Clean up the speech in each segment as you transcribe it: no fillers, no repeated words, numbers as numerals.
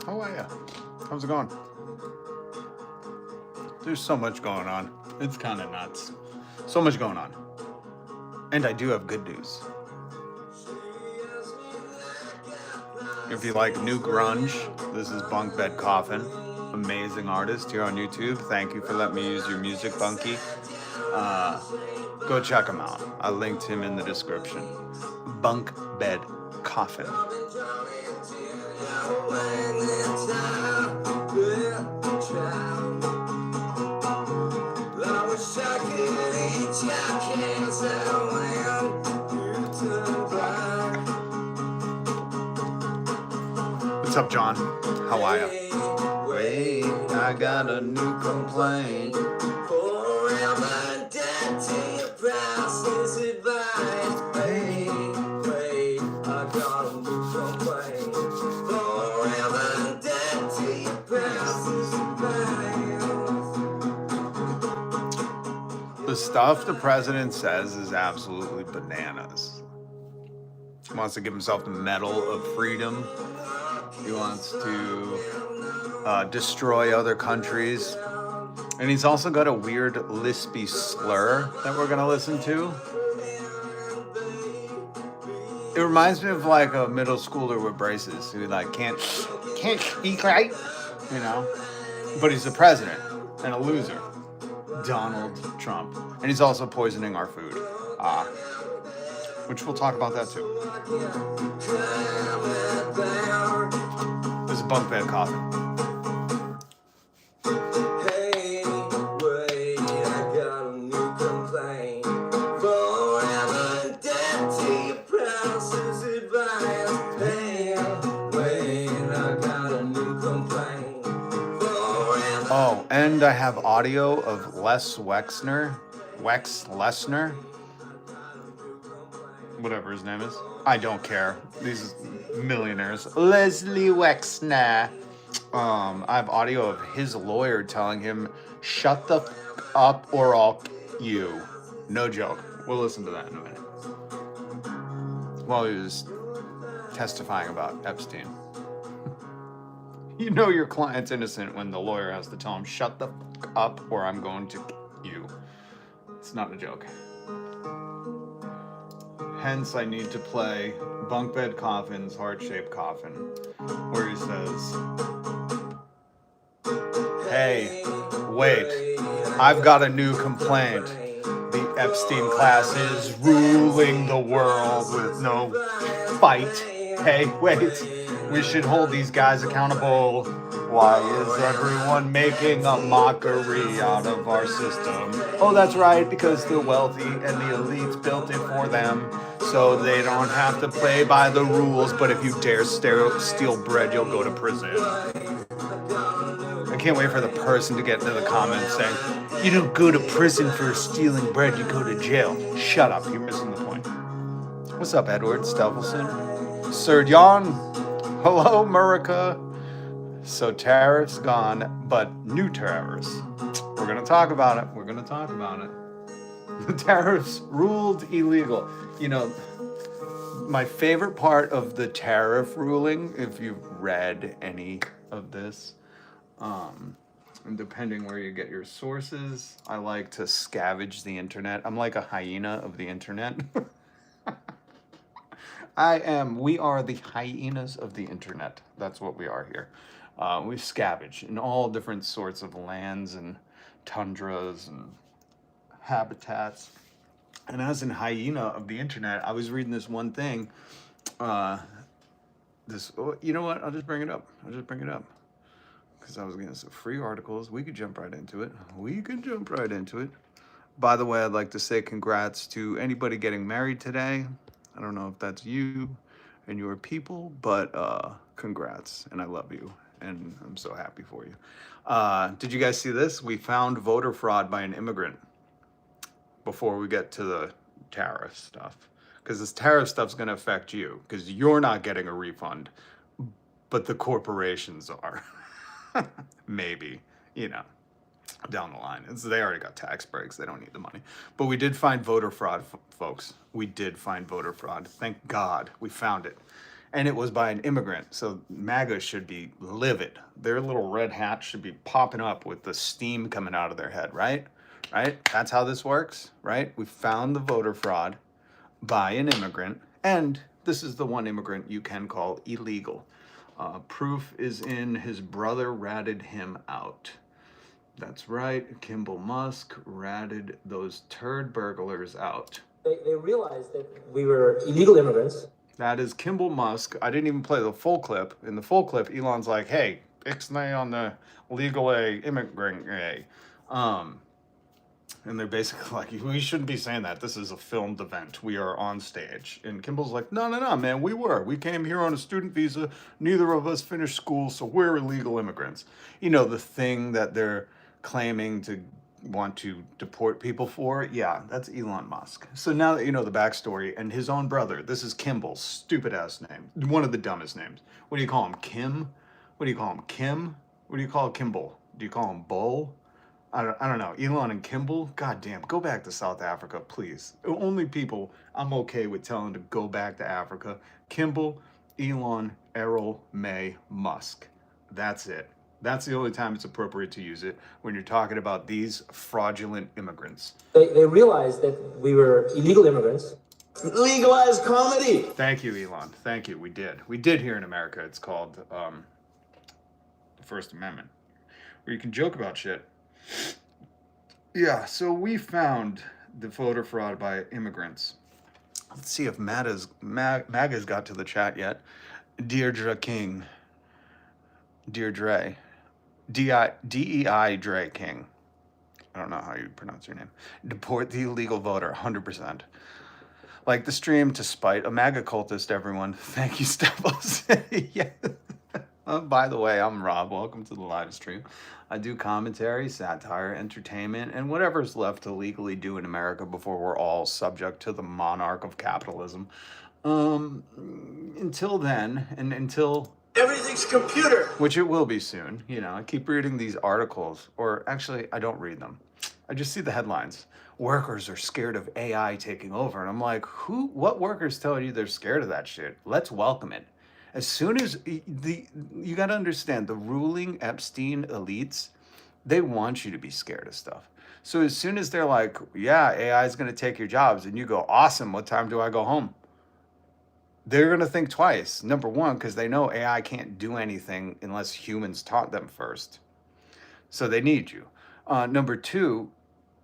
How are ya? How's it going? There's so much going on. It's kind of nuts. So much going on. And I do have good news. If you like new grunge, this is BUNKBED COFFIN. Amazing artist here on YouTube. Thank you for letting me use your music, Bunky. Go check him out. I linked him in the description. BUNKBED COFFIN. What's up, John? How are ya? Wait, I got a new complaint. Forever dead to your priceless advice. Wait, I got a new complaint. Forever dead to your priceless advice. The stuff the president says is absolutely bananas. He wants to give himself the Medal of Freedom. He wants to destroy other countries. And he's also got a weird lispy slur that we're going to listen to. It reminds me of like a middle schooler with braces who like can't speak right, you know. But he's the president and a loser. Donald Trump. And he's also poisoning our food. Which we'll talk about that too. This is BUNKBED COFFIN. Hey, wait, I got a new complaint. Forever dead to your priceless advice. Hey, wait, I got a new complaint. Oh, and I have audio of Lex Lesnar, whatever his name is. I don't care. These millionaires. Leslie Wexner. I have audio of his lawyer telling him, shut the f up or I'll you. No joke. We'll listen to that in a minute. While he was testifying about Epstein. You know your client's innocent when the lawyer has to tell him, shut the f up or I'm going to you. It's not a joke. Hence, I need to play BUNKBED COFFIN's Heart-Shaped Coffin, where he says, hey, wait, I've got a new complaint. The Epstein class is ruling the world with no fight. Hey, wait, we should hold these guys accountable. Why is everyone making a mockery out of our system? Oh, that's right, because the wealthy and the elites built it for them, so they don't have to play by the rules, but if you dare steal bread, you'll go to prison. I can't wait for the person to get into the comments saying, you don't go to prison for stealing bread, you go to jail. Shut up, you're missing the point. What's up, Edward Stevelson? Sir Jan, hello, America. So tariffs gone, but new tariffs. We're going to talk about it. We're going to talk about it. The tariffs ruled illegal. You know, my favorite part of the tariff ruling, if you've read any of this, and depending where you get your sources, I like to scavenge the internet. I'm like a hyena of the internet. We are the hyenas of the internet. That's what we are here. We scavenge in all different sorts of lands and tundras and habitats. And as an hyena of the internet, I was reading this one thing. You know what? I'll just bring it up. Because I was getting some free articles. We could jump right into it. By the way, I'd like to say congrats to anybody getting married today. I don't know if that's you and your people, but congrats, and I love you, and I'm so happy for you. Did you guys see this? We found voter fraud by an immigrant before we get to the tariff stuff, because this tariff stuff's going to affect you, because you're not getting a refund, but the corporations are. Maybe, you know. Down the line. They already got tax breaks. They don't need the money. But we did find voter fraud, folks. We did find voter fraud. Thank God we found it. and it was by an immigrant. So MAGA should be livid. Their little red hat should be popping up with the steam coming out of their head, right? Right? That's how this works, right? We found the voter fraud by an immigrant, and this is the one immigrant you can call illegal. Proof is in his brother ratted him out. That's right, Kimball Musk ratted those turd burglars out. They realized that we were illegal immigrants. That is Kimball Musk. I didn't even play the full clip. In the full clip, Elon's like, hey, ixnay on the legal A, immigrant A. And they're basically like, we shouldn't be saying that. This is a filmed event. We are on stage. And Kimball's like, no, man, we were. We came here on a student visa. Neither of us finished school, so we're illegal immigrants. You know, the thing that they're claiming to want to deport people for? Yeah, that's Elon Musk. So now that you know the backstory, and his own brother, this is Kimball's stupid-ass name. One of the dumbest names. What do you call him, Kim? What do you call him, Kim? What do you call Kimball? Do you call him Bull? I don't know. Elon and Kimball? God damn, go back to South Africa, please. Only people I'm okay with telling to go back to Africa. Kimball, Elon, Errol, May, Musk. That's it. That's the only time it's appropriate to use it, when you're talking about these fraudulent immigrants. They realized that we were illegal immigrants. Legalized comedy. Thank you, Elon. Thank you. We did. We did here in America. It's called the First Amendment, where you can joke about shit. Yeah, so we found the voter fraud by immigrants. Let's see if MAGA's got to the chat yet. Deirdre King. Deirdre. DEI Dre King. I don't know how you pronounce your name. Deport the illegal voter, 100%. Like the stream to spite a MAGA cultist, everyone. Thank you, Stepos. Yeah. By the way, I'm Rob. Welcome to the live stream. I do commentary, satire, entertainment, and whatever's left to legally do in America before we're all subject to the monarch of capitalism. Until then, and until everything's computer, which it will be soon. You know, I keep reading these articles, or actually, I don't read them. I just see the headlines. Workers are scared of AI taking over. And I'm like, what workers tell you they're scared of that shit? Let's welcome it. As soon as you got to understand, the ruling Epstein elites, they want you to be scared of stuff. So as soon as they're like, yeah, AI is going to take your jobs, and you go, awesome, what time do I go home? They're going to think twice. Number one, because they know AI can't do anything unless humans taught them first. So they need you. Number two,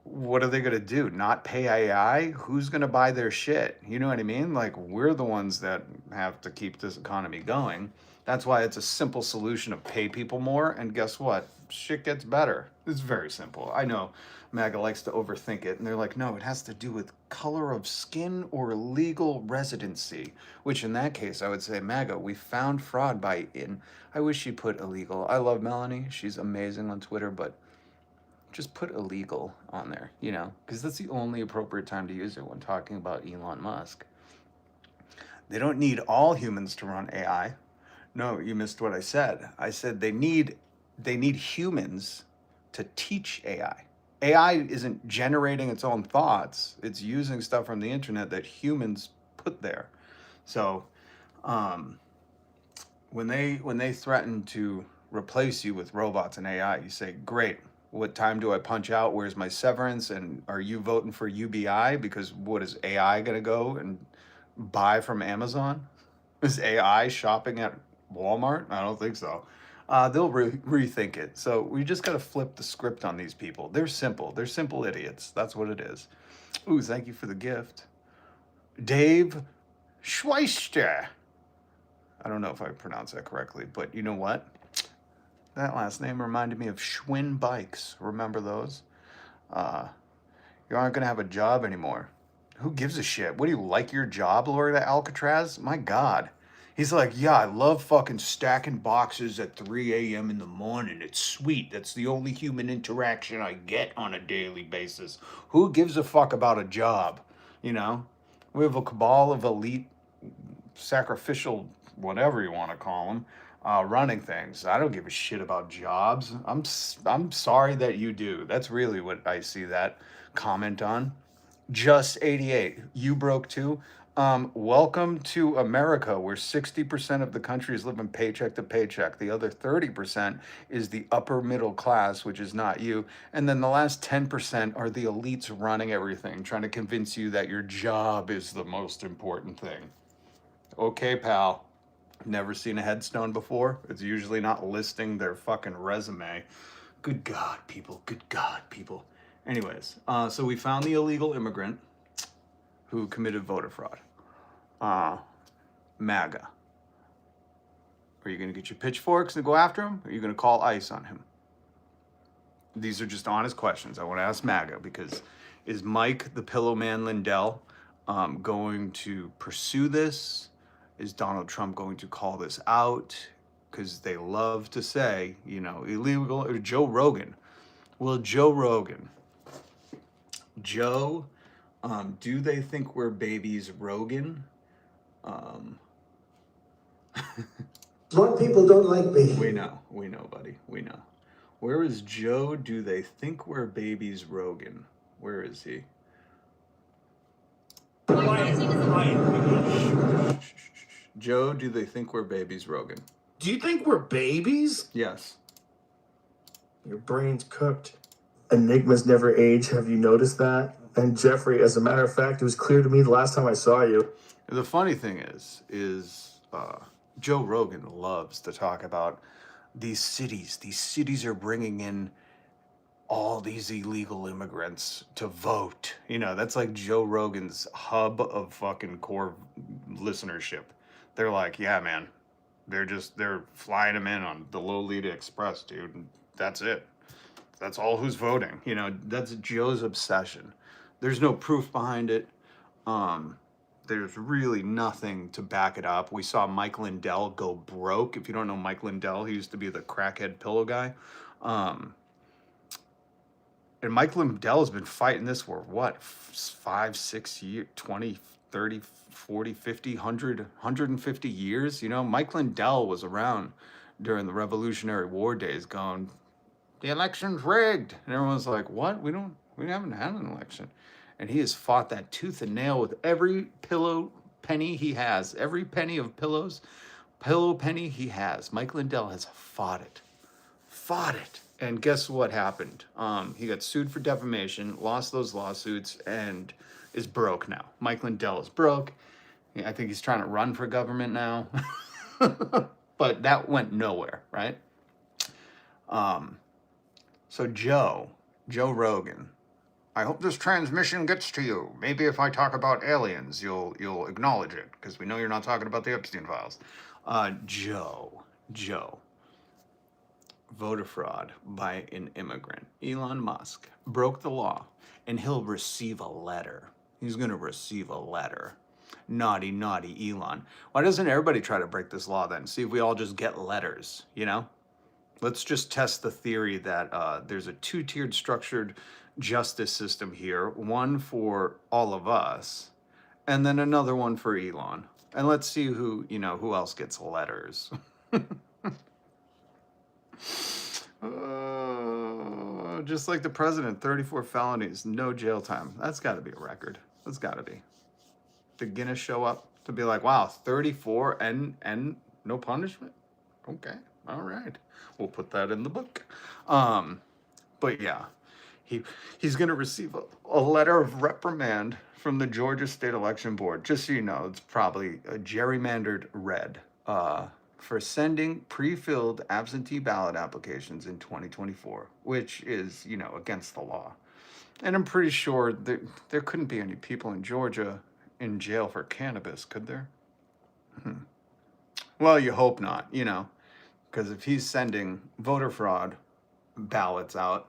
what are they going to do? Not pay AI? Who's going to buy their shit? You know what I mean? Like, we're the ones that have to keep this economy going. That's why it's a simple solution of pay people more. And guess what? Shit gets better. It's very simple. I know MAGA likes to overthink it. And they're like, no, it has to do with color of skin or legal residency. Which in that case, I would say, MAGA, we found fraud by in. I wish she put illegal. I love Melanie. She's amazing on Twitter, but just put illegal on there, you know, because that's the only appropriate time to use it when talking about Elon Musk. They don't need all humans to run AI. No, you missed what I said. I said they need humans to teach AI. AI isn't generating its own thoughts. It's using stuff from the internet that humans put there. So when they threaten to replace you with robots and AI, you say, great. What time do I punch out? Where's my severance? And are you voting for UBI? Because what is AI going to go and buy from Amazon? Is AI shopping at Walmart? I don't think so. They'll rethink it. So we just got to flip the script on these people. They're simple. They're simple idiots. That's what it is. Ooh, thank you for the gift. Dave Schweister. I don't know if I pronounced that correctly, but you know what? That last name reminded me of Schwinn Bikes. Remember those? You aren't going to have a job anymore. Who gives a shit? What, do you like your job, Lord Alcatraz? My God. He's like, yeah, I love fucking stacking boxes at 3 a.m. in the morning. It's sweet. That's the only human interaction I get on a daily basis. Who gives a fuck about a job? You know? We have a cabal of elite, sacrificial, whatever you want to call them, running things. I don't give a shit about jobs. I'm sorry that you do. That's really what I see that comment on. Just 88. You broke too. Welcome to America, where 60% of the country is living paycheck to paycheck. The other 30% is the upper middle class, which is not you. And then the last 10% are the elites running everything, trying to convince you that your job is the most important thing. Okay, pal. Never seen a headstone before? It's usually not listing their fucking resume. Good God, people. Good God, people. Anyways, so we found the illegal immigrant who committed voter fraud. MAGA. Are you going to get your pitchforks and go after him? Or are you going to call ICE on him? These are just honest questions. I want to ask MAGA because is Mike the Pillow Man Lindell going to pursue this? Is Donald Trump going to call this out? Because they love to say, you know, illegal, or Joe Rogan. Well, Joe Rogan. Joe, do they think we're babies, Rogan? Smart people don't like me. We know, buddy, we know. Where is Joe? Do they think we're babies, Rogan? Where is he? Joe, do they think we're babies, Rogan? Do you think we're babies? Yes. Your brain's cooked. Enigmas never age. Have you noticed that? And Jeffrey, as a matter of fact, it was clear to me the last time I saw you. The funny thing is Joe Rogan loves to talk about these cities. These cities are bringing in all these illegal immigrants to vote. You know, that's like Joe Rogan's hub of fucking core listenership. They're like, yeah, man, they're flying them in on the Lolita Express, dude. And that's it. That's all who's voting. You know, that's Joe's obsession. There's no proof behind it. There's really nothing to back it up. We saw Mike Lindell go broke. If you don't know Mike Lindell, he used to be the crackhead pillow guy. And Mike Lindell has been fighting this for what, 5, 6 years, 20, 30, 40, 50, 100, 150 years. You know, Mike Lindell was around during the Revolutionary War days going, the election's rigged. And everyone's like, what? We haven't had an election. And he has fought that tooth and nail with every pillow penny he has. Every penny of pillow penny he has. Mike Lindell has fought it. And guess what happened? He got sued for defamation, lost those lawsuits, and is broke now. Mike Lindell is broke. I think he's trying to run for government now. But that went nowhere, right? So Joe Rogan, I hope this transmission gets to you. Maybe if I talk about aliens, you'll acknowledge it, because we know you're not talking about the Epstein files. Joe, voter fraud by an immigrant. Elon Musk broke the law, and he'll receive a letter. He's going to receive a letter. Naughty Elon. Why doesn't everybody try to break this law then? See if we all just get letters, you know? Let's just test the theory that there's a two-tiered structured justice system here, one for all of us, and then another one for Elon. And let's see who else gets letters. Just like the president, 34 felonies, no jail time. That's got to be a record. That's got to be. Did Guinness show up to be like, wow, 34 and no punishment? Okay, all right. We'll put that in the book. But yeah, he's going to receive a letter of reprimand from the Georgia State Election Board. Just so you know, it's probably a gerrymandered red for sending pre-filled absentee ballot applications in 2024, which is, against the law. And I'm pretty sure there couldn't be any people in Georgia in jail for cannabis, could there? Well, you hope not, because if he's sending voter fraud ballots out,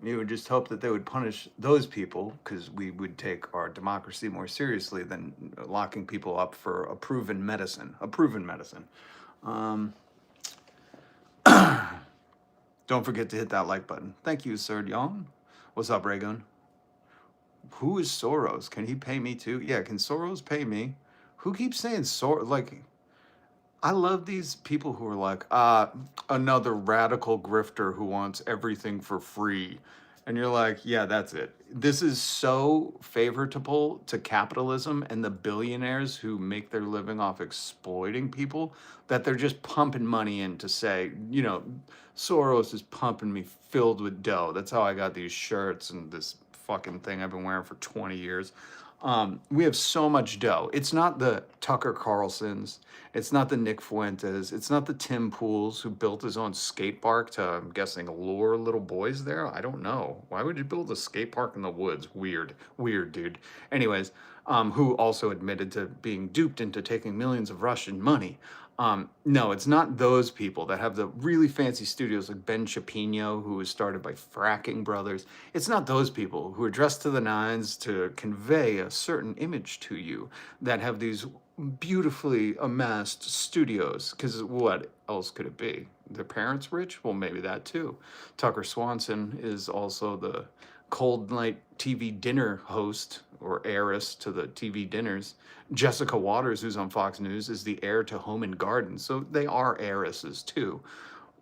you would just hope that they would punish those people, because we would take our democracy more seriously than locking people up for a proven medicine. Don't forget to hit that like button. Thank you, Sir Yon. What's up, Raygun? Who is Soros? Can he pay me too? Yeah, can Soros pay me? Who keeps saying Soros? Like, I love these people who are like, another radical grifter who wants everything for free. And you're like, yeah, that's it. This is so favorable to capitalism and the billionaires who make their living off exploiting people that they're just pumping money in to say, Soros is pumping me filled with dough. That's how I got these shirts and this fucking thing I've been wearing for 20 years. We have so much dough. It's not the Tucker Carlsons. It's not the Nick Fuentes. It's not the Tim Pools who built his own skate park to, I'm guessing, lure little boys there. I don't know. Why would you build a skate park in the woods? Weird, dude. Anyways, who also admitted to being duped into taking millions of Russian money. No, it's not those people that have the really fancy studios like Ben Chapino, who was started by Fracking Brothers. It's not those people who are dressed to the nines to convey a certain image to you that have these beautifully amassed studios. Because what else could it be? Their parents rich? Well, maybe that too. Tucker Swanson is also the cold night TV dinner host or heiress to the TV dinners. Jessica Waters, who's on Fox News, is the heir to Home and Garden. So they are heiresses too.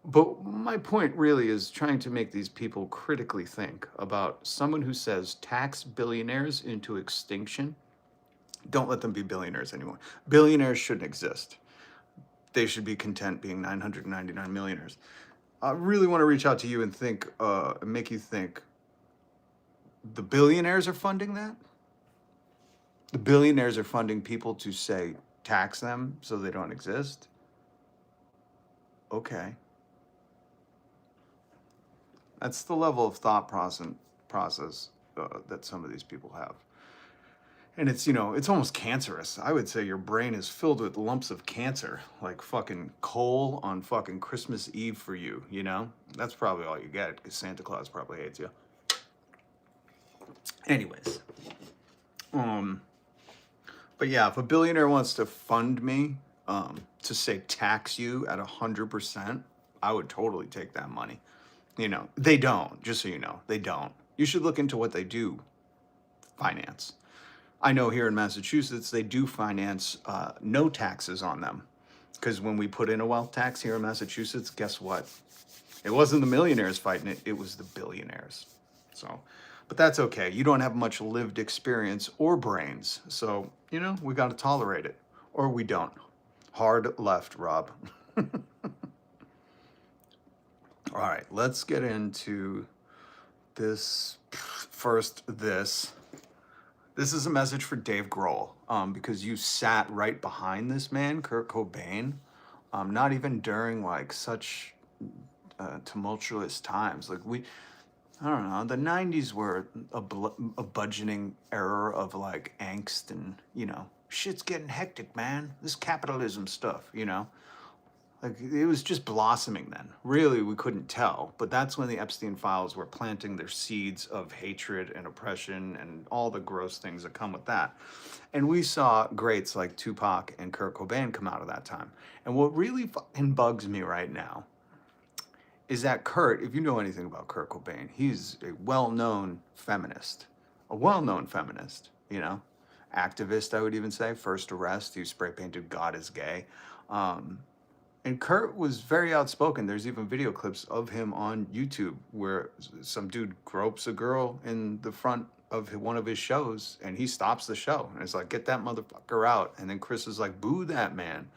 But my point really is trying to make these people critically think about someone who says tax billionaires into extinction. Don't let them be billionaires anymore. Billionaires shouldn't exist. They should be content being 999 millionaires. I really want to reach out to you and think, make you think, the billionaires are funding that? The billionaires are funding people to say, tax them so they don't exist? Okay. That's the level of thought process that some of these people have. And it's, it's almost cancerous. I would say your brain is filled with lumps of cancer, like fucking coal on fucking Christmas Eve for you, That's probably all you get, because Santa Claus probably hates you. Anyways. But yeah, if a billionaire wants to fund me, to say tax you at 100%, I would totally take that money. They don't, just so you know, they don't. You should look into what they do finance. I know here in Massachusetts, they do finance no taxes on them. Because when we put in a wealth tax here in Massachusetts, guess what? It wasn't the millionaires fighting it, it was the billionaires. So, but that's okay. You don't have much lived experience or brains. So, we got to tolerate it. Or we don't. Hard left, Rob. All right, let's get into this. First, this is a message for Dave Grohl, because you sat right behind this man, Kurt Cobain, not even during like such tumultuous times. Like I don't know, the 90s were a budgeting era of like angst and, shit's getting hectic, man. This capitalism stuff, Like, it was just blossoming then. Really, we couldn't tell. But that's when the Epstein files were planting their seeds of hatred and oppression and all the gross things that come with that. And we saw greats like Tupac and Kurt Cobain come out of that time. And what really fucking bugs me right now is that Kurt, if you know anything about Kurt Cobain, he's a well-known feminist. Activist, I would even say. First arrest, he spray-painted God is gay. And Kurt was very outspoken. There's even video clips of him on YouTube where some dude gropes a girl in the front of one of his shows, and he stops the show. And it's like, get that motherfucker out. And then Chris is like, boo that man.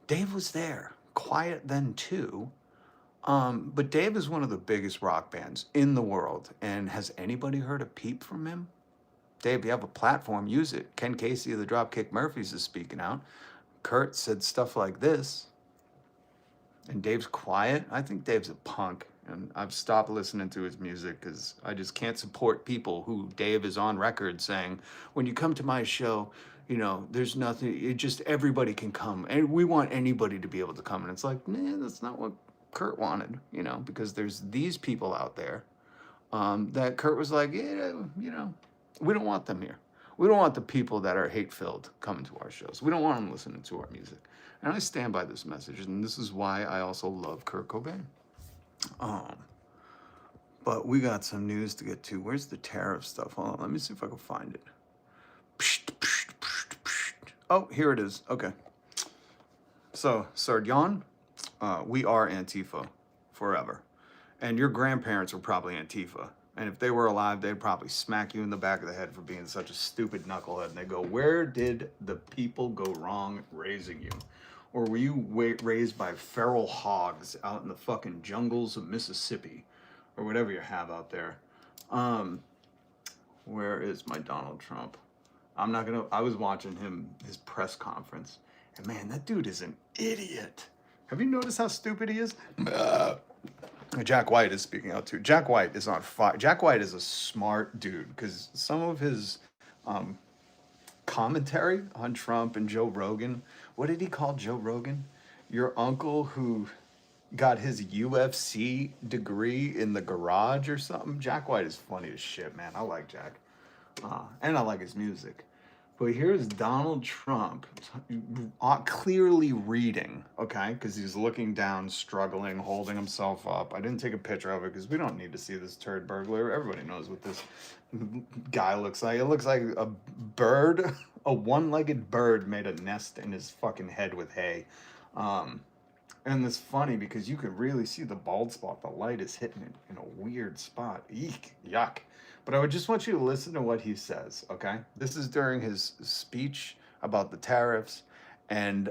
Dave was there, quiet then too. But Dave is one of the biggest rock bands in the world. And has anybody heard a peep from him? Dave, you have a platform, use it. Ken Casey of the Dropkick Murphys is speaking out. Kurt said stuff like this. And Dave's quiet. I think Dave's a punk. And I've stopped listening to his music because I just can't support people who Dave is on record saying, when you come to my show, there's nothing, it just everybody can come. And we want anybody to be able to come. And it's like, man, that's not what Kurt wanted, because there's these people out there that Kurt was like, yeah, we don't want them here. We don't want the people that are hate-filled coming to our shows. We don't want them listening to our music. And I stand by this message, and this is why I also love Kurt Cobain. But we got some news to get to. Where's the tariff stuff? Hold on, let me see if I can find it. Oh, here it is. Okay. So, Sardjan, we are Antifa forever. And your grandparents were probably Antifa. And if they were alive, they'd probably smack you in the back of the head for being such a stupid knucklehead. And they go, where did the people go wrong raising you? Or were you raised by feral hogs out in the fucking jungles of Mississippi? Or whatever you have out there. Where is my Donald Trump? I was watching his press conference. And man, that dude is an idiot. Have you noticed how stupid he is? Jack White is speaking out too. Jack White is on fire. Jack White is a smart dude because some of his commentary on Trump and Joe Rogan. What did he call Joe Rogan? Your uncle who got his UFC degree in the garage or something. Jack White is funny as shit, man. I like Jack. And I like his music. But here's Donald Trump clearly reading, okay? Because he's looking down, struggling, holding himself up. I didn't take a picture of it because we don't need to see this turd burglar. Everybody knows what this guy looks like. It looks like a bird, a one-legged bird made a nest in his fucking head with hay. And it's funny because you can really see the bald spot. The light is hitting it in a weird spot. Eek, yuck. But I would just want you to listen to what he says, okay? This is during his speech about the tariffs. And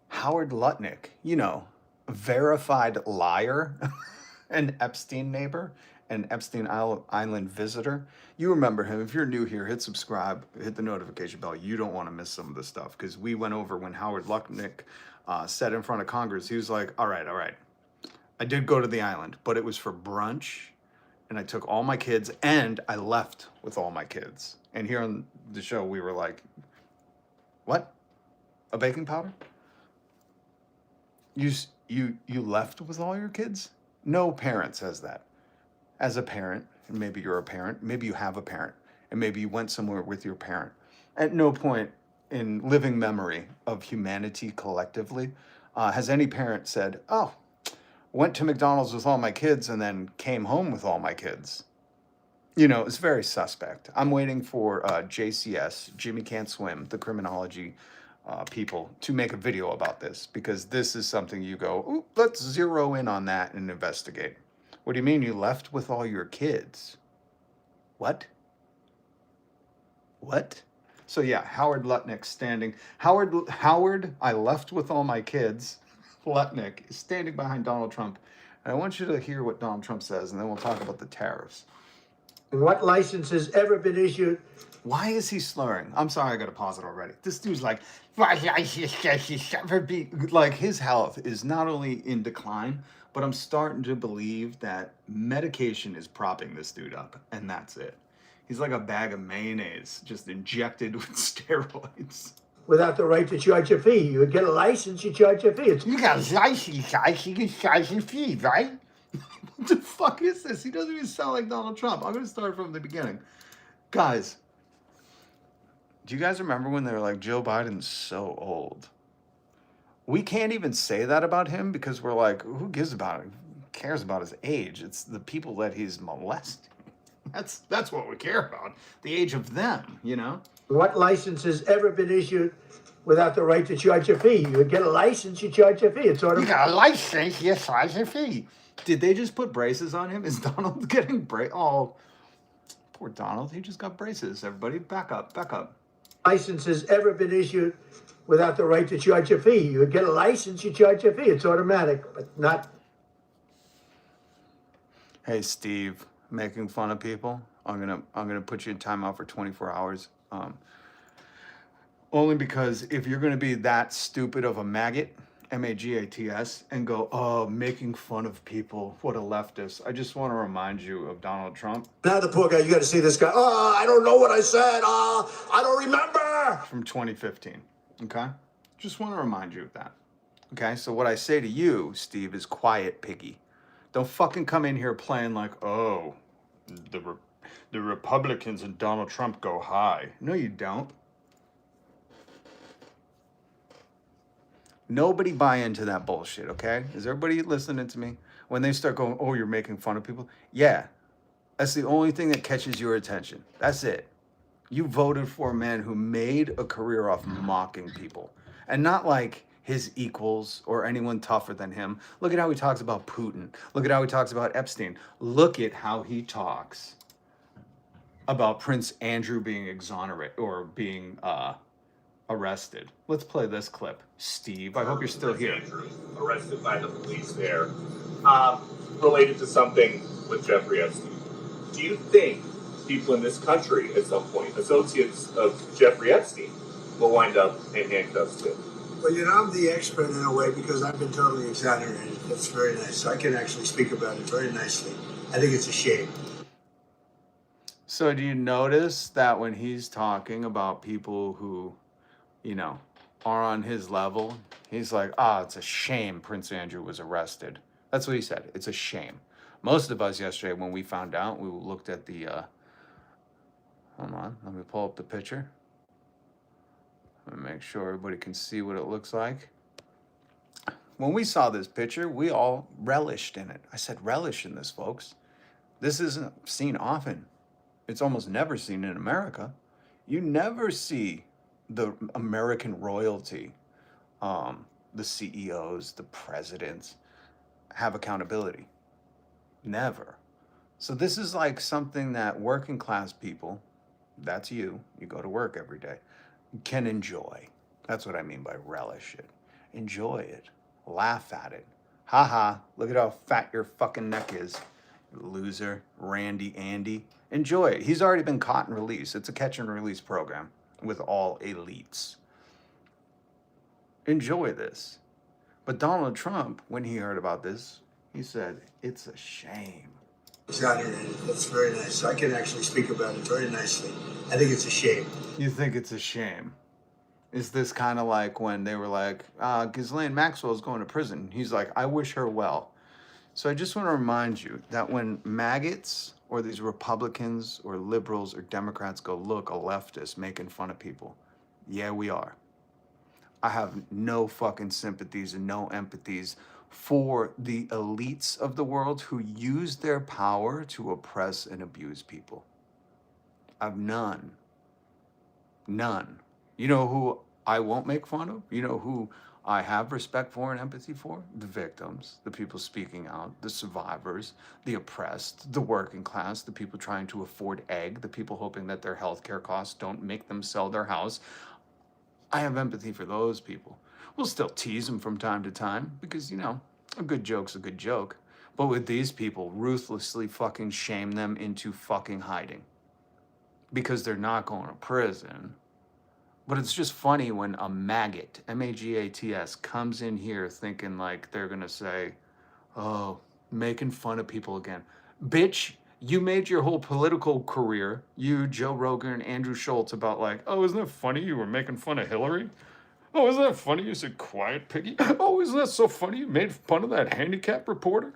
Howard Lutnick, a verified liar, an Epstein neighbor, an Epstein Island visitor. You remember him. If you're new here, hit subscribe, hit the notification bell. You don't want to miss some of this stuff because we went over when Howard Lutnick said in front of Congress, he was like, all right. I did go to the island, but it was for brunch. And I took all my kids and I left with all my kids. And here on the show, we were like, what? A baking powder? You left with all your kids? No parent says that. As a parent, and maybe you're a parent, maybe you have a parent, and maybe you went somewhere with your parent. At no point in living memory of humanity collectively has any parent said, oh, went to McDonald's with all my kids and then came home with all my kids. It's very suspect. I'm waiting for JCS, Jimmy Can't Swim, the criminology people, to make a video about this because this is something you go, ooh, let's zero in on that and investigate. What do you mean you left with all your kids? What? So yeah, Howard Lutnick standing. Howard, I left with all my kids. Lutnick is standing behind Donald Trump. And I want you to hear what Donald Trump says, and then we'll talk about the tariffs. What license has ever been issued? Why is he slurring? I'm sorry, I got to pause it already. This dude's like, like his health is not only in decline, but I'm starting to believe that medication is propping this dude up, and that's it. He's like a bag of mayonnaise just injected with steroids. Without the right to charge a fee. You would get a license, you charge a fee. You got a license, you can charge a fee, right? What the fuck is this? He doesn't even sound like Donald Trump. I'm going to start from the beginning. Guys, do you guys remember when they were like, Joe Biden's so old? We can't even say that about him because we're like, who gives about it? Who cares about his age? It's the people that he's molesting. That's what we care about. The age of them, What license has ever been issued without the right to charge a fee? You would get a license, you charge a fee. It's automatic. You got a license, you charge a fee. Did they just put braces on him? Is Donald getting braces? Oh, poor Donald. He just got braces. Everybody, back up. License has ever been issued without the right to charge a fee. You would get a license, you charge a fee. It's automatic, but not. Hey, Steve, making fun of people. I'm gonna put you in timeout for 24 hours. Only because if you're gonna be that stupid of a maggot, MAGATS, and go, oh, making fun of people, what a leftist. I just want to remind you of Donald Trump. Now the poor guy, you got to see this guy. Oh, I don't know what I said. I don't remember. From 2015, okay? Just want to remind you of that, okay? So what I say to you, Steve, is quiet, piggy. Don't fucking come in here playing like, oh, the Republicans and Donald Trump go high. No, you don't. Nobody buy into that bullshit, okay? Is everybody listening to me? When they start going, oh, you're making fun of people. Yeah, that's the only thing that catches your attention. That's it. You voted for a man who made a career off mocking people. And not like his equals or anyone tougher than him. Look at how he talks about Putin. Look at how he talks about Epstein. Look at how he talks about Prince Andrew being exonerated or being arrested. Let's play this clip. Steve, I hope you're still here. Andrew, arrested by the police there, related to something with Jeffrey Epstein. Do you think people in this country at some point, associates of Jeffrey Epstein, will wind up in handcuffs too? Well, I'm the expert in a way because I've been totally exonerated. That's very nice. So I can actually speak about it very nicely. I think it's a shame. So do you notice that when he's talking about people who, are on his level, he's like, it's a shame Prince Andrew was arrested. That's what he said. It's a shame. Most of us yesterday, when we found out, we looked at the, hold on, let me pull up the picture. Let me make sure everybody can see what it looks like. When we saw this picture, we all relished in it. I said, relish in this, folks. This isn't seen often. It's almost never seen in America. You never see the American royalty, the CEOs, the presidents, have accountability. Never. So this is like something that working class people, that's you go to work every day, can enjoy. That's what I mean by relish it. Enjoy it. Laugh at it. Ha, look at how fat your fucking neck is, loser, Randy Andy. Enjoy it. He's already been caught and released. It's a catch and release program with all elites. Enjoy this. But Donald Trump, when he heard about this, he said, it's a shame. Exonerated. That's very nice. So I can actually speak about it very nicely. I think it's a shame. You think it's a shame? Is this kind of like when they were like, Ghislaine Maxwell is going to prison? He's like, I wish her well. So I just want to remind you that when maggots or these Republicans or liberals or Democrats go, look, a leftist making fun of people. Yeah, we are. I have no fucking sympathies and no empathies for the elites of the world who use their power to oppress and abuse people. I've none. None. You know who I won't make fun of? You know who I have respect for and empathy for? The victims, the people speaking out, the survivors, the oppressed, the working class, the people trying to afford egg, the people hoping that their healthcare costs don't make them sell their house. I have empathy for those people. We'll still tease them from time to time because, a good joke's a good joke. But with these people, ruthlessly fucking shame them into fucking hiding because they're not going to prison. But it's just funny when a maggot, M-A-G-A-T-S, comes in here thinking like they're going to say, oh, making fun of people again. Bitch, you made your whole political career, you, Joe Rogan, and Andrew Schultz, about like, oh, isn't it funny you were making fun of Hillary? Oh, isn't that funny you said quiet piggy? Oh, isn't that so funny you made fun of that handicap reporter?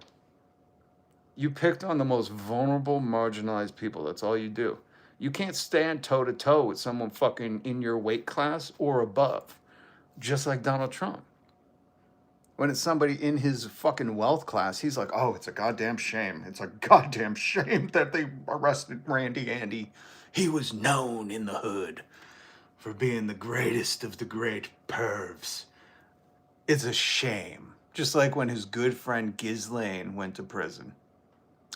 You picked on the most vulnerable, marginalized people. That's all you do. You can't stand toe-to-toe with someone fucking in your weight class or above, just like Donald Trump. When it's somebody in his fucking wealth class, he's like, oh, it's a goddamn shame. It's a goddamn shame that they arrested Randy Andy. He was known in the hood for being the greatest of the great pervs. It's a shame. Just like when his good friend Ghislaine went to prison.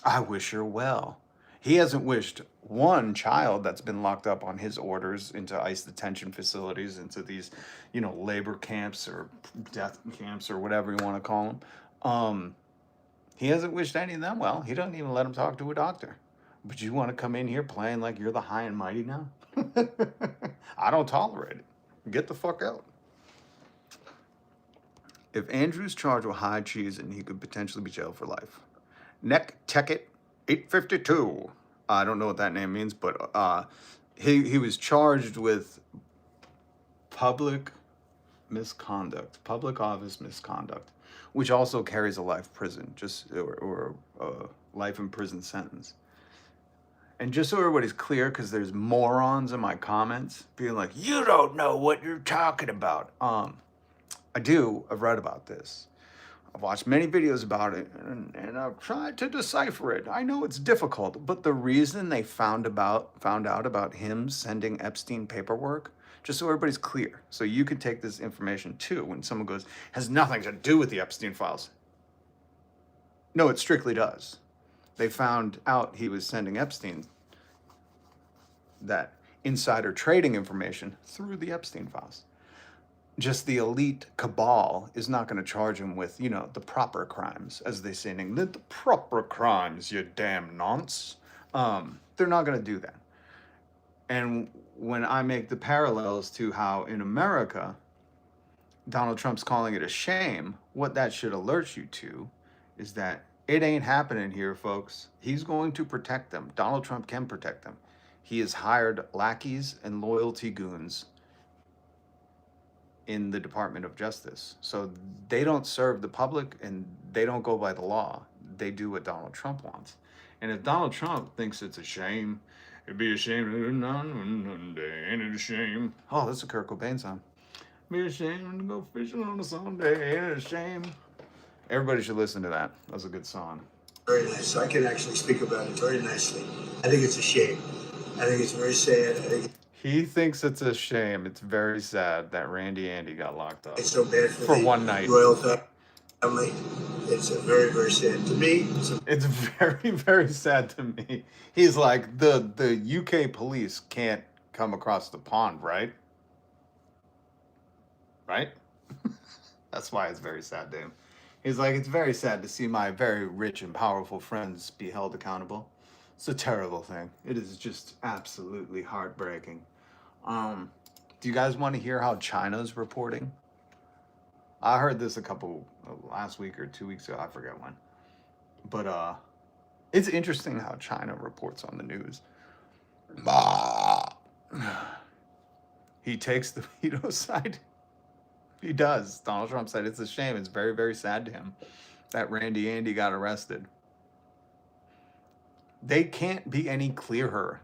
I wish her well. He hasn't wished one child that's been locked up on his orders into ICE detention facilities, into these, labor camps or death camps or whatever you want to call them. He hasn't wished any of them well. He doesn't even let them talk to a doctor. But you want to come in here playing like you're the high and mighty now? I don't tolerate it. Get the fuck out. If Andrew's charged with high treason, he could potentially be jailed for life. Neck Ticket 852. I don't know what that name means, but he was charged with public office misconduct, which also carries a life prison, or a life in prison sentence. And just so everybody's clear, because there's morons in my comments being like, you don't know what you're talking about. I do. I've read about this. I've watched many videos about it, and I've tried to decipher it. I know it's difficult, but the reason they found out about him sending Epstein paperwork Just so everybody's clear. So you can take this information too when someone goes, has nothing to do with the Epstein files. No, it strictly does. They found out he was sending Epstein that insider trading information through the Epstein files. Just the elite cabal is not going to charge him with, the proper crimes, as they say in England. The proper crimes, you damn nonce. They're not going to do that. And when I make the parallels to how in America, Donald Trump's calling it a shame, what that should alert you to is that it ain't happening here, folks. He's going to protect them. Donald Trump can protect them. He has hired lackeys and loyalty goons in the Department of Justice. So they don't serve the public and they don't go by the law. They do what Donald Trump wants. And if Donald Trump thinks it's a shame, it'd be a shame to live on one day, ain't it a shame? Oh, that's a Kurt Cobain song. Be a shame to go fishing on a Sunday, ain't it a shame? Everybody should listen to that. That was a good song. Very nice. So I can actually speak about it very nicely. I think it's a shame. I think it's very sad. He thinks it's a shame. It's very sad that Randy Andy got locked up It's so bad for the one night. royal family. It's very, very sad to me. It's very, very sad to me. He's like, the UK police can't come across the pond, right? Right? That's why it's very sad to him. He's like, it's very sad to see my very rich and powerful friends be held accountable. It's a terrible thing. It is just absolutely heartbreaking. Do you guys want to hear how China's reporting? I heard this last week or 2 weeks ago. I forget when. But it's interesting how China reports on the news. He takes the veto side. He does. Donald Trump said it's a shame. It's very, very sad to him that Randy Andy got arrested. They can't be any clearer,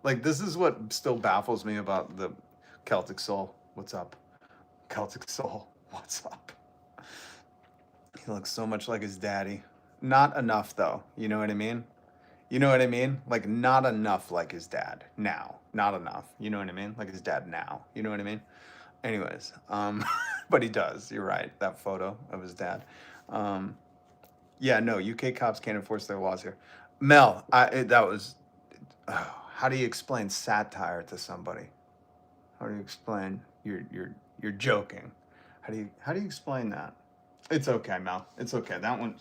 Like, this is what still baffles me about the Celtic Soul. What's up? Celtic Soul, what's up? He looks so much like his daddy. Not enough, though. You know what I mean? You know what I mean? Like, not enough like his dad now. Not enough. You know what I mean? Like his dad now. You know what I mean? Anyways, but he does. You're right. That photo of his dad. Yeah, no, UK cops can't enforce their laws here. Mel, how do you explain satire to somebody? How do you explain you're joking? How do you explain that? It's okay, Mel. It's okay. That one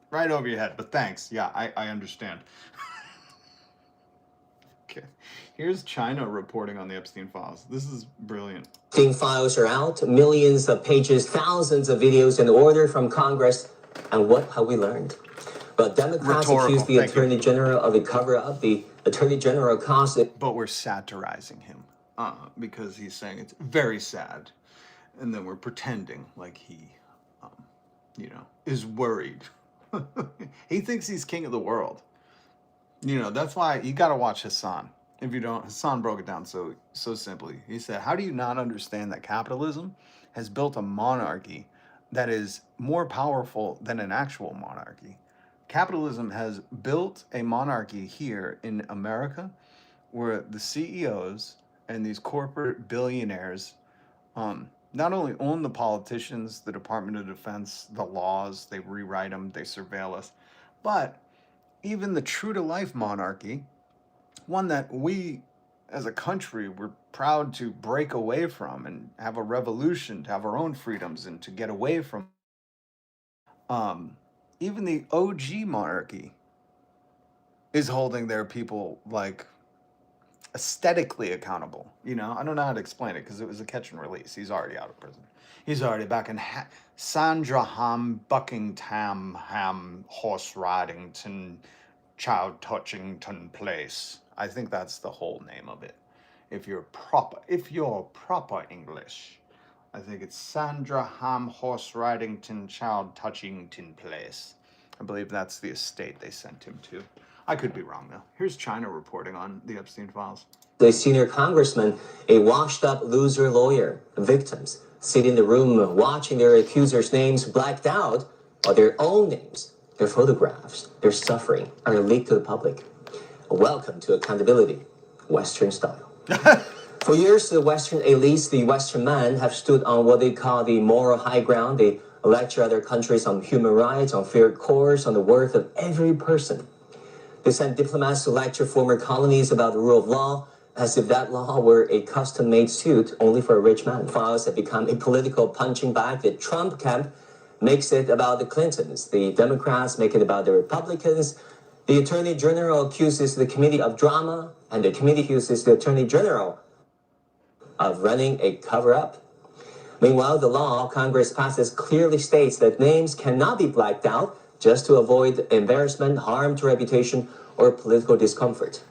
right over your head. But thanks. Yeah, I understand. Okay. Here's China reporting on the Epstein files. This is brilliant. Epstein files are out, millions of pages, thousands of videos in order from Congress. And what have we learned? But Democrats accuse the Attorney General of a cover-up. The Attorney General calls it. But we're satirizing him because he's saying it's very sad. And then we're pretending like he, is worried. He thinks he's king of the world. That's why you got to watch Hassan. If you don't, Hassan broke it down so simply. He said, how do you not understand that capitalism has built a monarchy that is more powerful than an actual monarchy? Capitalism has built a monarchy here in America where the CEOs and these corporate billionaires not only own the politicians, the Department of Defense, the laws, they rewrite them, they surveil us, but even the true-to-life monarchy, one that we as a country were proud to break away from and have a revolution, to have our own freedoms and to get away from. Even the OG monarchy is holding their people like aesthetically accountable. I don't know how to explain it because it was a catch and release. He's already out of prison. He's already back in Sandringham, Buckingham, Horse Ridington, Child Touchington Place. I think that's the whole name of it. If you're proper English, I think it's Sandringham, Horse Ridington, Child Touchington Place. I believe that's the estate they sent him to. I could be wrong, though. Here's China reporting on the Epstein files. The senior congressman, a washed-up loser lawyer, victims sit in the room watching their accusers' names blacked out, or their own names, their photographs, their suffering are leaked to the public. Welcome to accountability, Western style. For years, the Western elites, the Western men, have stood on what they call the moral high ground. They lecture other countries on human rights, on fair courts, on the worth of every person. They send diplomats to lecture former colonies about the rule of law, as if that law were a custom-made suit only for a rich man. Files have become a political punching bag. The Trump camp makes it about the Clintons. The Democrats make it about the Republicans. The Attorney General accuses the committee of drama, and the committee accuses the Attorney General of running a cover-up. Meanwhile, the law Congress passes clearly states that names cannot be blacked out just to avoid embarrassment, harm to reputation, or political discomfort.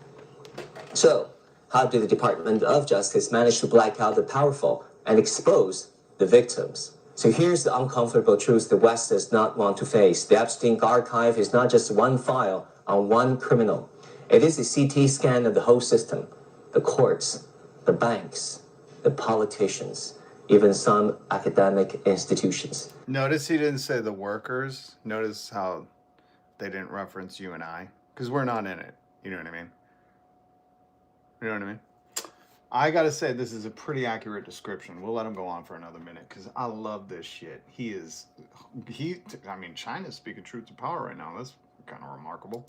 So, how did the Department of Justice manage to black out the powerful and expose the victims? So here's the uncomfortable truth the West does not want to face. The Epstein archive is not just one file on one criminal. It is a CT scan of the whole system, the courts, the banks, the politicians, even some academic institutions. Notice he didn't say the workers. Notice how they didn't reference you and I, because we're not in it. You know what I mean? You know what I mean? I gotta say, this is a pretty accurate description. We'll let him go on for another minute, because I love this shit. I mean, China's speaking truth to power right now. That's kind of remarkable.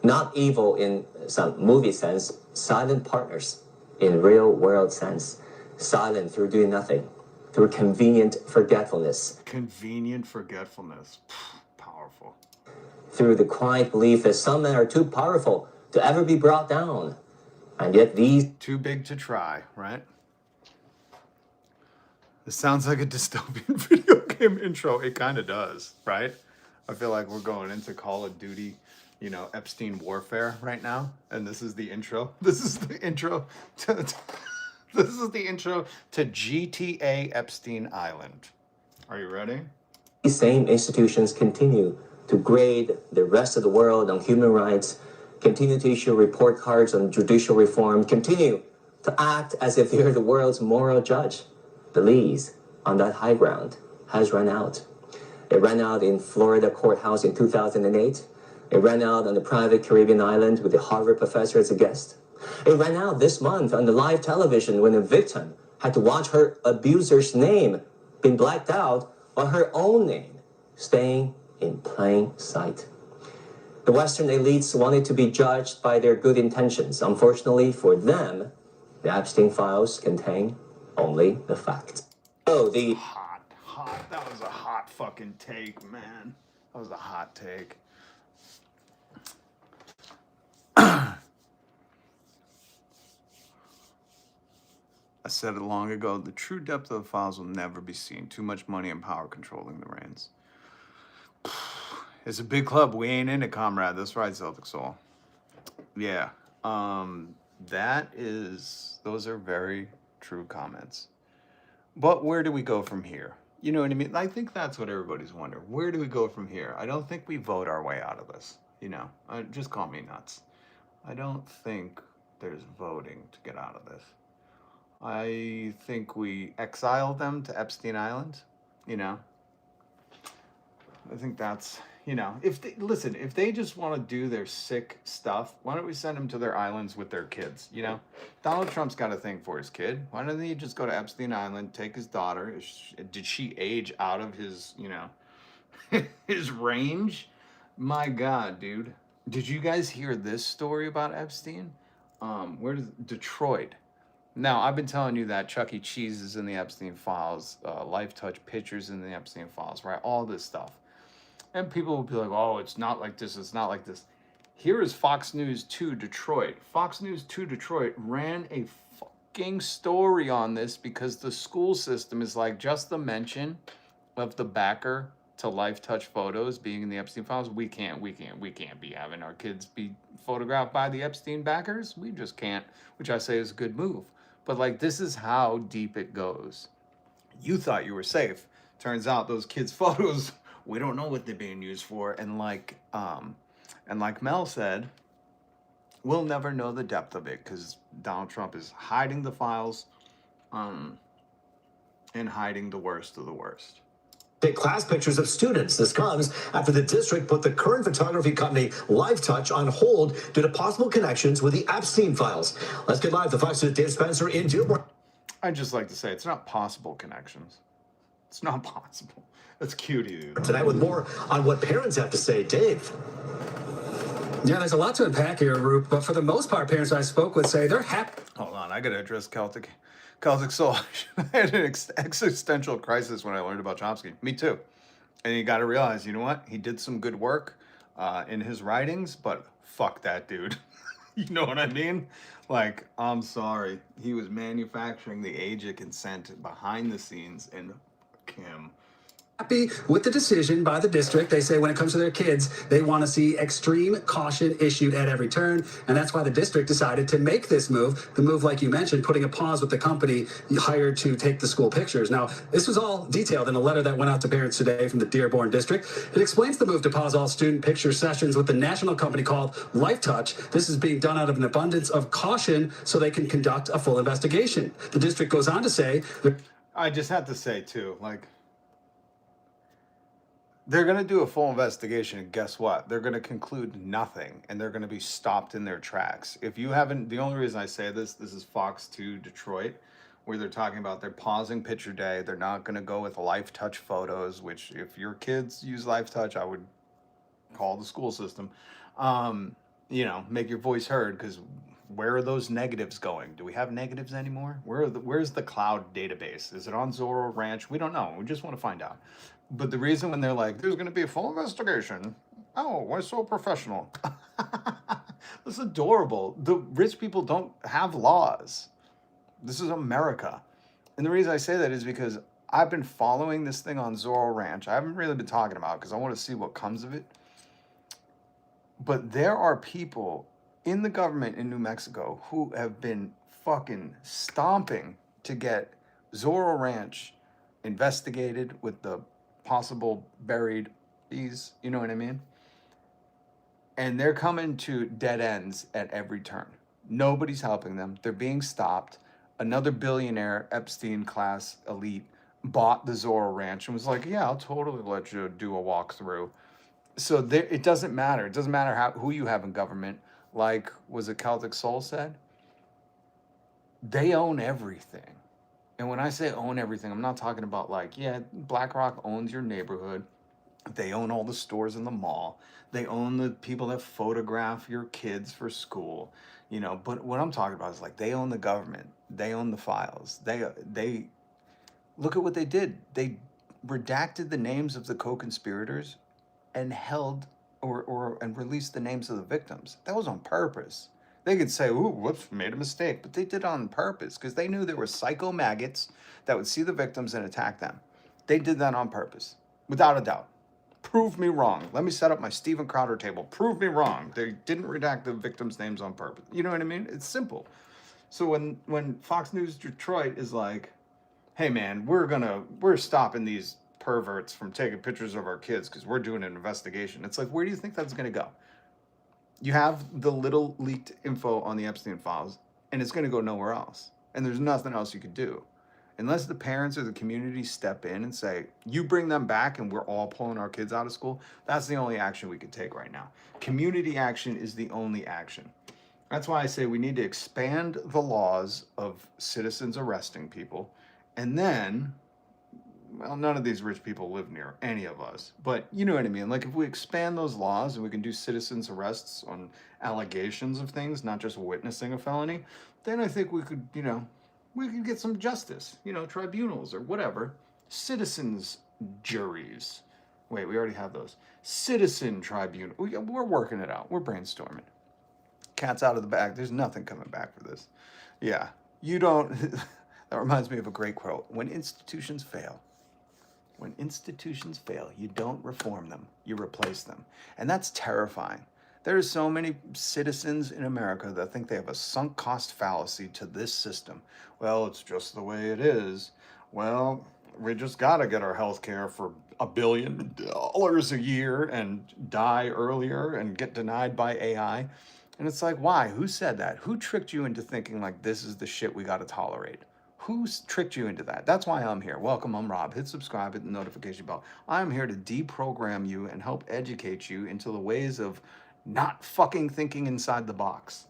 Not evil in some movie sense, silent partners in real world sense. Silent through doing nothing, through convenient forgetfulness. Convenient forgetfulness. Powerful. Through the quiet belief that some men are too powerful to ever be brought down. And yet these... Too big to try, right? This sounds like a dystopian video game intro. It kind of does, right? I feel like we're going into Call of Duty, you know, Epstein warfare right now. And this is the intro. This is the intro to... This is the intro to GTA Epstein Island. Are you ready? These same institutions continue to grade the rest of the world on human rights, continue to issue report cards on judicial reform, continue to act as if they're the world's moral judge. The lease on that high ground has run out. It ran out in Florida courthouse in 2008. It ran out on the private Caribbean island with the Harvard professor as a guest. It ran out this month on the live television when a victim had to watch her abuser's name being blacked out while her own name staying in plain sight. The Western elites wanted to be judged by their good intentions. Unfortunately for them, the Epstein files contain only the facts. Oh, the... Hot. That was a hot fucking take, man. That was a hot take. I said it long ago, the true depth of the files will never be seen. Too much money and power controlling the reins. It's a big club. We ain't in it, comrade. That's right, Celtic Soul. Yeah. Those are very true comments. But where do we go from here? You know what I mean? I think that's what everybody's wondering. Where do we go from here? I don't think we vote our way out of this. You know, just call me nuts. I don't think there's voting to get out of this. I think we exile them to Epstein Island, you know. I think that's, you know, if they just want to do their sick stuff, why don't we send them to their islands with their kids, you know? Donald Trump's got a thing for his kid. Why don't he just go to Epstein Island, take his daughter? Did she age out of his, you know, his range? My God, dude. Did you guys hear this story about Epstein? Detroit. Now, I've been telling you that Chuck E. Cheese is in the Epstein files, Life Touch Pictures in the Epstein files, right? All this stuff. And people will be like, oh, it's not like this, it's not like this. Here is Fox News 2 Detroit. Fox News 2 Detroit ran a fucking story on this because the school system is like, just the mention of the backer to Life Touch photos being in the Epstein files, we can't be having our kids be photographed by the Epstein backers. We just can't, which I say is a good move. But like, this is how deep it goes. You thought you were safe. Turns out those kids' photos, we don't know what they're being used for. And like Mel said, we'll never know the depth of it because Donald Trump is hiding the files and hiding the worst of the worst. Take class pictures of students. This comes after the district put the current photography company Lifetouch on hold due to possible connections with the Epstein files. Let's get live to Fox News' Dave Spencer in Dearborn. I'd just like to say it's not possible connections. It's not possible. That's cutie, dude. Tonight with more on what parents have to say. Dave. Yeah, there's a lot to unpack here, Roop, but for the most part, parents I spoke with say they're happy. Hold on, I gotta address Celtic soul. I had an existential crisis when I learned about Chomsky. Me too. And you gotta realize, you know what? He did some good work in his writings, but fuck that dude. You know what I mean? Like, I'm sorry. He was manufacturing the age of consent behind the scenes, and Kim. Happy with the decision by the district. They say when it comes to their kids, they want to see extreme caution issued at every turn. And that's why the district decided to make this move. The move, like you mentioned, putting a pause with the company you hired to take the school pictures. Now, this was all detailed in a letter that went out to parents today from the Dearborn district. It explains the move to pause all student picture sessions with the national company called Lifetouch. This is being done out of an abundance of caution so they can conduct a full investigation. The district goes on to say... I just have to say, too, like... They're going to do a full investigation, and guess what? They're going to conclude nothing, and they're going to be stopped in their tracks. If you haven't, the only reason I say this is Fox 2 Detroit, where they're talking about they're pausing picture day. They're not going to go with Lifetouch photos, which if your kids use Lifetouch, I would call the school system. You know, make your voice heard, because where are those negatives going? Do we have negatives anymore? Where's the cloud database? Is it on Zorro Ranch? We don't know. We just want to find out. But the reason when they're like, there's going to be a full investigation. Oh, why so professional? That's adorable. The rich people don't have laws. This is America. And the reason I say that is because I've been following this thing on Zorro Ranch. I haven't really been talking about it because I want to see what comes of it. But there are people in the government in New Mexico who have been fucking stomping to get Zorro Ranch investigated with the possible buried bees, you know what I mean? And they're coming to dead ends at every turn. Nobody's helping them. They're being stopped. Another billionaire, Epstein class elite, bought the Zorro Ranch and was like, yeah, I'll totally let you do a walkthrough. So there, it doesn't matter. It doesn't matter who you have in government. Like, was it Celtic Soul said? They own everything. And when I say own everything, I'm not talking about like, yeah, BlackRock owns your neighborhood. They own all the stores in the mall. They own the people that photograph your kids for school, you know. But what I'm talking about is like they own the government. They own the files. They look at what they did. They redacted the names of the co-conspirators and held and released the names of the victims. That was on purpose. They could say, ooh, whoops, made a mistake. But they did it on purpose because they knew there were psycho maggots that would see the victims and attack them. They did that on purpose, without a doubt. Prove me wrong. Let me set up my Steven Crowder table. Prove me wrong. They didn't redact the victims' names on purpose. You know what I mean? It's simple. So when Fox News Detroit is like, hey man, we're stopping these perverts from taking pictures of our kids because we're doing an investigation. It's like, where do you think that's going to go? You have the little leaked info on the Epstein files, and it's going to go nowhere else. And there's nothing else you could do. Unless the parents or the community step in and say, you bring them back and we're all pulling our kids out of school, that's the only action we could take right now. Community action is the only action. That's why I say we need to expand the laws of citizens arresting people. And then, well, none of these rich people live near any of us, but you know what I mean? Like if we expand those laws and we can do citizens arrests on allegations of things, not just witnessing a felony, then I think we could, you know, we could get some justice, you know, tribunals or whatever. Citizens juries. Wait, we already have those. Citizen tribunal. We're working it out. We're brainstorming. Cat's out of the bag. There's nothing coming back for this. Yeah, you don't. That reminds me of a great quote. When institutions fail, you don't reform them, you replace them. And that's terrifying. There are so many citizens in America that think they have a sunk cost fallacy to this system. Well, it's just the way it is. Well, we just got to get our health care for $1 billion a year and die earlier and get denied by AI. And it's like, why? Who said that? Who tricked you into thinking like this is the shit we got to tolerate? Who's tricked you into that? That's why I'm here. Welcome, I'm Rob. Hit subscribe, hit the notification bell. I'm here to deprogram you and help educate you into the ways of not fucking thinking inside the box.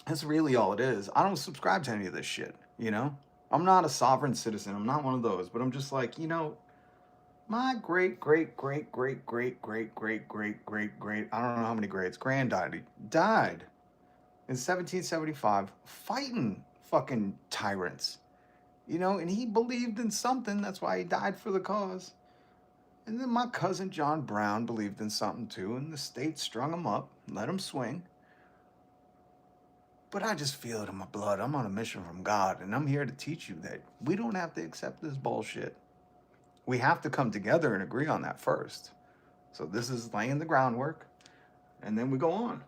That's really all it is. I don't subscribe to any of this shit, you know? I'm not a sovereign citizen. I'm not one of those, but I'm just like, you know, my great, I don't know how many greats, granddaddy died in 1775 fighting fucking tyrants, you know, and he believed in something. That's why he died for the cause. And then my cousin John Brown believed in something too, and the state strung him up, let him swing. But I just feel it in my blood. I'm on a mission from God, and I'm here to teach you that we don't have to accept this bullshit. We have to come together and agree on that first. So this is laying the groundwork, and then we go on.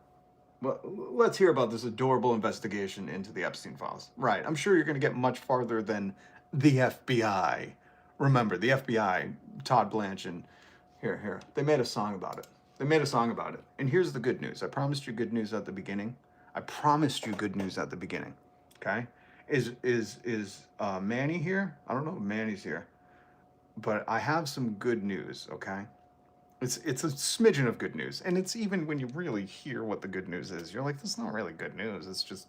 Well, let's hear about this adorable investigation into the Epstein files. Right, I'm sure you're going to get much farther than the FBI. Remember, the FBI, Todd Blanche, and here, they made a song about it. And here's the good news. I promised you good news at the beginning. Okay? Is Manny here? I don't know if Manny's here. But I have some good news, okay? It's a smidgen of good news. And it's even when you really hear what the good news is, you're like, that's not really good news. It's just,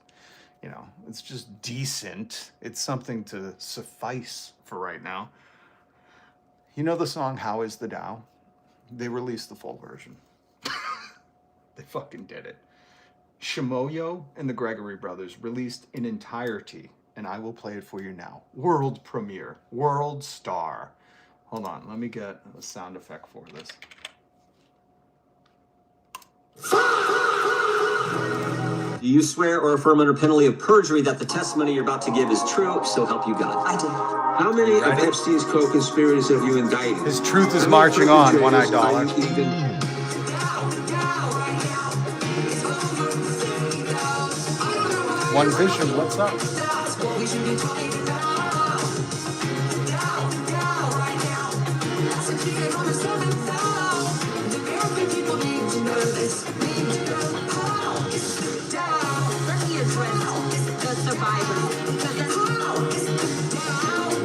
you know, it's just decent. It's something to suffice for right now. You know the song, How Is the Dow? They released the full version. They fucking did it. Shimoyo and the Gregory Brothers released in entirety, and I will play it for you now. World premiere, world star. Hold on, let me get a sound effect for this. Do you swear or affirm under penalty of perjury that the testimony you're about to give is true, so help you God? I do. How many of Epstein's co-conspirators have you indicted? His truth is marching on, one-eyed dollar. One Vision, what's up?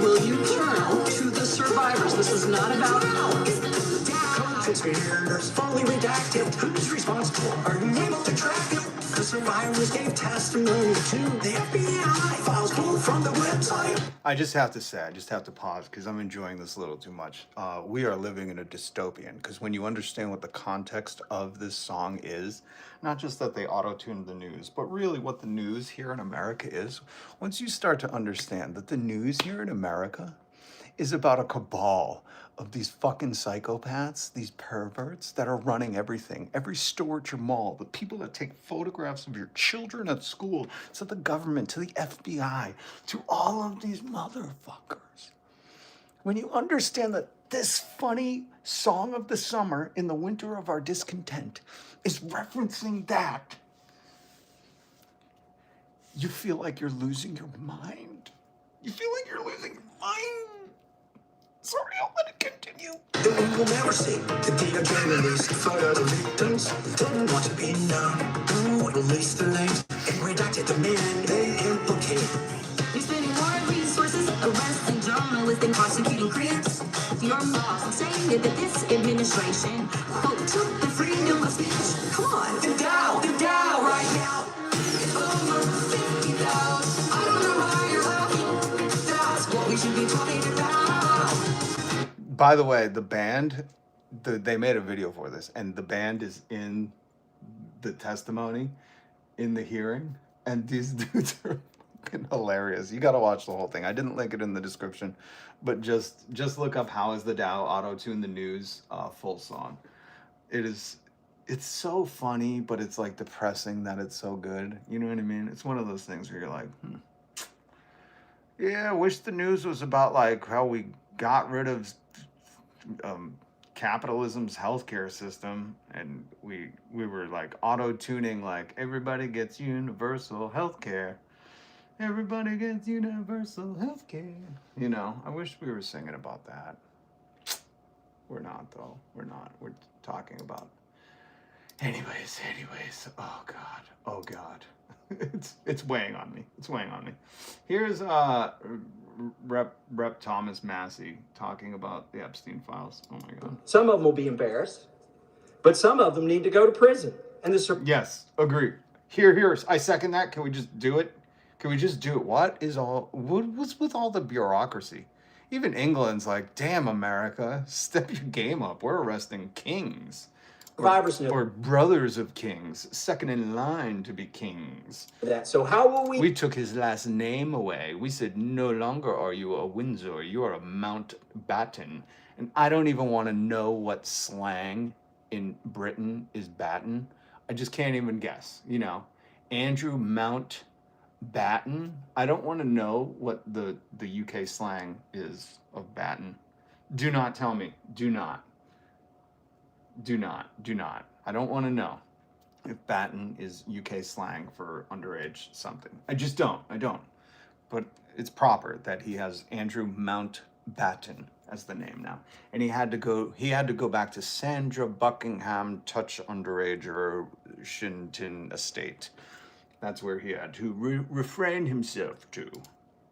Will you turn to the survivors? This is not about conspirators fully redacted. Who's responsible? Are you able to track it? The survivors gave testimony to the FBI. Files pulled from the website. I just have to pause because I'm enjoying this a little too much. We are living in a dystopian, because when you understand what the context of this song is, not just that they auto-tuned the news, but really what the news here in America is, once you start to understand that the news here in America is about a cabal of these fucking psychopaths, these perverts that are running everything, every store at your mall, the people that take photographs of your children at school, to the government, to the FBI, to all of these motherfuckers. When you understand that this funny song of the summer in the winter of our discontent is referencing that, you feel like you're losing your mind. Sorry, I'll let it continue. That we will never see the DOJ released photos of victims didn't want to be known. Who released their names and redacted the men they implicated. You're spending more resources arresting journalists and prosecuting critics. Your boss saying that this administration quote took the freedom of speech. Come on, The Dow right now. it's over 50,000. I don't know why you're laughing. That's what we should be talking about. By the way, the band, they made a video for this, and the band is in the testimony, in the hearing, and these dudes are fucking hilarious. You got to watch the whole thing. I didn't link it in the description, but just look up How Is the Dow Auto-Tune the News full song. It's so funny, but it's like depressing that it's so good. You know what I mean? It's one of those things where you're like, yeah, I wish the news was about like how we got rid of capitalism's healthcare system, and we were like auto-tuning like everybody gets universal healthcare. Everybody gets universal healthcare. You know, I wish we were singing about that. We're not though. We're not. We're talking about anyways. Oh God. It's weighing on me. It's weighing on me. Here's Rep Thomas Massey talking about the Epstein files. Oh my God. Some of them will be embarrassed, but some of them need to go to prison. And yes, agree. Here. I second that. Can we just do it? Can we just do it? What's with all the bureaucracy? Even England's like, damn, America, step your game up. We're arresting kings. Or brothers of kings, second in line to be kings. So how will we... We took his last name away. We said, no longer are you a Windsor, you are a Mountbatten. And I don't even want to know what slang in Britain is batten. I just can't even guess, you know. Andrew Mountbatten. I don't want to know what the UK slang is of batten. Do not tell me. Do not. I don't want to know if batten is UK slang for underage something. I just don't. But it's proper that he has Andrew Mountbatten as the name now. And he had to go back to Sandra Buckingham Touch Underager Shinton Estate. That's where he had to refrain himself to.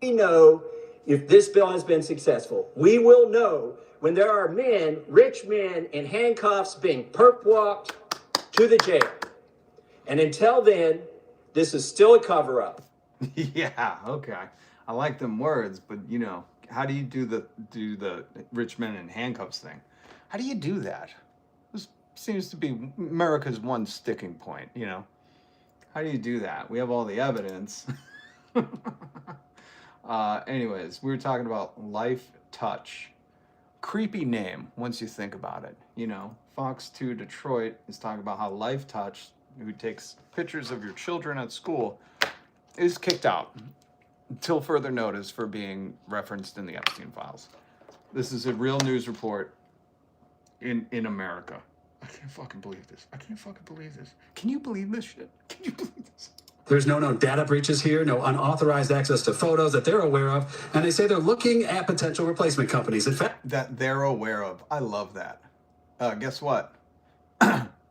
We know if this bill has been successful. We will know when there are men, rich men in handcuffs being perp walked to the jail. And until then, this is still a cover-up. Yeah, okay. I like them words, but you know, how do you do the rich men in handcuffs thing? How do you do that? This seems to be America's one sticking point, you know. How do you do that? We have all the evidence. Anyways, we were talking about Life Touch. Creepy name once you think about it. You know, Fox 2 Detroit is talking about how Life Touch, who takes pictures of your children at school, is kicked out until further notice for being referenced in the Epstein files. This is a real news report in America. I can't fucking believe this. Can you believe this shit? Can you believe this? There's no known data breaches here, no unauthorized access to photos that they're aware of, and they say they're looking at potential replacement companies. In fact, that they're aware of. I love that. Guess what?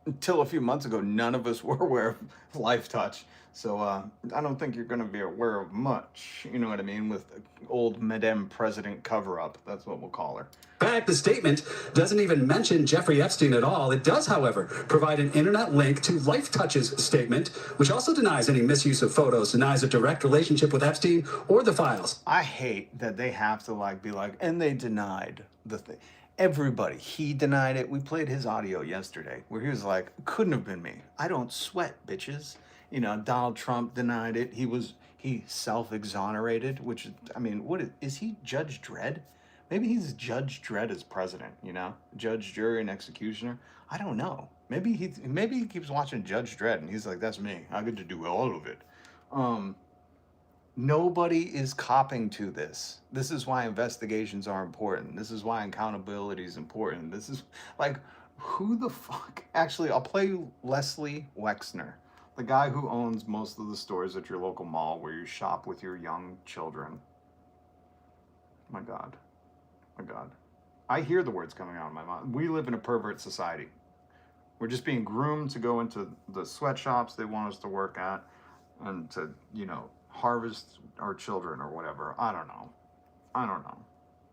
Until a few months ago, none of us were aware of Life Touch. So I don't think you're going to be aware of much. You know what I mean? With old Madame President cover-up. That's what we'll call her. In fact, the statement doesn't even mention Jeffrey Epstein at all. It does, however, provide an internet link to Life Touch's statement, which also denies any misuse of photos, denies a direct relationship with Epstein or the files. I hate that they have to be like, and they denied the thing. Everybody, he denied it. We played his audio yesterday where he was like, couldn't have been me. I don't sweat, bitches. You know, Donald Trump denied it. He self-exonerated, which, I mean, what is he Judge Dredd? Maybe he's Judge Dredd as president, you know? Judge, jury, and executioner. I don't know. Maybe he keeps watching Judge Dredd and he's like, that's me. I get to do all of it. Nobody is copping to this. This is why investigations are important. This is why accountability is important. This is like, who the fuck? Actually, I'll play you Leslie Wexner, the guy who owns most of the stores at your local mall where you shop with your young children. My God. I hear the words coming out of my mouth. We live in a pervert society. We're just being groomed to go into the sweatshops they want us to work at and to, you know, harvest our children or whatever. I don't know.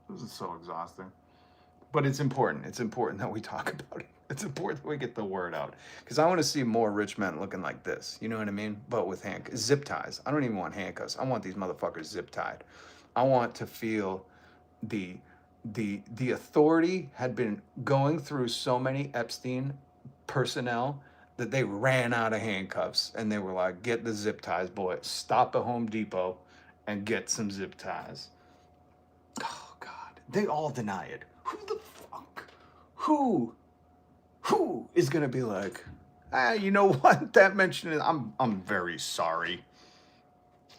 This is so exhausting. But it's important. It's important that we talk about it. It's important that we get the word out. Because I want to see more rich men looking like this. You know what I mean? But with zip ties. I don't even want handcuffs. I want these motherfuckers zip tied. I want to feel the authority had been going through so many Epstein personnel that they ran out of handcuffs and they were like, get the zip ties, boy. Stop at Home Depot and get some zip ties. Oh, God. They all deny it. Who the fuck? Who is going to be like, you know what? That mentioned it. I'm very sorry.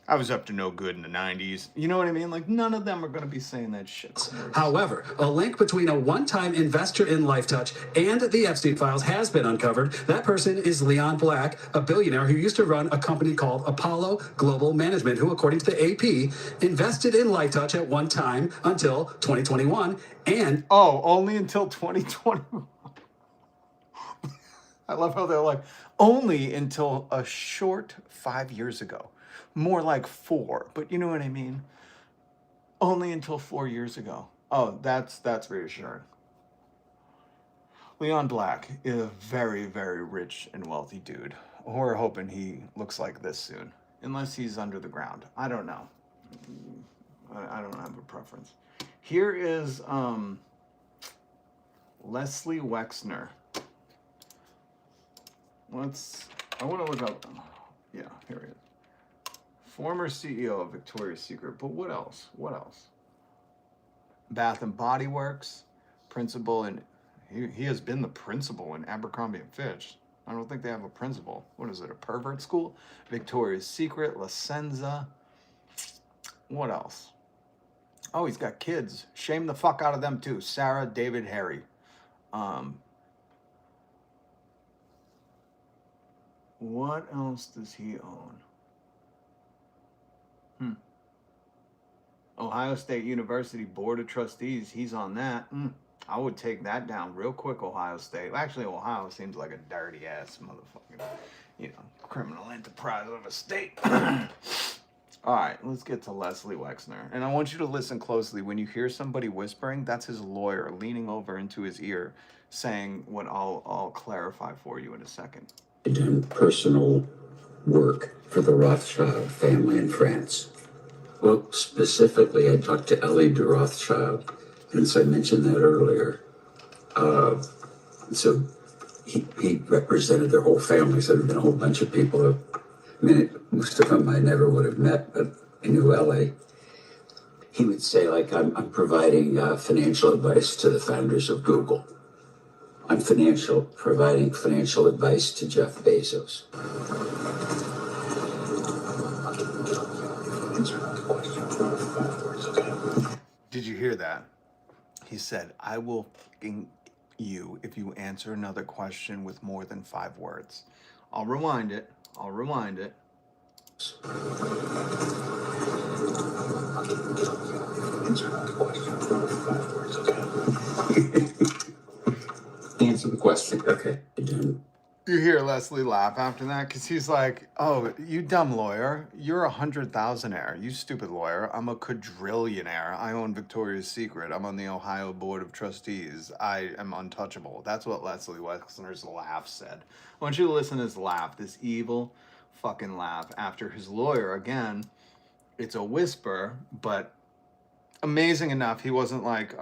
I was up to no good in the 90s. You know what I mean? Like, none of them are going to be saying that shit. However, a link between a one-time investor in Life Touch and the Epstein files has been uncovered. That person is Leon Black, a billionaire who used to run a company called Apollo Global Management, who, according to the AP, invested in Life Touch at one time until 2021 and... Oh, only until 2021. I love how they're like, only until a short 5 years ago. More like 4, but you know what I mean? Only until 4 years ago. Oh, that's reassuring. Leon Black is a very, very rich and wealthy dude. We're hoping he looks like this soon. Unless he's under the ground. I don't know. I don't have a preference. Here is Leslie Wexner. I want to look up. Yeah, here he is. Former CEO of Victoria's Secret. But what else? What else? Bath and Body Works. Principal in. He has been the principal in Abercrombie and Fitch. I don't think they have a principal. What is it, a pervert school? Victoria's Secret, La Senza. What else? Oh, he's got kids. Shame the fuck out of them too. Sarah, David, Harry. What else does he own? Ohio State University Board of Trustees. He's on that. I would take that down real quick, Ohio State. Actually, Ohio seems like a dirty ass motherfucking, criminal enterprise of a state. All right, let's get to Leslie Wexner. And I want you to listen closely. When you hear somebody whispering, that's his lawyer leaning over into his ear saying what I'll clarify for you in a second. Done personal work for the Rothschild family in France. Well, specifically, I talked to Ellie de Rothschild, since I mentioned that earlier. So he represented their whole family. So there have been a whole bunch of people. Most of them I never would have met, but I knew Ellie. He would say, like, I'm providing financial advice to the founders of Google. I'm providing financial advice to Jeff Bezos. Did you hear that? He said, I will f***ing you if you answer another question with more than 5 words. I'll rewind it. Answer the question. Okay. You hear Leslie laugh after that because he's like, oh, you dumb lawyer. You're a 100,000-aire. You stupid lawyer. I'm a quadrillionaire. I own Victoria's Secret. I'm on the Ohio Board of Trustees. I am untouchable. That's what Leslie Wexner's laugh said. I want you to listen to his laugh, this evil fucking laugh after his lawyer. Again, it's a whisper, but amazing enough, he wasn't like,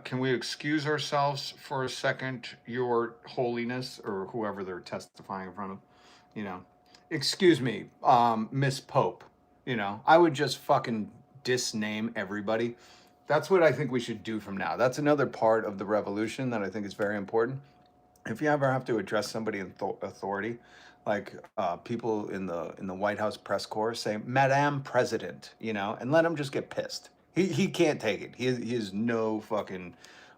can we excuse ourselves for a second, Your Holiness, or whoever they're testifying in front of, excuse me, Miss Pope, I would just fucking disname everybody. That's what I think we should do from now. That's another part of the revolution that I think is very important. If you ever have to address somebody in authority, like people in the White House press corps, say, Madame President, and let them just get pissed. He can't take it. He has no fucking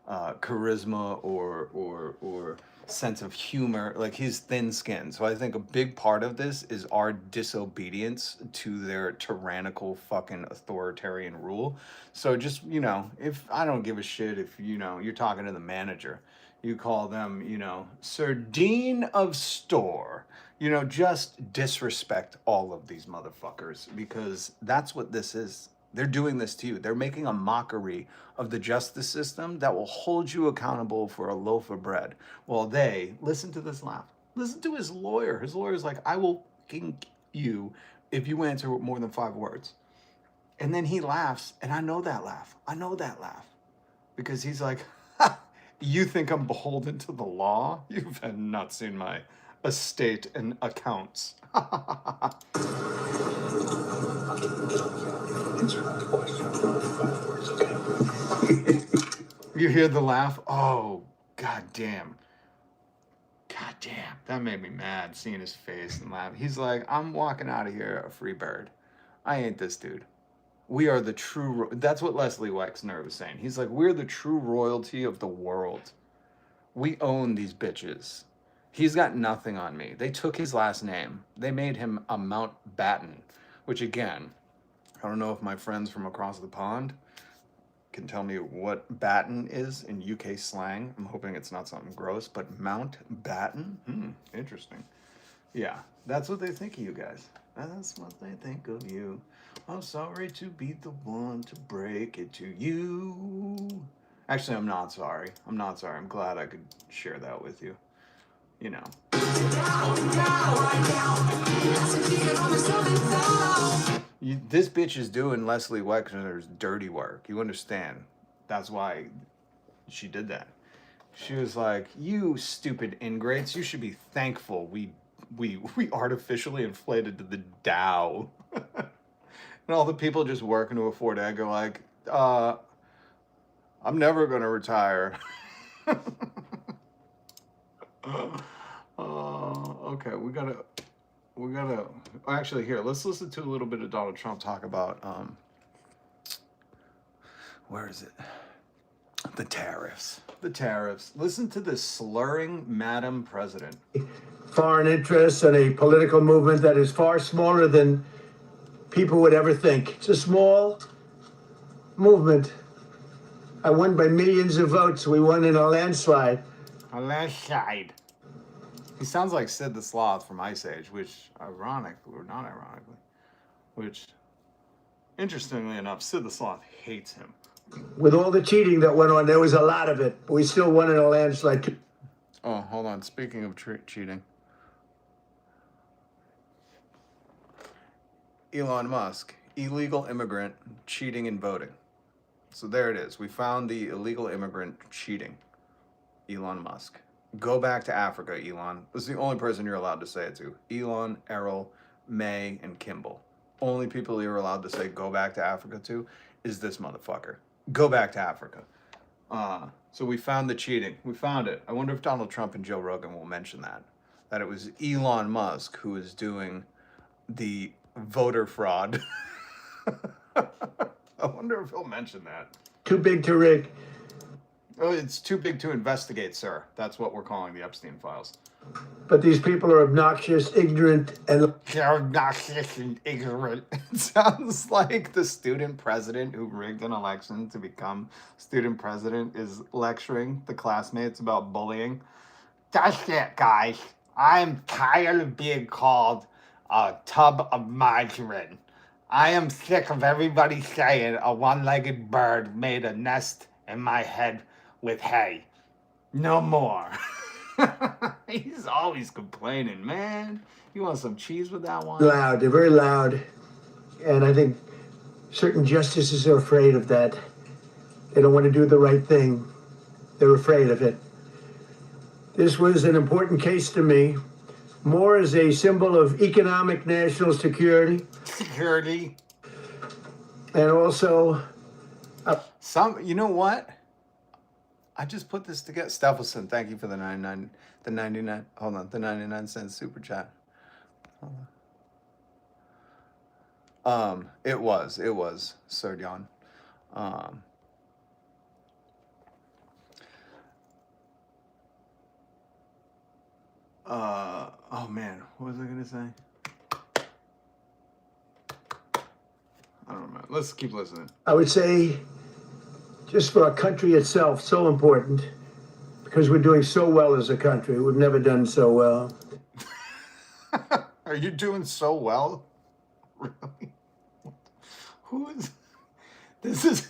charisma or sense of humor. Like, he's thin-skinned. So I think a big part of this is our disobedience to their tyrannical fucking authoritarian rule. So just, if I don't give a shit if, you're talking to the manager, you call them, Sir Dean of Store. Just disrespect all of these motherfuckers, because that's what this is. They're doing this to you. They're making a mockery of the justice system that will hold you accountable for a loaf of bread. Well, listen to this laugh. Listen to his lawyer. His lawyer's like, I will kink you if you answer more than 5 words. And then he laughs, and I know that laugh. Because he's like, ha, you think I'm beholden to the law? You've not seen my estate and accounts. You hear the laugh? Oh, goddamn. That made me mad, seeing his face and laugh. He's like, I'm walking out of here a free bird. I ain't this dude. We are the true... That's what Leslie Wexner was saying. He's like, we're the true royalty of the world. We own these bitches. He's got nothing on me. They took his last name. They made him a Mountbatten, which, again, I don't know if my friends from across the pond can tell me what batten is in UK slang. I'm hoping it's not something gross, but Mountbatten? Interesting. Yeah, that's what they think of you guys. That's what they think of you. I'm sorry to be the one to break it to you. Actually, I'm not sorry. I'm not sorry. I'm glad I could share that with you. You know. This bitch is doing Leslie Wexner's dirty work. You understand? That's why she did that. She was like, "You stupid ingrates! You should be thankful we artificially inflated the Dow." And all the people just working to afford egg are like, "I'm never gonna retire." Okay, we gotta. Actually, here, let's listen to a little bit of Donald Trump talk about where is it? The tariffs. The tariffs. Listen to this slurring Madam President. Foreign interests and a political movement that is far smaller than people would ever think. It's a small movement. I won by millions of votes. We won in a landslide. A landslide. He sounds like Sid the Sloth from Ice Age, which, ironically, or not ironically, which, interestingly enough, Sid the Sloth hates him. With all the cheating that went on, there was a lot of it. But we still won in a landslide. Oh, hold on. Speaking of cheating. Elon Musk, illegal immigrant cheating in voting. So there it is. We found the illegal immigrant cheating. Elon Musk. Go back to Africa, Elon. This is the only person you're allowed to say it to. Elon, Errol, May, and Kimball. Only people you're allowed to say go back to Africa to is this motherfucker. Go back to Africa. So we found the cheating. We found it. I wonder if Donald Trump and Joe Rogan will mention that. That it was Elon Musk who was doing the voter fraud. I wonder if he'll mention that. Too big to rig. Oh, it's too big to investigate, sir. That's what we're calling the Epstein files. But these people are obnoxious, ignorant, and... They're obnoxious and ignorant. It sounds like the student president who rigged an election to become student president is lecturing the classmates about bullying. That's it, guys. I'm tired of being called a tub of margarine. I am sick of everybody saying a one-legged bird made a nest in my head with hay. No more. He's always complaining, man. You want some cheese with that one? Loud. They're very loud. And I think certain justices are afraid of that. They don't want to do the right thing. They're afraid of it. This was an important case to me, more as a symbol of economic national security. Security. And also... you know what? I just put this together. Stephelson, thank you for the 99 cent super chat. It was Sir John. Oh man, what was I gonna say? I don't remember. Let's keep listening. I would say, just for our country itself, so important, because we're doing so well as a country. We've never done so well. Are you doing so well? Really? Who is... This is...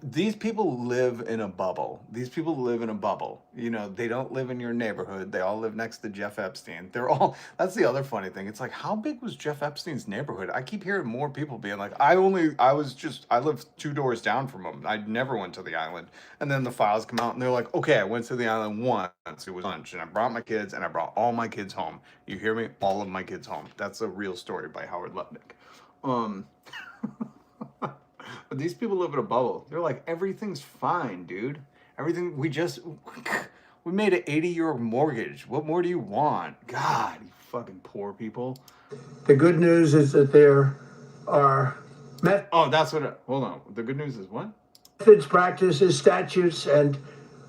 These people live in a bubble. These people live in a bubble. You know, they don't live in your neighborhood. They all live next to Jeff Epstein. They're all... That's the other funny thing. It's like, how big was Jeff Epstein's neighborhood? I keep hearing more people being like, I lived 2 doors down from him. I never went to the island. And then the files come out and they're like, okay, I went to the island once. It was lunch. And I brought my kids and I brought all my kids home. You hear me? All of my kids home. That's a real story by Howard Lutnick. But these people live in a bubble. They're like, everything's fine, dude. Everything, we made an 80-year mortgage. What more do you want? God, you fucking poor people. The good news is that there are... hold on. The good news is what? Methods, practices, statutes, and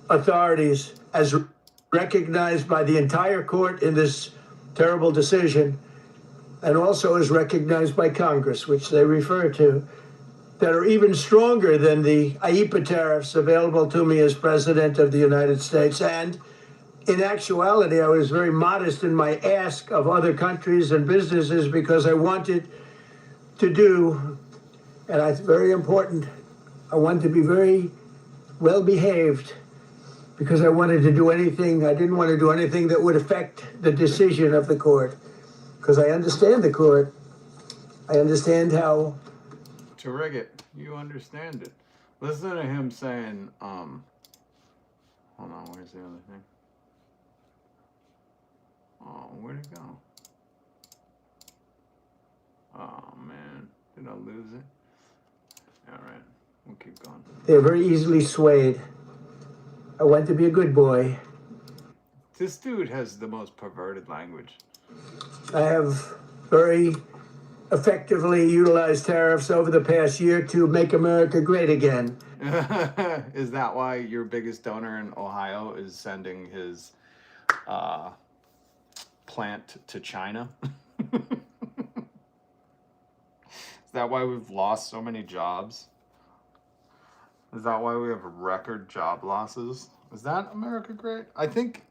authorities as recognized by the entire court in this terrible decision, and also as recognized by Congress, which they refer to, that are even stronger than the IEEPA tariffs available to me as President of the United States. And in actuality, I was very modest in my ask of other countries and businesses because I wanted to do, and it's very important, I wanted to be very well behaved because I wanted to do anything, I didn't want to do anything that would affect the decision of the court. Because I understand the court. I understand how. Terrific. You understand it. Listen to him saying, hold on, where's the other thing? Oh, where'd it go? Oh, man. Did I lose it? All right. We'll keep going. They're very easily swayed. I want to be a good boy. This dude has the most perverted language. I have very effectively utilized tariffs over the past year to make America great again. Is that why your biggest donor in Ohio is sending his plant to China? Is that why we've lost so many jobs? Is that why we have record job losses? Is that America great? I think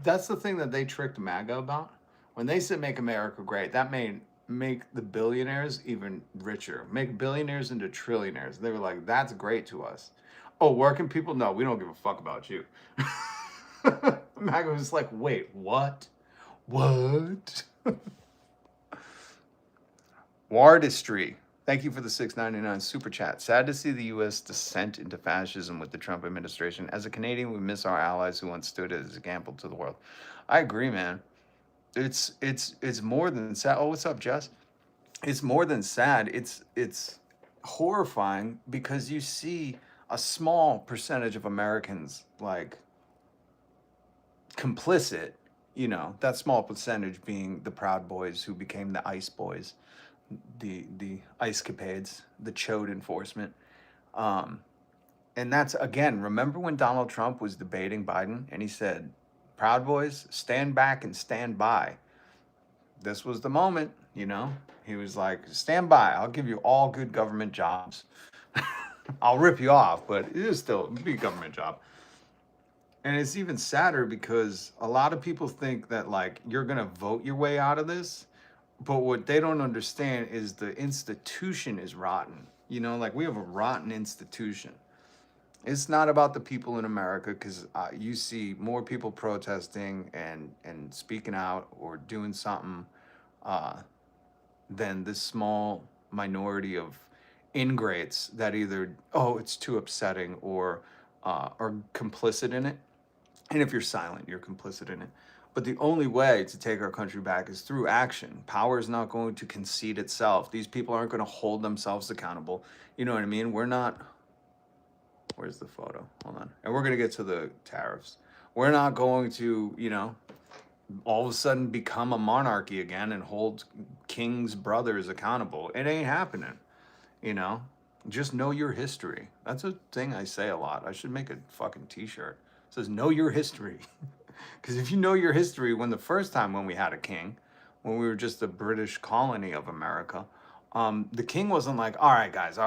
that's the thing that they tricked MAGA about. When they said make America great, that made make the billionaires even richer. Make billionaires into trillionaires. They were like, that's great to us. Oh, working people? No, we don't give a fuck about you. MAGA was like, wait, what? What? Wardistry. Thank you for the $6.99 super chat. Sad to see the U.S. descent into fascism with the Trump administration. As a Canadian, we miss our allies who once stood as an example to the world. I agree, man. It's more than sad. Oh, what's up, Jess? It's more than sad. It's horrifying because you see a small percentage of Americans like complicit. You know, that small percentage being the Proud Boys who became the ICE Boys. The ICE capades, the chode enforcement. And that's, again, remember when Donald Trump was debating Biden and he said, Proud Boys, stand back and stand by. This was the moment, you know? He was like, stand by. I'll give you all good government jobs. I'll rip you off, but it is still be a government job. And it's even sadder because a lot of people think that, like, you're going to vote your way out of this. But what they don't understand is the institution is rotten. You know, like we have a rotten institution. It's not about the people in America because you see more people protesting and speaking out or doing something than this small minority of ingrates that either, oh, it's too upsetting or are complicit in it. And if you're silent, you're complicit in it. But the only way to take our country back is through action. Power is not going to concede itself. These people aren't going to hold themselves accountable. You know what I mean? We're not... Where's the photo? Hold on. And we're going to get to the tariffs. We're not going to, you know, all of a sudden become a monarchy again and hold king's brothers accountable. It ain't happening, you know? Just know your history. That's a thing I say a lot. I should make a fucking t-shirt. It says, know your history. Because if you know your history, when the first time when we had a king, when we were just a British colony of America, the king wasn't like, all right, guys,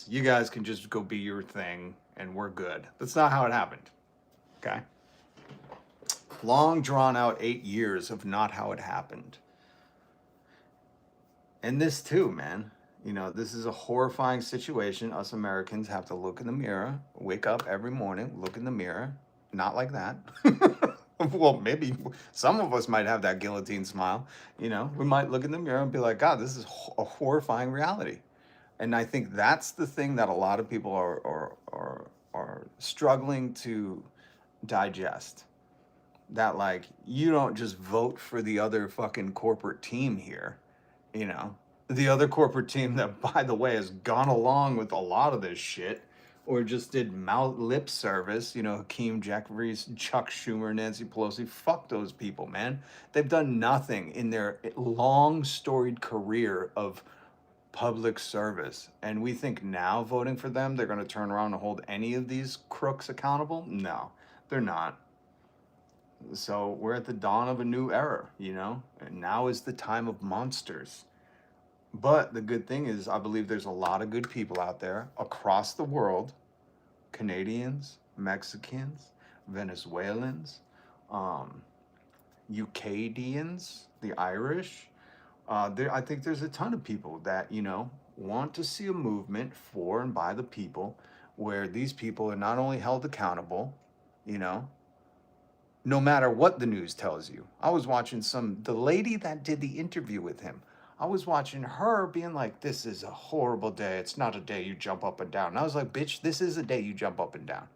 you guys can just go be your thing and we're good. That's not how it happened, okay? Long drawn out 8 years of not how it happened. And this too, man. You know, this is a horrifying situation. Us Americans have to look in the mirror, wake up every morning, look in the mirror. Not like that. Well, maybe some of us might have that guillotine smile. You know, we might look in the mirror and be like, God, this is a horrifying reality. And I think that's the thing that a lot of people are struggling to digest. That, like, you don't just vote for the other fucking corporate team here, you know. The other corporate team that, by the way, has gone along with a lot of this shit or just did lip service, you know, Hakeem Jeffries, Chuck Schumer, Nancy Pelosi. Fuck those people, man. They've done nothing in their long storied career of public service. And we think now voting for them, they're going to turn around and hold any of these crooks accountable? No, they're not. So we're at the dawn of a new era, you know? And now is the time of monsters. But the good thing is, I believe there's a lot of good people out there across the world, Canadians, Mexicans, Venezuelans, UKadians, the Irish. I think there's a ton of people that, want to see a movement for and by the people where these people are not only held accountable, you know, no matter what the news tells you. I was watching the lady that did the interview with him. I was watching her being like, this is a horrible day. It's not a day you jump up and down. And I was like, bitch, this is a day you jump up and down.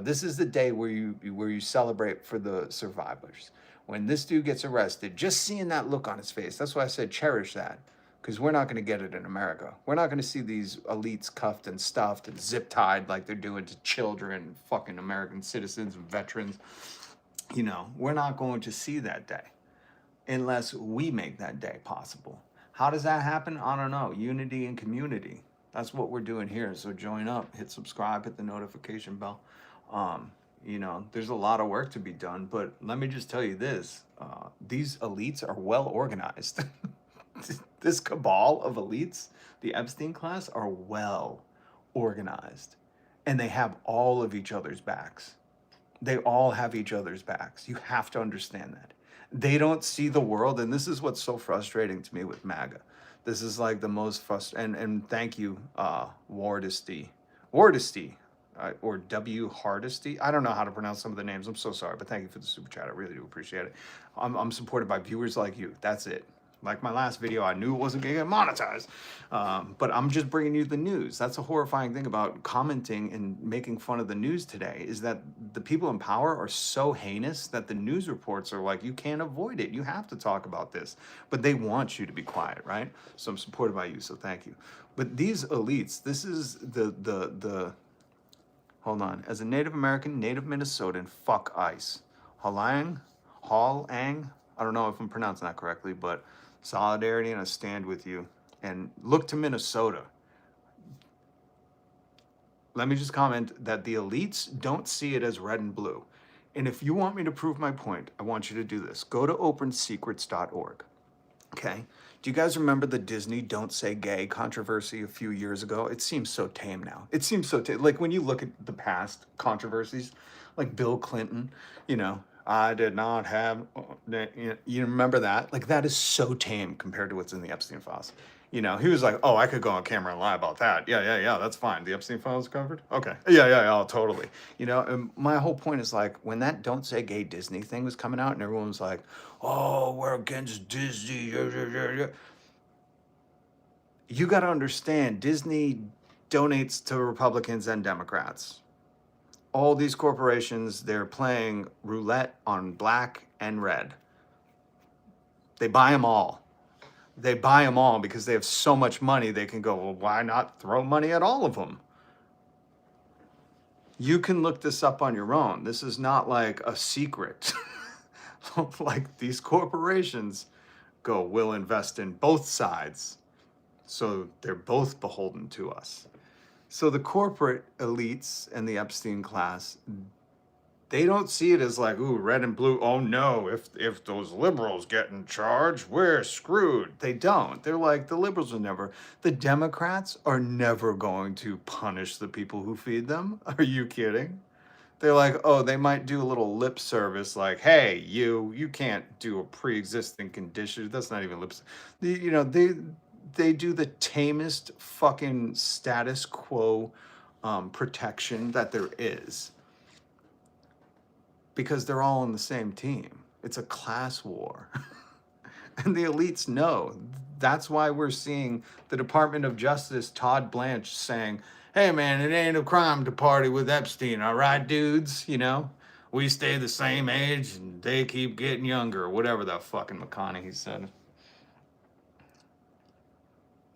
This is the day where you celebrate for the survivors. When this dude gets arrested, just seeing that look on his face, that's why I said cherish that. Because we're not going to get it in America. We're not going to see these elites cuffed and stuffed and zip tied like they're doing to children, fucking American citizens and veterans. We're not going to see that day unless we make that day possible. How does that happen? I don't know. Unity and community. That's what we're doing here. So join up, hit subscribe, hit the notification bell. There's a lot of work to be done, but let me just tell you this. These elites are well organized. This cabal of elites, the Epstein class, are well organized. And they have all of each other's backs. They all have each other's backs. You have to understand that. They don't see the world, and this is what's so frustrating to me with MAGA. This is like the most frustrating, and thank you, Wardesty, or W. Hardesty. I don't know how to pronounce some of the names. I'm so sorry, but thank you for the super chat. I really do appreciate it. I'm supported by viewers like you. That's it. Like my last video, I knew it wasn't going to get monetized, but I'm just bringing you the news. That's a horrifying thing about commenting and making fun of the news today, is that the people in power are so heinous that the news reports are like, you can't avoid it. You have to talk about this, but they want you to be quiet, right? So I'm supported by you, so thank you. But these elites, this is the hold on. As a Native American, Native Minnesotan, fuck ICE. Halang, I don't know if I'm pronouncing that correctly, but solidarity, and I stand with you. And look to Minnesota. Let me just comment that the elites don't see it as red and blue. And if you want me to prove my point, I want you to do this. Go to opensecrets.org. Okay? Do you guys remember the Disney Don't Say Gay controversy a few years ago? It seems so tame now. It seems so tame. Like when you look at the past controversies, like Bill Clinton, I did not have, you remember that? Like that is so tame compared to what's in the Epstein files. He was like, oh, I could go on camera and lie about that. Yeah, that's fine. The Epstein files covered? Okay. Yeah, oh, totally. And my whole point is like, when that Don't Say Gay Disney thing was coming out and everyone was like, oh, we're against Disney. You got to understand, Disney donates to Republicans and Democrats. All these corporations, they're playing roulette on black and red. They buy them all. They buy them all because they have so much money, they can go, well, why not throw money at all of them? You can look this up on your own. This is not like a secret. Like these corporations go, we'll invest in both sides. So they're both beholden to us. So the corporate elites and the Epstein class, they don't see it as like, ooh, red and blue. Oh no, if those liberals get in charge, we're screwed. They don't. They're like, the liberals the Democrats are never going to punish the people who feed them. Are you kidding? They're like, oh, they might do a little lip service like, hey, you can't do a pre-existing condition. That's not even lip service. They do the tamest fucking status quo protection that there is. Because they're all on the same team. It's a class war. And the elites know. That's why we're seeing the Department of Justice, Todd Blanche, saying, hey man, it ain't a crime to party with Epstein, all right, dudes? We stay the same age and they keep getting younger, or whatever the fucking McConaughey said.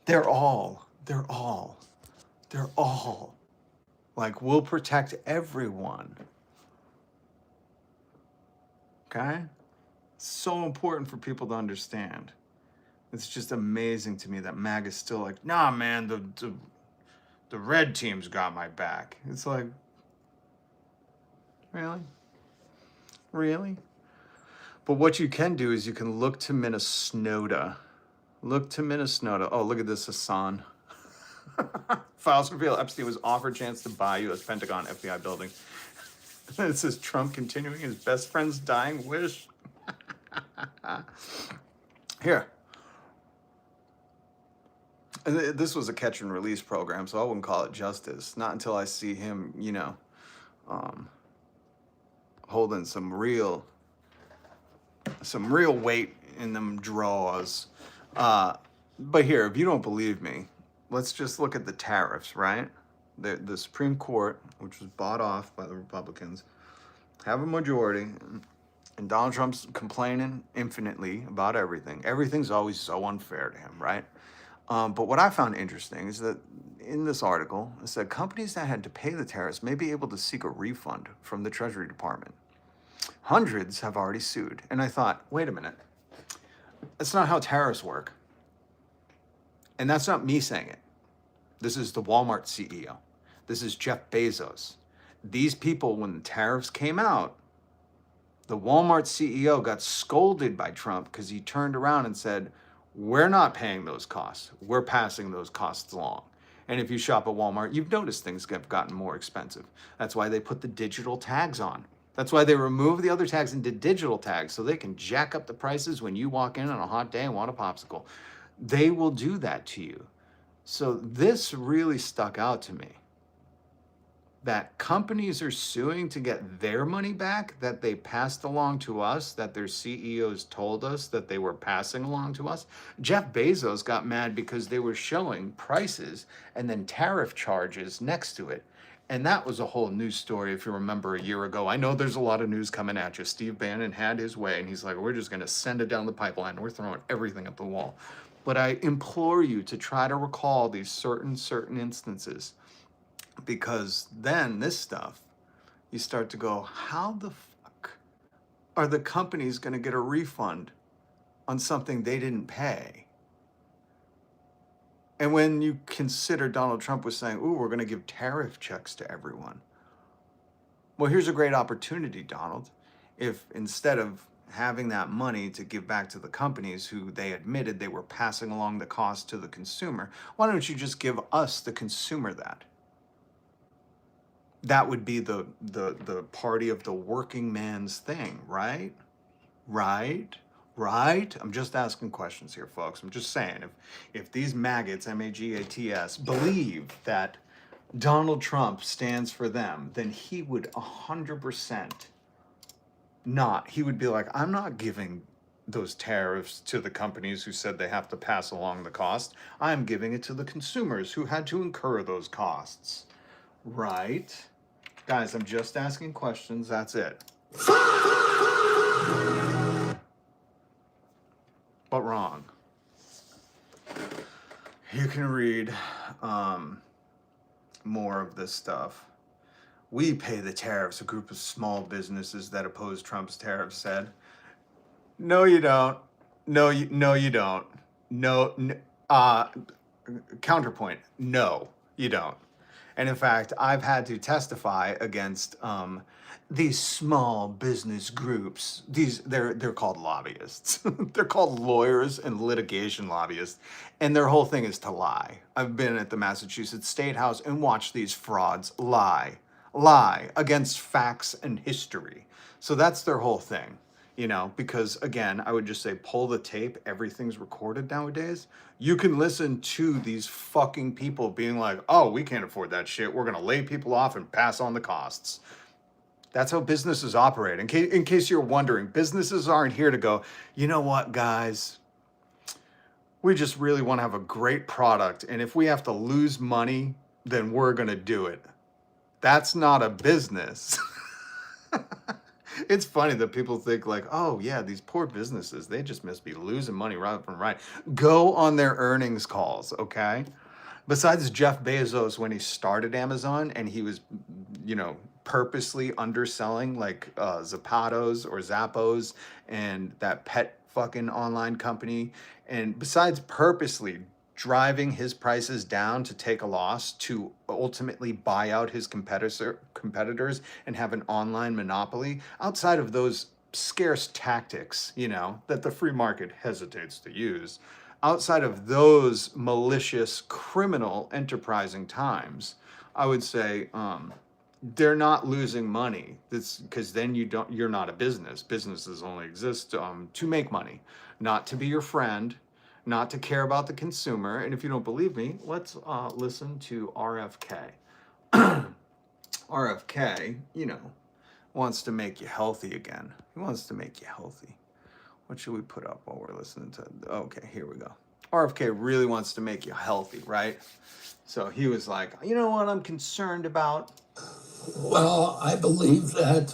They're all like, we'll protect everyone. Okay? So important for people to understand. It's just amazing to me that MAGA's still like, nah, man, the red team's got my back. It's like, really? Really? But what you can do is you can look to Minnesota. Look to Minnesota. Oh, look at this, Hassan. Files reveal Epstein was offered chance to buy U.S. Pentagon FBI building. It says Trump continuing his best friend's dying wish. Here. And this was a catch and release program, so I wouldn't call it justice. Not until I see him, you know, holding some real weight in them drawers. But here, if you don't believe me, let's just look at the tariffs, right? The Supreme Court, which was bought off by the Republicans, have a majority, and Donald Trump's complaining infinitely about everything. Everything's always so unfair to him, right? But what I found interesting is that in this article, it said companies that had to pay the tariffs may be able to seek a refund from the Treasury Department. Hundreds have already sued. And I thought, wait a minute. That's not how tariffs work. And that's not me saying it. This is the Walmart CEO. This is Jeff Bezos. These people, when the tariffs came out, the Walmart CEO got scolded by Trump because he turned around and said, we're not paying those costs. We're passing those costs along. And if you shop at Walmart, you've noticed things have gotten more expensive. That's why they put the digital tags on. That's why they removed the other tags and did digital tags so they can jack up the prices when you walk in on a hot day and want a popsicle. They will do that to you. So this really stuck out to me. That companies are suing to get their money back that they passed along to us, that their CEOs told us that they were passing along to us. Jeff Bezos got mad because they were showing prices and then tariff charges next to it. And that was a whole news story, if you remember, a year ago. I know there's a lot of news coming at you. Steve Bannon had his way, and he's like, we're just going to send it down the pipeline. We're throwing everything at the wall. But I implore you to try to recall these certain instances. Because then this stuff, you start to go, how the fuck are the companies going to get a refund on something they didn't pay? And when you consider Donald Trump was saying, ooh, we're going to give tariff checks to everyone. Well, here's a great opportunity, Donald. If instead of having that money to give back to the companies who they admitted they were passing along the cost to the consumer, why don't you just give us, the consumer, that? That would be the party of the working man's thing, right? Right? I'm just asking questions here, folks. I'm just saying, if these maggots, M-A-G-A-T-S, believe that Donald Trump stands for them, then he would 100% not. He would be like, I'm not giving those tariffs to the companies who said they have to pass along the cost. I'm giving it to the consumers who had to incur those costs. Right? Guys, I'm just asking questions. That's it. But wrong. You can read more of this stuff. We pay the tariffs, a group of small businesses that oppose Trump's tariffs said. No, you don't. No, you don't. Counterpoint. No, you don't. And in fact, I've had to testify against these small business groups. They're called lobbyists. They're called lawyers and litigation lobbyists. And their whole thing is to lie. I've been at the Massachusetts State House and watched these frauds lie against facts and history. So that's their whole thing. You know, because again, I would just say pull the tape. Everything's recorded nowadays. You can listen to these fucking people being like, oh, we can't afford that shit. We're going to lay people off and pass on the costs. That's how businesses operate. In case you're wondering, businesses aren't here to go, you know what, guys? We just really want to have a great product. And if we have to lose money, then we're going to do it. That's not a business. It's funny that people think like, oh yeah, these poor businesses, they just must be losing money right from right. Go on their earnings calls, okay? Besides Jeff Bezos, when he started Amazon and he was, you know, purposely underselling like Zapatos or Zappos and that pet fucking online company. And besides purposely driving his prices down to take a loss to ultimately buy out his competitors and have an online monopoly, outside of those scarce tactics, you know, that the free market hesitates to use, outside of those malicious, criminal, enterprising times, I would say they're not losing money. That's because then you're not a business. Businesses only exist to make money, not to be your friend, not to care about the consumer. And if you don't believe me, let's listen to RFK. RFK, wants to make you healthy again. He wants to make you healthy. What should we put up while we're listening to? Okay, here we go. RFK really wants to make you healthy, right? So he was like, you know what I'm concerned about? Well, I believe that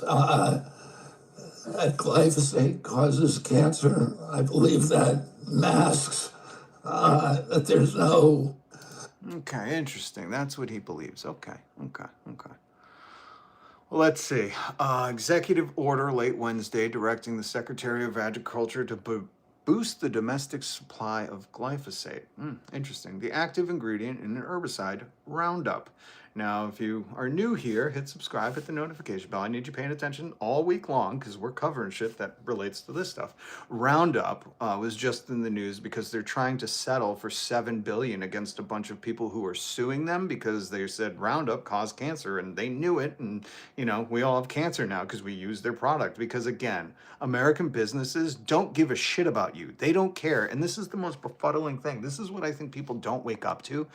glyphosate causes cancer. I believe that masks, that there's no... Okay, interesting. That's what he believes. Okay. Well, let's see. Executive order late Wednesday directing the Secretary of Agriculture to boost the domestic supply of glyphosate. Interesting. The active ingredient in an herbicide, Roundup. Now, if you are new here, hit subscribe, hit the notification bell. I need you paying attention all week long because we're covering shit that relates to this stuff. Roundup was just in the news because they're trying to settle for $7 billion against a bunch of people who are suing them because they said Roundup caused cancer and they knew it. And, we all have cancer now because we use their product. Because again, American businesses don't give a shit about you. They don't care. And this is the most befuddling thing. This is what I think people don't wake up to,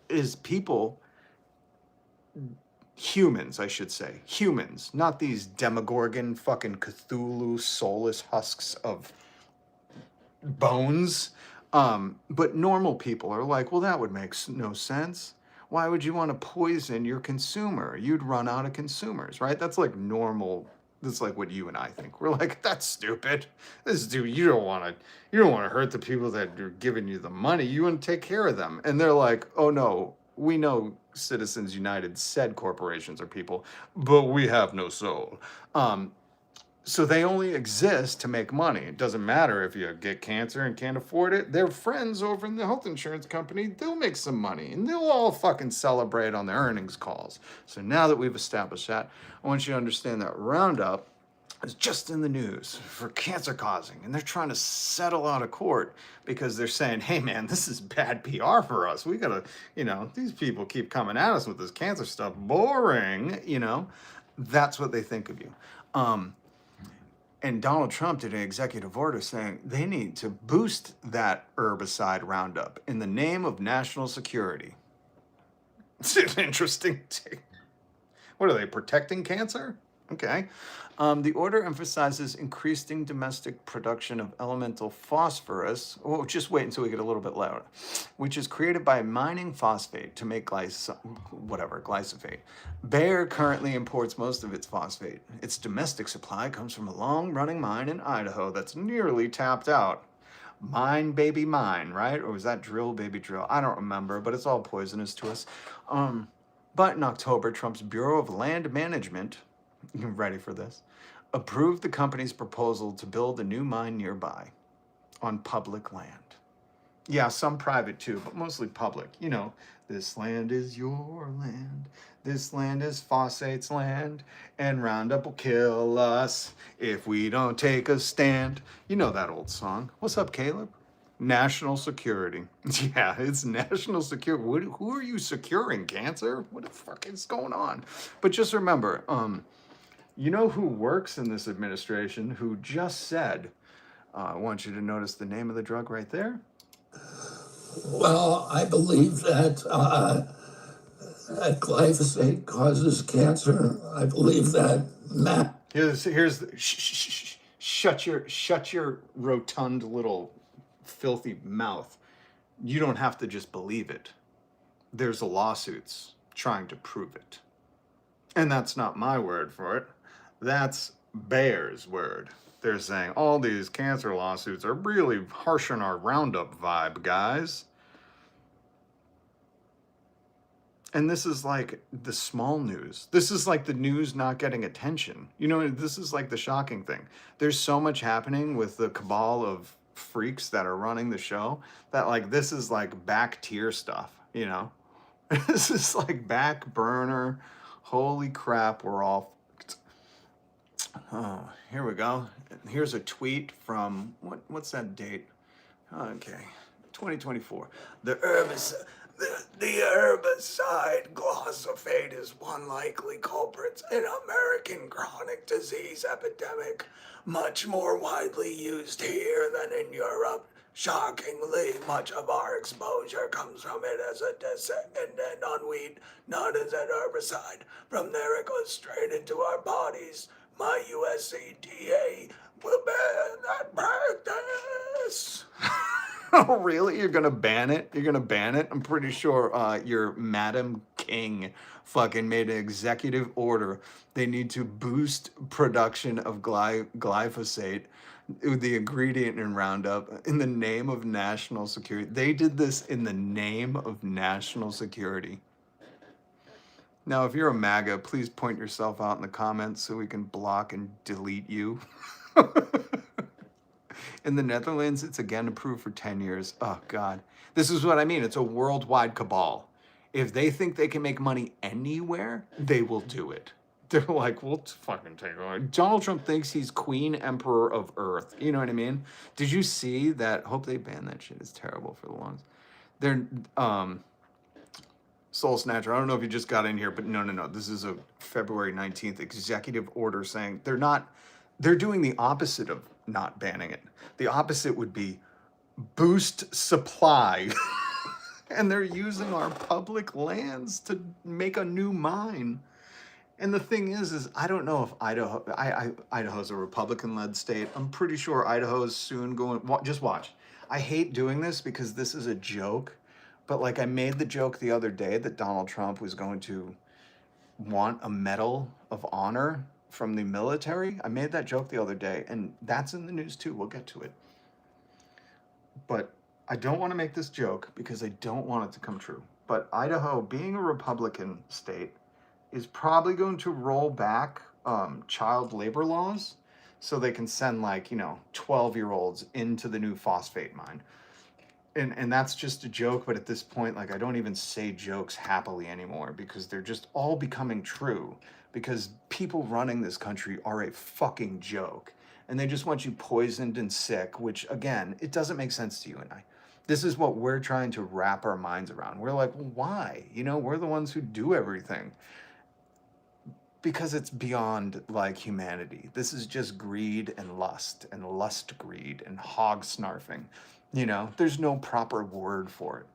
is humans, I should say. Humans, not these Demogorgon fucking Cthulhu soulless husks of bones. But normal people are like, well, that would make no sense. Why would you want to poison your consumer? You'd run out of consumers, right? That's like normal. That's like what you and I think. We're like, that's stupid. You don't want to hurt the people that are giving you the money. You want to take care of them. And they're like, oh no, we know Citizens United said corporations are people, but we have no soul. So they only exist to make money. It doesn't matter if you get cancer and can't afford it. Their friends over in the health insurance company, they'll make some money and they'll all fucking celebrate on their earnings calls. So now that we've established that, I want you to understand that Roundup is just in the news for cancer causing, and they're trying to settle out of court because they're saying, hey man, this is bad PR for us. We gotta, these people keep coming at us with this cancer stuff. Boring, that's what they think of you. And Donald Trump did an executive order saying they need to boost that herbicide Roundup in the name of national security. It's an interesting thing. What are they, protecting cancer? Okay. The order emphasizes increasing domestic production of elemental phosphorus. Oh, just wait until we get a little bit louder. Which is created by mining phosphate to make glyphosate. Bayer currently imports most of its phosphate. Its domestic supply comes from a long-running mine in Idaho that's nearly tapped out. Mine, baby, mine, right? Or was that drill, baby, drill? I don't remember, but it's all poisonous to us. But in October, Trump's Bureau of Land Management, you ready for this, approved the company's proposal to build a new mine nearby on public land. Yeah, some private too, but mostly public. This land is your land. This land is phosphate's land. And Roundup will kill us if we don't take a stand. You know that old song. What's up, Caleb? National security. Yeah, it's national security. Who are you securing, cancer? What the fuck is going on? But just remember, you know who works in this administration who just said, I want you to notice the name of the drug right there. Well, I believe that glyphosate causes cancer. I believe that Shut your rotund little filthy mouth. You don't have to just believe it. There's lawsuits trying to prove it. And that's not my word for it. That's Bayer's word. They're saying all these cancer lawsuits are really harshing our Roundup vibe, guys. And this is like the small news. This is like the news not getting attention. This is like the shocking thing. There's so much happening with the cabal of freaks that are running the show that this is like back tier stuff, This is like back burner. Holy crap, we're all fucked. Oh, here we go. Here's a tweet from, what's that date? Okay. 2024. The herbicide glyphosate is one likely culprit in American chronic disease epidemic, much more widely used here than in Europe. Shockingly, much of our exposure comes from it as a descendant on weed, not as an herbicide. From there it goes straight into our bodies. My USCDA will ban that practice. Oh, really? You're gonna ban it? You're gonna ban it? I'm pretty sure your Madam King fucking made an executive order. They need to boost production of glyphosate, the ingredient in Roundup, in the name of national security. They did this in the name of national security. Now, if you're a MAGA, please point yourself out in the comments so we can block and delete you. In the Netherlands, it's again approved for 10 years. Oh, God. This is what I mean. It's a worldwide cabal. If they think they can make money anywhere, they will do it. They're like, we'll fucking take it. Donald Trump thinks he's Queen Emperor of Earth. You know what I mean? Did you see that? Hope they ban that shit. It's terrible for the lungs. They're, Soul Snatcher, I don't know if you just got in here, but no. This is a February 19th executive order saying they're doing the opposite of not banning it. The opposite would be boost supply. And they're using our public lands to make a new mine. And the thing is I don't know if Idaho's a Republican-led state. I'm pretty sure Idaho is soon going, just watch. I hate doing this because this is a joke. But like I made the joke the other day that Donald Trump was going to want a Medal of Honor from the military. I made that joke the other day, and that's in the news too. We'll get to it. But I don't want to make this joke because I don't want it to come true. But Idaho, being a Republican state, is probably going to roll back child labor laws so they can send 12-year-olds into the new phosphate mine. And that's just a joke, but at this point, I don't even say jokes happily anymore because they're just all becoming true because people running this country are a fucking joke. And they just want you poisoned and sick, which, again, it doesn't make sense to you and I. This is what we're trying to wrap our minds around. We're like, well, why? We're the ones who do everything. Because it's beyond, humanity. This is just greed and lust greed and hog snarfing. There's no proper word for it.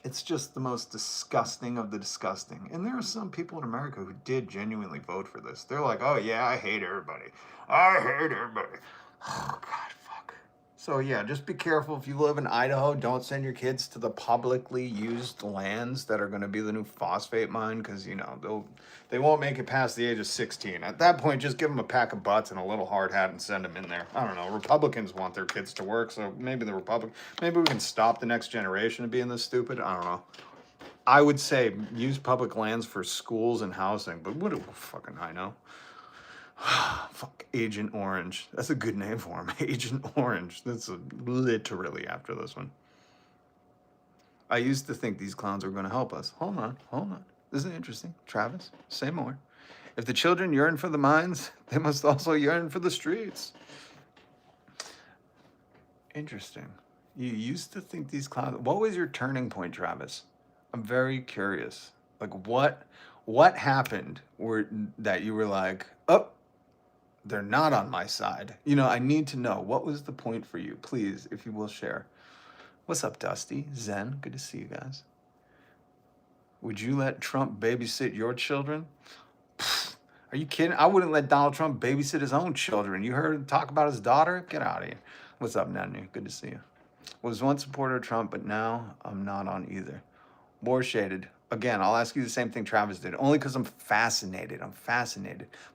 It's just the most disgusting of the disgusting. And there are some people in America who did genuinely vote for this. They're like, oh yeah, I hate everybody. Oh, God, fuck. So yeah, just be careful. If you live in Idaho, don't send your kids to the publicly used lands that are going to be the new phosphate mine because, they won't make it past the age of 16. At that point, just give them a pack of butts and a little hard hat and send them in there. I don't know. Republicans want their kids to work, so maybe maybe we can stop the next generation of being this stupid. I don't know. I would say use public lands for schools and housing, but what do fucking I know? Fuck, Agent Orange. That's a good name for him. Agent Orange. That's literally after this one. I used to think these clowns were going to help us. Hold on. Isn't it interesting? Travis, say more. If the children yearn for the mines, they must also yearn for the streets. Interesting. You used to think these clowns... What was your turning point, Travis? I'm very curious. What happened that you were like, oh, they're not on my side? I need to know. What was the point for you? Please, if you will share. What's up, Dusty? Zen, good to see you guys. Would you let Trump babysit your children? Pfft, are you kidding? I wouldn't let Donald Trump babysit his own children. You heard him talk about his daughter? Get out of here. What's up, Nanu? Good to see you. Was once a supporter of Trump, but now I'm not on either. More shaded. Again, I'll ask you the same thing Travis did, only because I'm fascinated.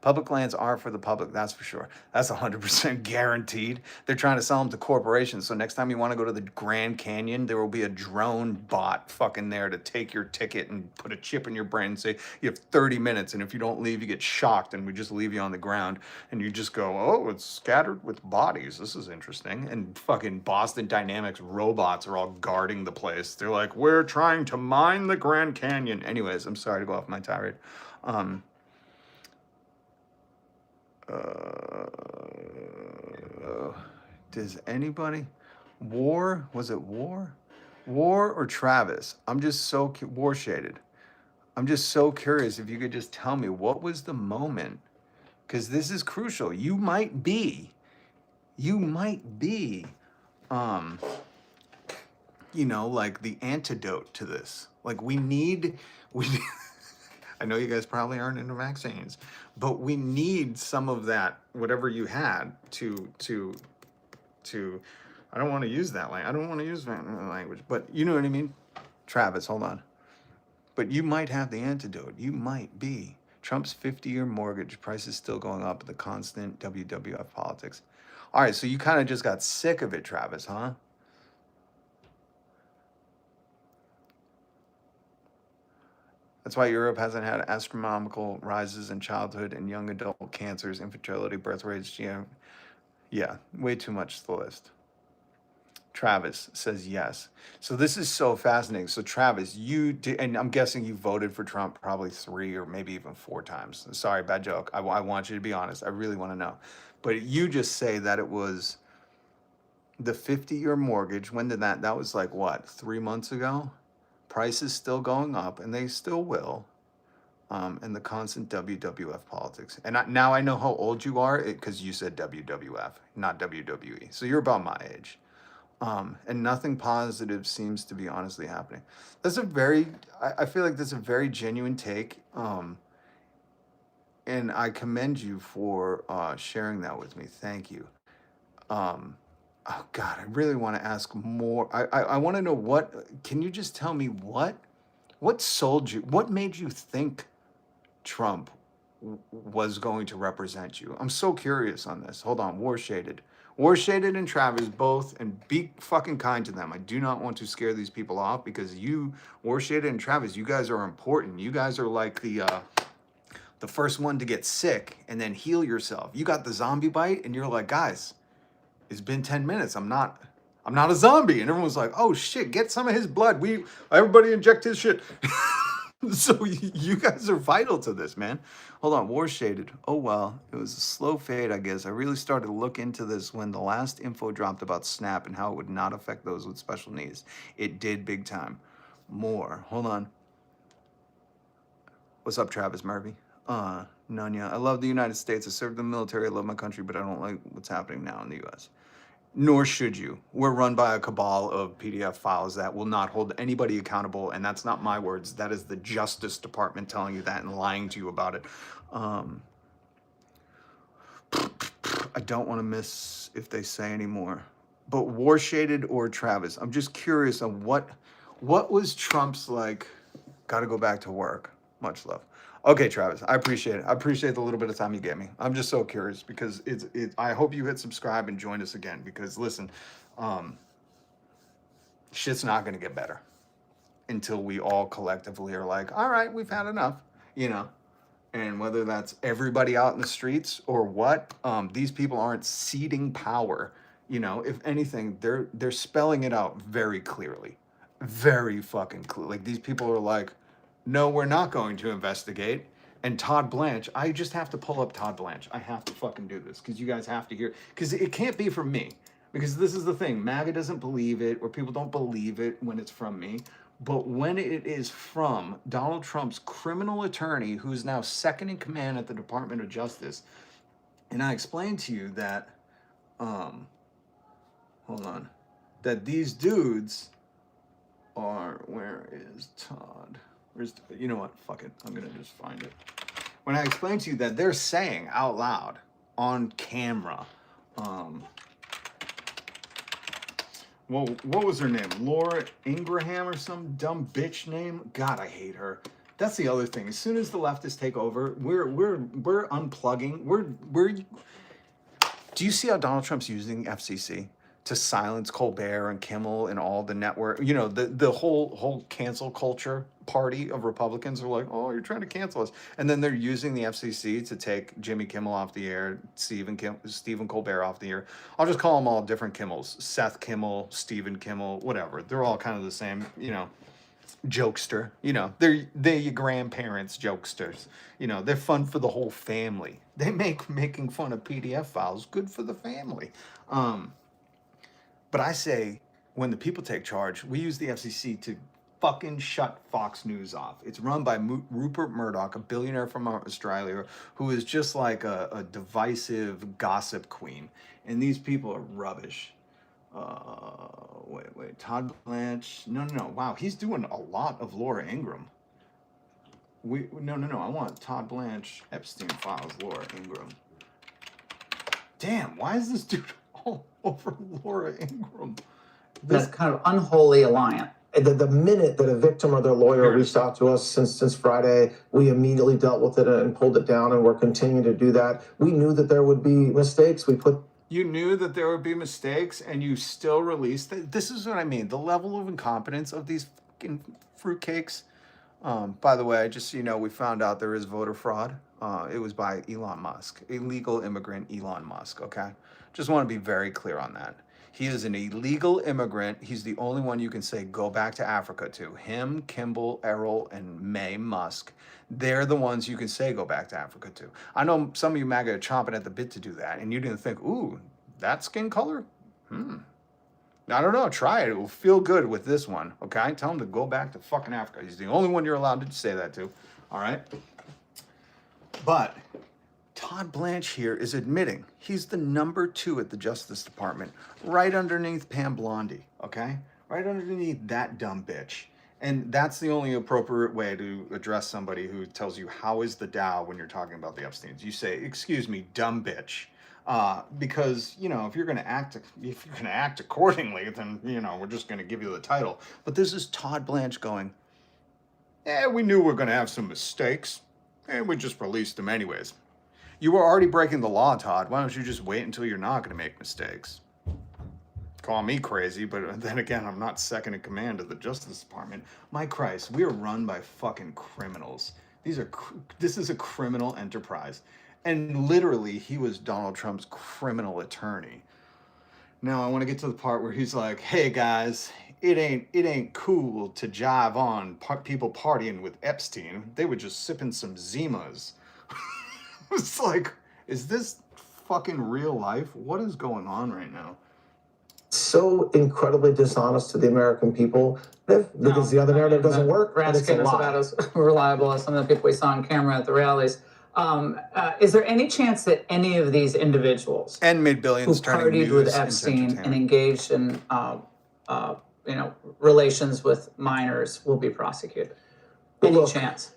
Public lands are for the public, that's for sure. That's 100% guaranteed. They're trying to sell them to corporations, so next time you want to go to the Grand Canyon, there will be a drone bot fucking there to take your ticket and put a chip in your brain and say, you have 30 minutes, and if you don't leave, you get shocked, and we just leave you on the ground, and you just go, oh, it's scattered with bodies. This is interesting. And fucking Boston Dynamics robots are all guarding the place. They're like, we're trying to mine the Grand Canyon. Anyways, I'm sorry to go off my tirade. Does anybody? War, was it War? War or Travis? I'm just so War shaded. I'm just so curious if you could just tell me what was the moment, because this is crucial. You might be, um, like the antidote to this. Like we. I know you guys probably aren't into vaccines, but we need some of that, whatever you had, to. I don't want to use that language. I don't want to use that language, but you know what I mean. Travis, hold on. But you might have the antidote. You might be. Trump's 50-year mortgage prices still going up. The constant WWF politics. All right, so you kind of just got sick of it, Travis, huh? That's why Europe hasn't had astronomical rises in childhood and young adult cancers, infertility, birth rates, GM. Yeah, way too much to the list. Travis says yes. So this is so fascinating. So Travis, you did, and I'm guessing you voted for Trump probably 3 or maybe even 4 times. Sorry, bad joke. I want you to be honest. I really want to know. But you just say that it was the 50-year mortgage. When did that? That was like what, 3 months ago? Prices still going up, and they still will. And the constant WWF politics. And now I know how old you are because you said WWF, not WWE. So you're about my age. And nothing positive seems to be honestly happening. That's a very, I feel like that's a very genuine take. And I commend you for sharing that with me. Thank you. Oh God, I really want to ask more. I want to know can you just tell me what sold you? What made you think Trump was going to represent you? I'm so curious on this. Hold on, War Shaded and Travis both, and be fucking kind to them. I do not want to scare these people off because you, War Shaded and Travis, you guys are important. You guys are like the first one to get sick and then heal yourself. You got the zombie bite and you're like, guys, it's been 10 minutes. I'm not a zombie. And everyone's like, oh shit, get some of his blood. Everybody inject his shit. So you guys are vital to this, man. Hold on, War Shaded. Oh, well, it was a slow fade, I guess. I really started to look into this when the last info dropped about SNAP and how it would not affect those with special needs. It did big time. More. Hold on. What's up, Travis Murphy? Nunya. I love the United States. I served in the military. I love my country, but I don't like what's happening now in the U.S. Nor should you. We're run by a cabal of PDF files that will not hold anybody accountable, and that's not my words. That is the Justice Department telling you that and lying to you about it. I don't want to miss if they say any more. But War Shaded or Travis, I'm just curious on what was Trump's like, got to go back to work. Much love. Okay, Travis, I appreciate it. I appreciate the little bit of time you gave me. I'm just so curious because I hope you hit subscribe and join us again because listen, shit's not going to get better until we all collectively are like, all right, we've had enough, and whether that's everybody out in the streets or what, these people aren't ceding power. If anything, they're spelling it out very clearly, very fucking clear. Like these people are like, no, we're not going to investigate. And Todd Blanche, I just have to pull up Todd Blanche. I have to fucking do this because you guys have to hear. Because it can't be from me. Because this is the thing. MAGA doesn't believe it, or people don't believe it when it's from me. But when it is from Donald Trump's criminal attorney, who's now second in command at the Department of Justice, and I explained to you that, hold on, that these dudes are, where is Todd? You know what? Fuck it. I'm going to just find it. When I explained to you that they're saying out loud on camera, well, what was her name? Laura Ingraham or some dumb bitch name? God, I hate her. That's the other thing. As soon as the leftists take over, we're unplugging. Do you see how Donald Trump's using FCC to silence Colbert and Kimmel and all the network? The whole cancel culture party of Republicans are like, oh, you're trying to cancel us. And then they're using the FCC to take Jimmy Kimmel off the air, Stephen Colbert off the air. I'll just call them all different Kimmels. Seth Kimmel, Stephen Kimmel, whatever. They're all kind of the same, jokester. They're your grandparents' jokesters. They're fun for the whole family. They make making fun of PDF files good for the family. But But I say, when the people take charge, we use the FCC to fucking shut Fox News off. It's run by Rupert Murdoch, a billionaire from Australia, who is just like a divisive gossip queen. And these people are rubbish. Wait, Todd Blanche. No. Wow, he's doing a lot of Laura Ingraham. No. I want Todd Blanche, Epstein files, Laura Ingraham. Damn, why is this dude all over Laura Ingraham? This kind of unholy alliance. The minute that a victim or their lawyer reached out to us since Friday, we immediately dealt with it and pulled it down, and we're continuing to do that. We knew that there would be mistakes. You knew that there would be mistakes, and you still released it. This is what I mean. The level of incompetence of these fucking fruitcakes. By the way, just so you know, we found out there is voter fraud. It was by Elon Musk, illegal immigrant Elon Musk, okay? Just want to be very clear on that. He is an illegal immigrant. He's the only one you can say go back to Africa to. Him, Kimball, Errol, and May Musk. They're the ones you can say go back to Africa to. I know some of you MAGA are chomping at the bit to do that, and you didn't think, ooh, that skin color? I don't know. Try it. It will feel good with this one, okay? Tell him to go back to fucking Africa. He's the only one you're allowed to say that to, all right? But Todd Blanche here is admitting he's the number 2 at the Justice Department, right underneath Pam Blondy, okay? Right underneath that dumb bitch. And that's the only appropriate way to address somebody who tells you, how is the Dow when you're talking about the Epsteins? You say, excuse me, dumb bitch. Because, you know, if you're going to act accordingly, then, you know, we're just going to give you the title. But this is Todd Blanche going, we knew we were going to have some mistakes, and we just released them anyways. You were already breaking the law, Todd. Why don't you just wait until you're not going to make mistakes? Call me crazy, but then again, I'm not second in command of the Justice Department. My Christ, we are run by fucking criminals. This is a criminal enterprise. And literally, he was Donald Trump's criminal attorney. Now, I want to get to the part where he's like, hey guys, it ain't cool to jive on people partying with Epstein. They were just sipping some Zimas. It's like, is this fucking real life? What is going on right now? So incredibly dishonest to the American people because the other narrative doesn't work. Raskin is about as reliable as some of the people we saw on camera at the rallies. Is there any chance that any of these individuals and made billions who partied with Epstein and engaged in relations with minors will be prosecuted? Any chance?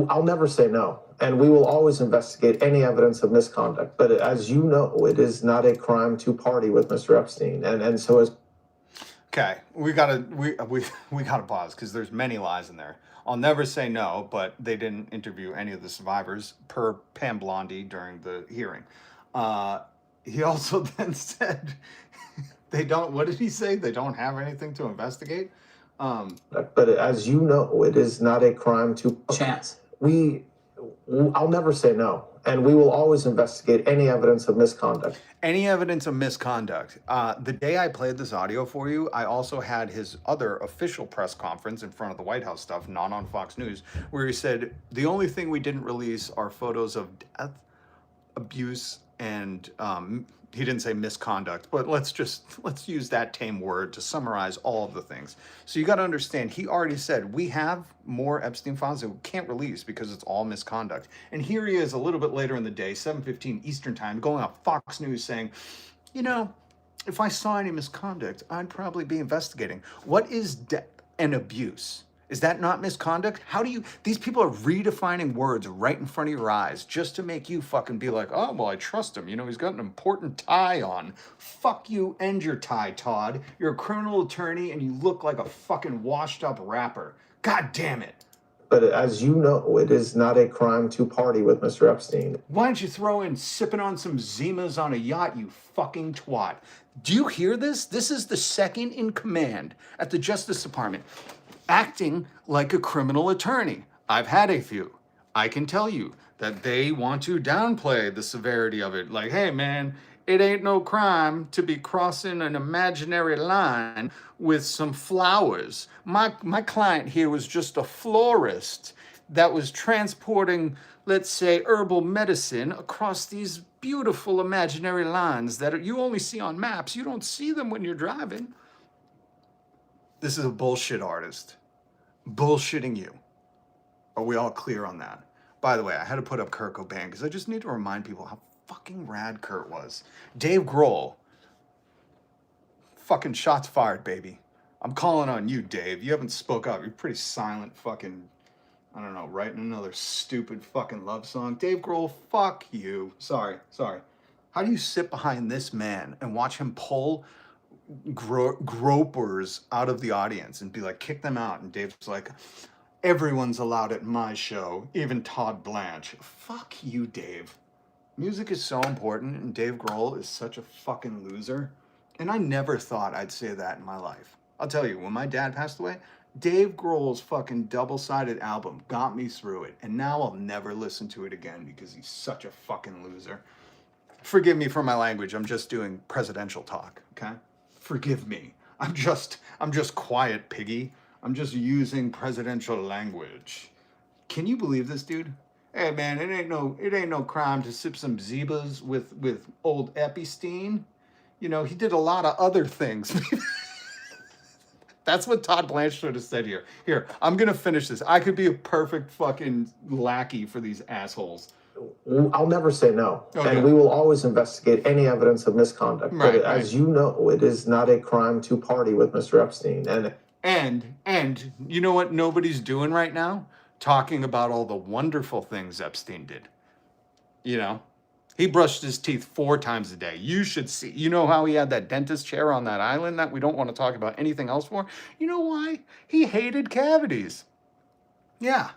I'll never say no, and we will always investigate any evidence of misconduct. But as you know, it is not a crime to party with Mr. Epstein, and so as. Okay, we gotta pause because there's many lies in there. I'll never say no, but they didn't interview any of the survivors per Pam Blondy during the hearing. He also then said they don't. What did he say? They don't have anything to investigate. But as you know, it is not a crime to chance. I'll never say no, and we will always investigate any evidence of misconduct. Any evidence of misconduct. The day I played this audio for you, I also had his other official press conference in front of the White House stuff, not on Fox News, where he said the only thing we didn't release are photos of death, abuse, and he didn't say misconduct, but let's use that tame word to summarize all of the things. So you got to understand, he already said we have more Epstein files that we can't release because it's all misconduct. And here he is a little bit later in the day, 7:15 Eastern time, going on Fox News saying, you know, if I saw any misconduct, I'd probably be investigating. What is death and abuse? Is that not misconduct? How do you, these people are redefining words right in front of your eyes just to make you fucking be like, oh, well, I trust him. You know, he's got an important tie on. Fuck you and your tie, Todd. You're a criminal attorney and you look like a fucking washed up rapper. God damn it. But as you know, it is not a crime to party with Mr. Epstein. Why don't you throw in sipping on some Zimas on a yacht, you fucking twat? Do you hear this? This is the second in command at the Justice Department, acting like a criminal attorney. I've had a few. I can tell you that they want to downplay the severity of it. Like, hey man, it ain't no crime to be crossing an imaginary line with some flowers. My client here was just a florist that was transporting let's say, herbal medicine across these beautiful imaginary lines that you only see on maps. You don't see them when you're driving. This is a bullshit artist. Bullshitting you. Are we all clear on that? By the way, I had to put up Kurt Cobain because I just need to remind people how fucking rad Kurt was. Dave Grohl. Fucking shots fired, baby. I'm calling on you, Dave. You haven't spoke up. You're pretty silent fucking, I don't know, writing another stupid fucking love song. Dave Grohl, fuck you. Sorry. How do you sit behind this man and watch him pull gropers out of the audience and be like, kick them out? And Dave's like, everyone's allowed at my show, even Todd Blanche. Fuck you, Dave. Music is so important, and Dave Grohl is such a fucking loser. And I never thought I'd say that in my life. I'll tell you, when my dad passed away, Dave Grohl's fucking double-sided album got me through it. And now I'll never listen to it again because he's such a fucking loser. Forgive me for my language. I'm just doing presidential talk, okay? Forgive me. I'm just quiet, piggy. I'm just using presidential language. Can you believe this, dude? Hey man, it ain't no crime to sip some Zebas with old Epstein. You know, he did a lot of other things. That's what Todd Blanche should have said here. Here, I'm gonna finish this. I could be a perfect fucking lackey for these assholes. I'll never say no. Okay. And we will always investigate any evidence of misconduct. Right, but as you know, it is not a crime to party with Mr. Epstein. And you know what nobody's doing right now? Talking about all the wonderful things Epstein did. You know? He brushed his teeth 4 times a day. You should see. You know how he had that dentist chair on that island that we don't want to talk about anything else for? You know why? He hated cavities. Yeah.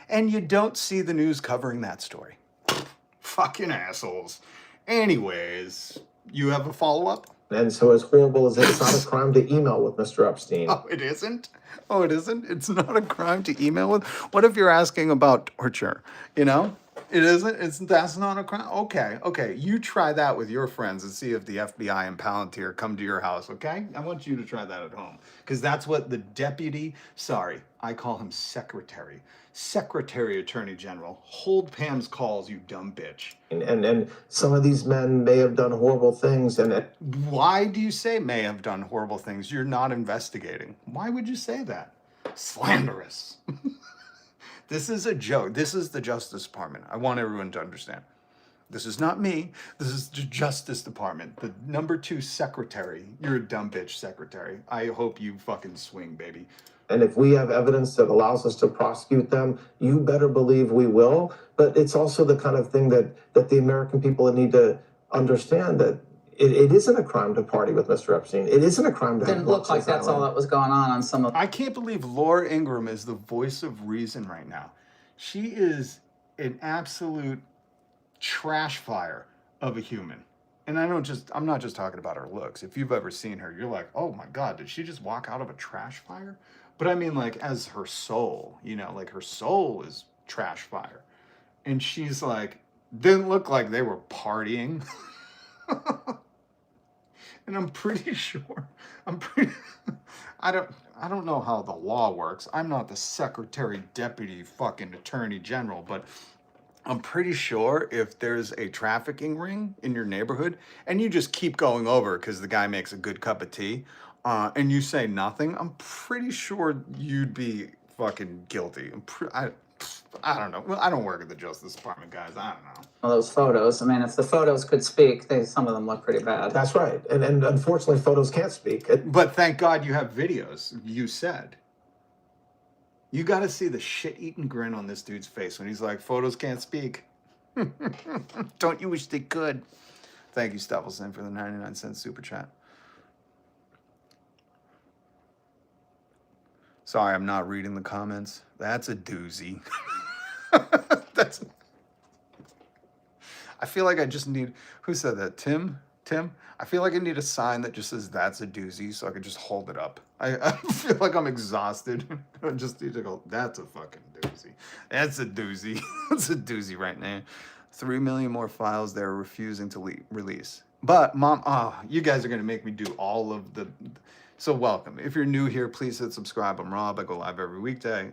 And you don't see the news covering that story. Fucking assholes. Anyways, you have a follow-up? And so as horrible as it's not a crime to email with Mr. Epstein. Oh, it isn't? Oh, it isn't? It's not a crime to email with? What if you're asking about torture? You know? It isn't? That's not a crime? Okay. You try that with your friends and see if the FBI and Palantir come to your house, okay? I want you to try that at home. Because that's what the deputy, sorry, I call him secretary. Secretary Attorney General. Hold Pam's calls, you dumb bitch. And some of these men may have done horrible things. Why do you say may have done horrible things? You're not investigating. Why would you say that? Slanderous. This is a joke. This is the Justice Department. I want everyone to understand. This is not me. This is the Justice Department. The number 2 secretary. You're a dumb bitch secretary. I hope you fucking swing, baby. And if we have evidence that allows us to prosecute them, you better believe we will. But it's also the kind of thing that the American people need to understand, that it isn't a crime to party with Mr. Epstein. It isn't a crime to have Didn't look like that's all that was going on some of. I can't believe Laura Ingraham is the voice of reason right now. She is an absolute trash fire of a human. And I'm not just talking about her looks. If you've ever seen her, you're like, oh my God, did she just walk out of a trash fire? But I mean, like, as her soul, you know, like her soul is trash fire. And she's like, didn't look like they were partying. And I'm pretty sure, I don't know how the law works. I'm not the secretary, deputy, fucking attorney general, but I'm pretty sure if there's a trafficking ring in your neighborhood and you just keep going over because the guy makes a good cup of tea, and you say nothing, I'm pretty sure you'd be fucking guilty. I don't know. Well, I don't work at the Justice Department, guys. I don't know. Well, those photos. I mean, if the photos could speak, some of them look pretty bad. That's right. And unfortunately, photos can't speak. But thank God you have videos, you said. You got to see the shit-eating grin on this dude's face when he's like, photos can't speak. Don't you wish they could? Thank you, Steffelson, for the 99-cent super chat. Sorry, I'm not reading the comments. That's a doozy. I feel like I just need, who said that? Tim? I feel like I need a sign that just says that's a doozy so I can just hold it up. I feel like I'm exhausted. I just need to go, that's a fucking doozy. That's a doozy. That's a doozy right now. 3 million more files they're refusing to release. But Mom, you guys are going to make me do all of the, so welcome. If you're new here, please hit subscribe. I'm Rob. I go live every weekday.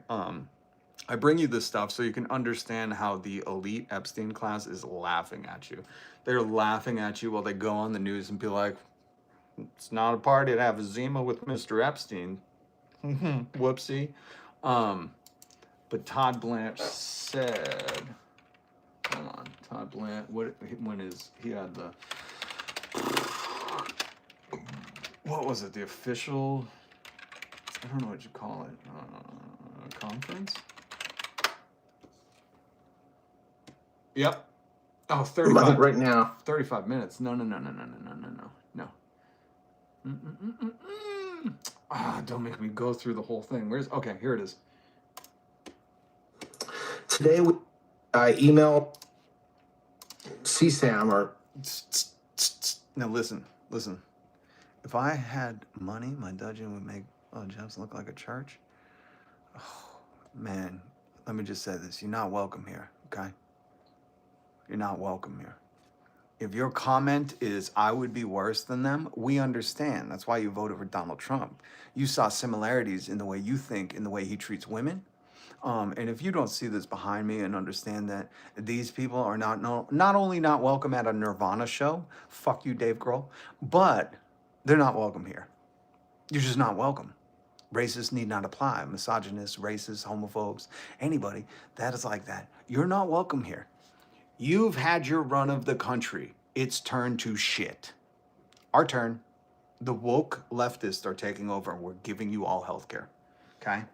I bring you this stuff so you can understand how the elite Epstein class is laughing at you. They're laughing at you while they go on the news and be like, it's not a party to have a Zima with Mr. Epstein. Whoopsie. But Todd Blanche said, hold on, Todd Blanche, he had the, what was it, the official, I don't know what you call it, conference? Yep. Oh, 35. I think right now. 35 minutes. No. Don't make me go through the whole thing. Okay, here it is. Today, I emailed CSAM or... Now listen. If I had money, my dungeon would make Jeff's look like a church. Oh, man, let me just say this. You're not welcome here, okay? You're not welcome here. If your comment is, I would be worse than them, we understand. That's why you voted for Donald Trump. You saw similarities in the way you think, in the way he treats women. And if you don't see this behind me and understand that these people are not only not welcome at a Nirvana show, fuck you, Dave Grohl, but they're not welcome here. You're just not welcome. Racists need not apply. Misogynists, racists, homophobes, anybody that is like that. You're not welcome here. You've had your run of the country. It's turned to shit. Our turn. The woke leftists are taking over and we're giving you all health care. Okay?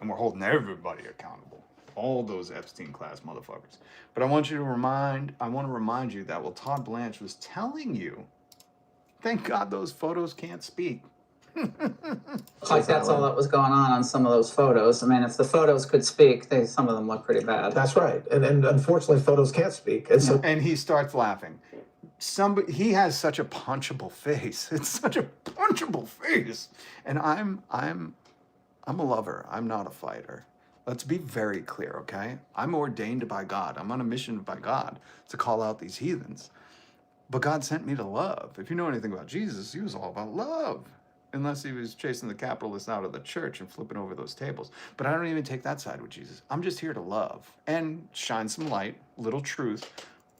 And we're holding everybody accountable. All those Epstein class motherfuckers. But I want to remind you that while Todd Blanche was telling you, thank God those photos can't speak. Like that's all that was going on some of those photos. I mean, if the photos could speak, some of them look pretty bad. That's right. And unfortunately, photos can't speak. And so, and he starts laughing. He has such a punchable face. It's such a punchable face. And I'm a lover. I'm not a fighter. Let's be very clear, okay? I'm ordained by God. I'm on a mission by God to call out these heathens. But God sent me to love. If you know anything about Jesus, he was all about love. Unless he was chasing the capitalists out of the church and flipping over those tables. But I don't even take that side with Jesus. I'm just here to love and shine some light, little truth.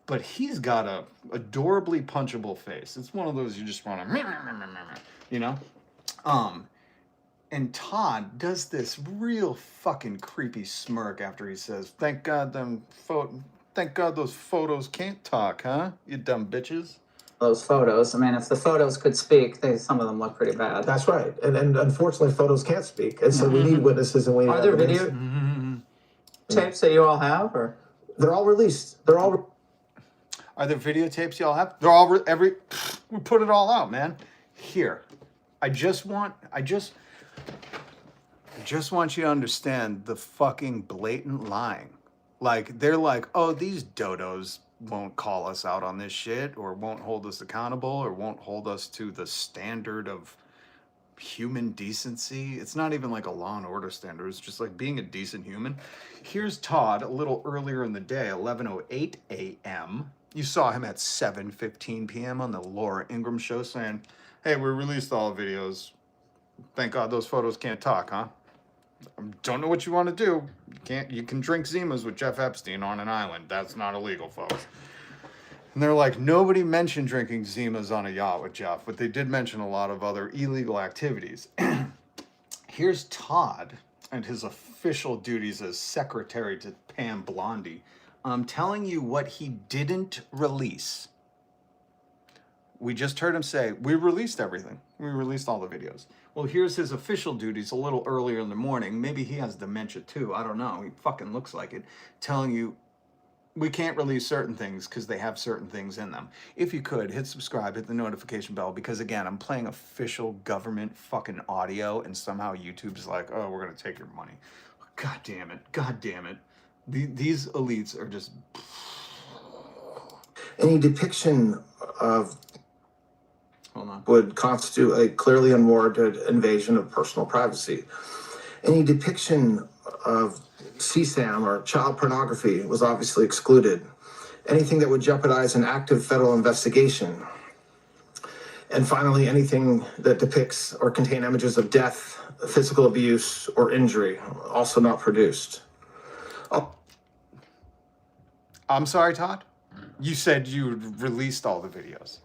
But he's got a adorably punchable face. It's one of those you just want to, you know? And Todd does this real fucking creepy smirk after he says, thank God those photos can't talk, huh? You dumb bitches. Those photos. I mean, if the photos could speak, some of them look pretty bad. that's right. And unfortunately, photos can't speak. And so we need witnesses and we need Are there evidence. video tapes that you all have, or They're all released. Are there videotapes y'all have? They're all we put it all out, man. Here, I just want you to understand the fucking blatant lying. Like they're like, oh, these dodos won't call us out on this shit, or won't hold us accountable, or won't hold us to the standard of human decency. It's not even like a Law and Order standard. It's just like being a decent human. Here's Todd a little earlier in the day, 11:08 a.m. You saw him at 7:15 p.m. on the Laura Ingraham show saying, hey, we released all the videos. Thank God those photos can't talk, huh? Don't know what you want to do. You can drink Zimas with Jeff Epstein on an island. That's not illegal, folks. And they're like, nobody mentioned drinking Zimas on a yacht with Jeff, but they did mention a lot of other illegal activities. Here's Todd and his official duties as secretary to Pam Blondie. I'm telling you what he didn't release. We just heard him say, we released everything. We released all the videos. Well, here's his official duties a little earlier in the morning. Maybe he has dementia too. I don't know. He fucking looks like it. Telling you, we can't release certain things because they have certain things in them. If you could, hit subscribe, hit the notification bell, because again, I'm playing official government fucking audio and somehow YouTube's like, oh, we're going to take your money. God damn it. God damn it. These elites are just... Any depiction of would constitute a clearly unwarranted invasion of personal privacy. Any depiction of CSAM or child pornography was obviously excluded. Anything that would jeopardize an active federal investigation. And finally, anything that depicts or contain images of death, physical abuse, or injury, also not produced. Oh. I'm sorry, Todd. You said you released all the videos.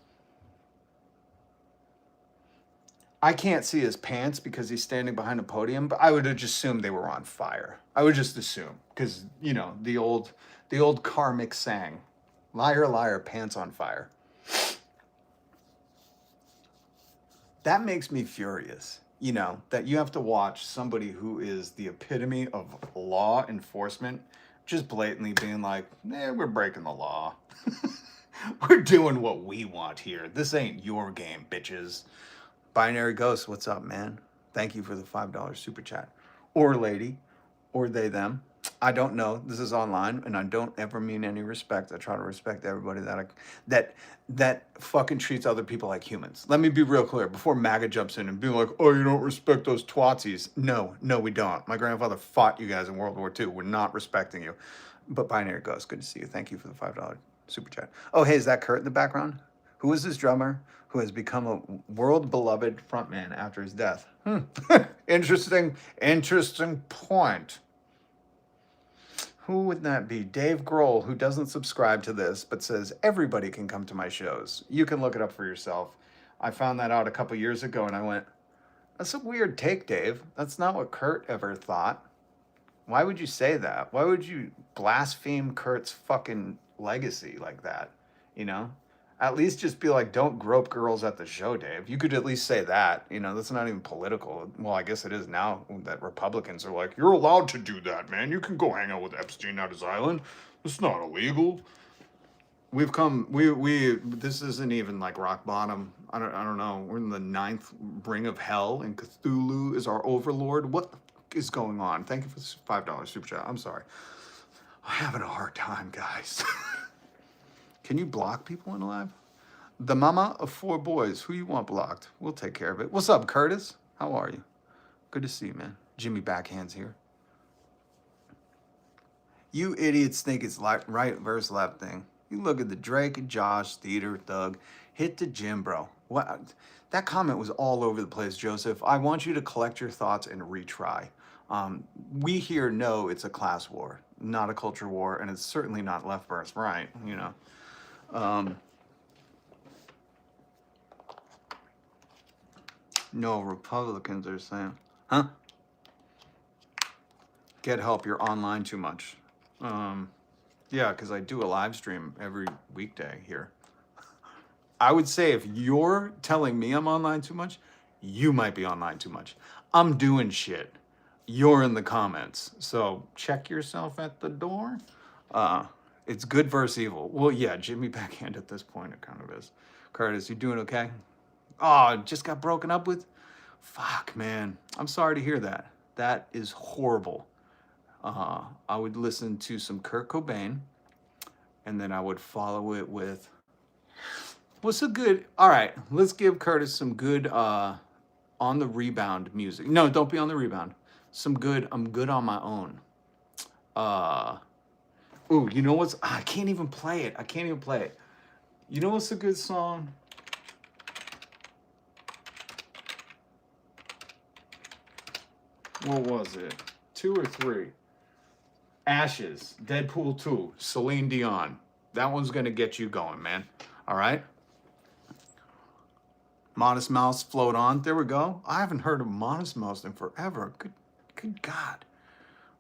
I can't see his pants because he's standing behind a podium, but I would have just assumed they were on fire. I would just assume, because, you know, the old karmic saying, liar, liar, pants on fire. That makes me furious, you know, that you have to watch somebody who is the epitome of law enforcement just blatantly being like, we're breaking the law. We're doing what we want here. This ain't your game, bitches. Binary Ghost, what's up, man? Thank you for the $5 super chat. Or lady, or they, them. I don't know. This is online, and I don't ever mean any respect. I try to respect everybody that fucking treats other people like humans. Let me be real clear before MAGA jumps in and be like, oh, you don't respect those twatsies. No, we don't. My grandfather fought you guys in World War II. We're not respecting you. But Binary Ghost, good to see you. Thank you for the $5 super chat. Oh, hey, is that Kurt in the background? Who is this drummer who has become a world-beloved frontman after his death? Interesting point. Who would that be? Dave Grohl, who doesn't subscribe to this, but says, everybody can come to my shows. You can look it up for yourself. I found that out a couple years ago, and I went, that's a weird take, Dave. That's not what Kurt ever thought. Why would you say that? Why would you blaspheme Kurt's fucking legacy like that? You know? At least just be like, don't grope girls at the show, Dave. You could at least say that. You know, that's not even political. Well, I guess it is now that Republicans are like, you're allowed to do that, man. You can go hang out with Epstein at his island. It's not illegal. We've come, this isn't even like rock bottom. I don't know. We're in the 9th ring of hell, and Cthulhu is our overlord. What the fuck is going on? Thank you for the $5 super chat. I'm sorry. I'm having a hard time, guys. Can you block people in live? The mama of 4 boys. Who you want blocked? We'll take care of it. What's up, Curtis? How are you? Good to see you, man. Jimmy Backhands here. You idiots think it's like right versus left thing. You look at the Drake and Josh, Theater, Thug. Hit the gym, bro. What? That comment was all over the place, Joseph. I want you to collect your thoughts and retry. We here know it's a class war, not a culture war, and it's certainly not left versus right, you know. No, Republicans are saying, huh? Get help, you're online too much. Yeah, because I do a live stream every weekday here. I would say if you're telling me I'm online too much, you might be online too much. I'm doing shit. You're in the comments. So check yourself at the door. It's good versus evil. Well, yeah, Jimmy Backhand at this point, it kind of is. Curtis, you doing okay? Oh, just got broken up with? Fuck, man. I'm sorry to hear that. That is horrible. I would listen to some Kurt Cobain, and then I would follow it with, what's a good, all right, let's give Curtis some good on the rebound music. No, don't be on the rebound. Some good, I'm good on my own. Ooh, you know what's, I can't even play it. You know what's a good song? What was it? 2 or 3? Ashes, Deadpool 2, Celine Dion. That one's gonna get you going, man. All right? Modest Mouse, Float On. There we go. I haven't heard of Modest Mouse in forever. Good God.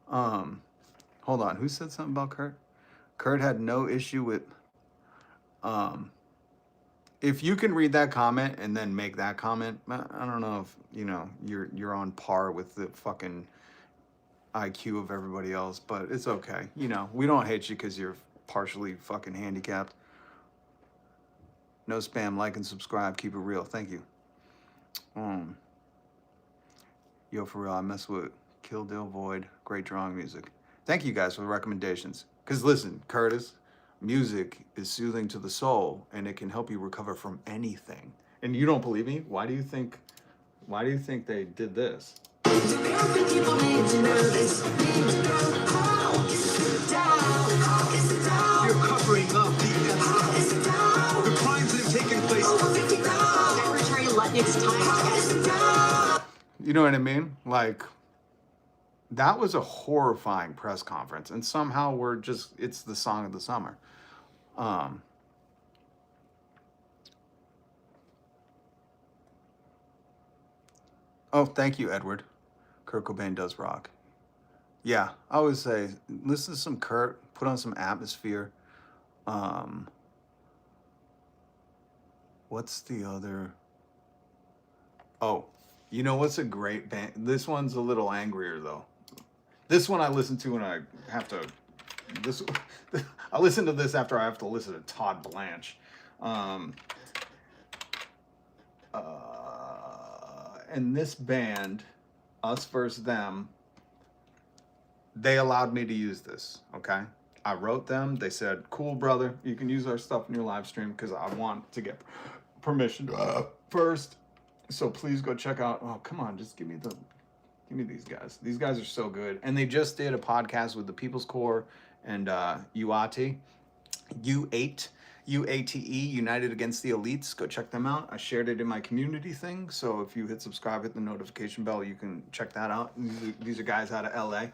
Hold on. Who said something about Kurt? Kurt had no issue with. If you can read that comment and then make that comment, I don't know if you know you're on par with the fucking IQ of everybody else, but it's okay. You know, we don't hate you because you're partially fucking handicapped. No spam, like and subscribe, keep it real. Thank you. Yo, for real, I mess with Kill Dill Void, great drawing music. Thank you guys for the recommendations. Because listen, Curtis, music is soothing to the soul and it can help you recover from anything. And you don't believe me? Why do you think they did this? You're covering up the crimes that have taken place. It's time. You know what I mean? Like, that was a horrifying press conference, and somehow it's the song of the summer. Oh, thank you, Edward. Kurt Cobain does rock. Yeah, I would say listen to some Kurt, put on some Atmosphere. What's the other? Oh, you know what's a great band? This one's a little angrier though. This one I listen to when I have to. This I listen to this after I have to listen to Todd Blanche. And this band, Us Versus Them, they allowed me to use this, okay? I wrote them. They said, cool, brother. You can use our stuff in your live stream because I want to get permission first. So please go check out. Oh, come on. Just give me these guys. These guys are so good. And they just did a podcast with the People's Corps and UATE, UATE, United Against the Elites. Go check them out. I shared it in my community thing. So if you hit subscribe, hit the notification bell, you can check that out. These are guys out of LA.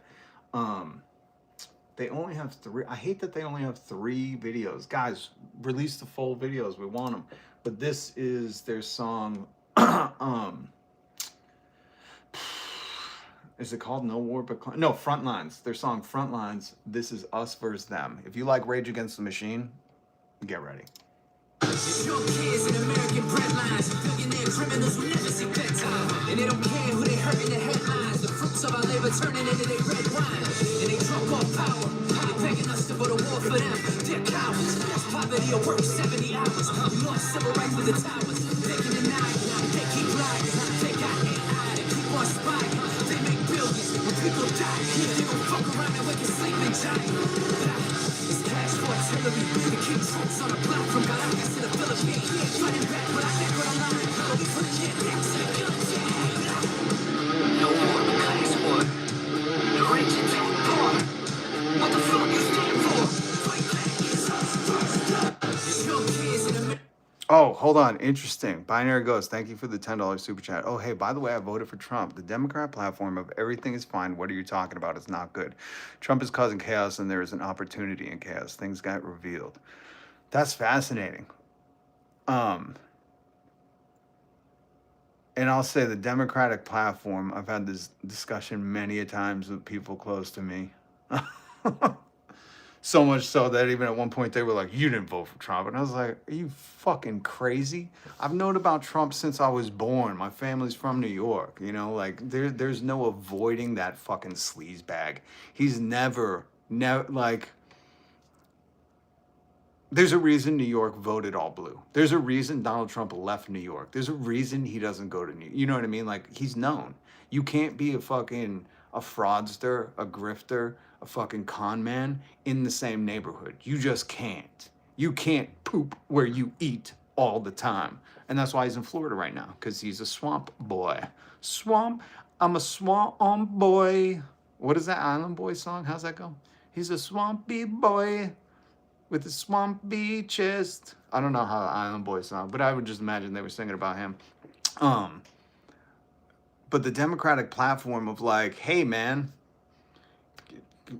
They only have 3. I hate that they only have 3 videos. Guys, release the full videos. We want them. But this is their song. Is it called No War But No, Frontlines. Their song Frontlines. This is Us Versus Them. If you like Rage Against the Machine, get ready. Young kids in American breadlines, billionaire criminals who never see bedtime, and they don't care who they hurt in the headlines. The fruits of our labor turning into their red wine, and they drunk off power. They begging us to go to war for them. They're cowards. It's poverty or work 70 hours. We lost civil rights with the towers. They can deny it. They keep lying. They got AI. They keep on spying. They make billions when people die. They gon' fuck around and wake a sleeping giant. It's cash for artillery. The king troops on a block from Caracas to the Philippines. Fighting back, but I think what I'm lying. We put a jet back to the no war but export. The rich and too poor. What the fuck you stand for? Fight back, it's us first. Young kids in America. Oh, hold on. Interesting. Binary Ghost, thank you for the $10 super chat. Oh, hey, by the way, I voted for Trump. The Democrat platform of everything is fine. What are you talking about? It's not good. Trump is causing chaos, and there is an opportunity in chaos. Things got revealed. That's fascinating. And I'll say the Democratic platform, I've had this discussion many a times with people close to me. So much so that even at one point they were like, you didn't vote for Trump. And I was like, are you fucking crazy? I've known about Trump since I was born. My family's from New York. You know, like there's no avoiding that fucking sleazebag. He's never, like, there's a reason New York voted all blue. There's a reason Donald Trump left New York. There's a reason he doesn't go to New York. You know what I mean? Like, he's known. You can't be a fraudster, a grifter, a fucking con man in the same neighborhood. You just can't. You can't poop where you eat all the time. And that's why he's in Florida right now, because he's a swamp boy. I'm a swamp boy. What is that Island Boy song? How's that go? He's a swampy boy with a swampy chest. I don't know how the Island Boy song, but I would just imagine they were singing about him. But the Democratic platform of like, hey man,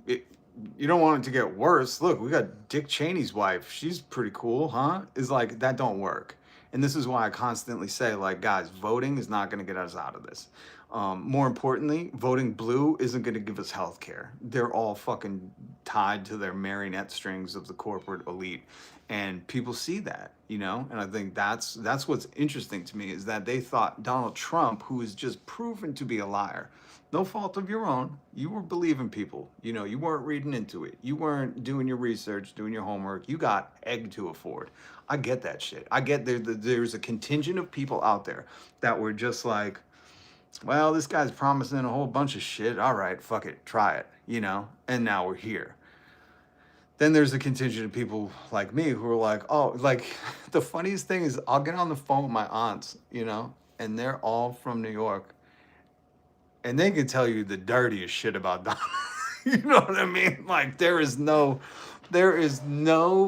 you don't want it to get worse. Look, we got Dick Cheney's wife. She's pretty cool, huh? Is like, that don't work. And this is why I constantly say, like, guys, voting is not going to get us out of this. More importantly, voting blue isn't going to give us health care. They're all fucking tied to their marionette strings of the corporate elite. And people see that, you know? And I think that's what's interesting to me, is that they thought Donald Trump, who is just proven to be a liar, no fault of your own. You were believing people. You know, you weren't reading into it. You weren't doing your research, doing your homework. You got egg to afford. I get that shit. I get there's a contingent of people out there that were just like, well, this guy's promising a whole bunch of shit. All right, fuck it, try it, you know? And now we're here. Then there's a contingent of people like me who are like, oh, like, the funniest thing is I'll get on the phone with my aunts, you know, and they're all from New York. And they can tell you the dirtiest shit about Donald. You know what I mean? Like, there is no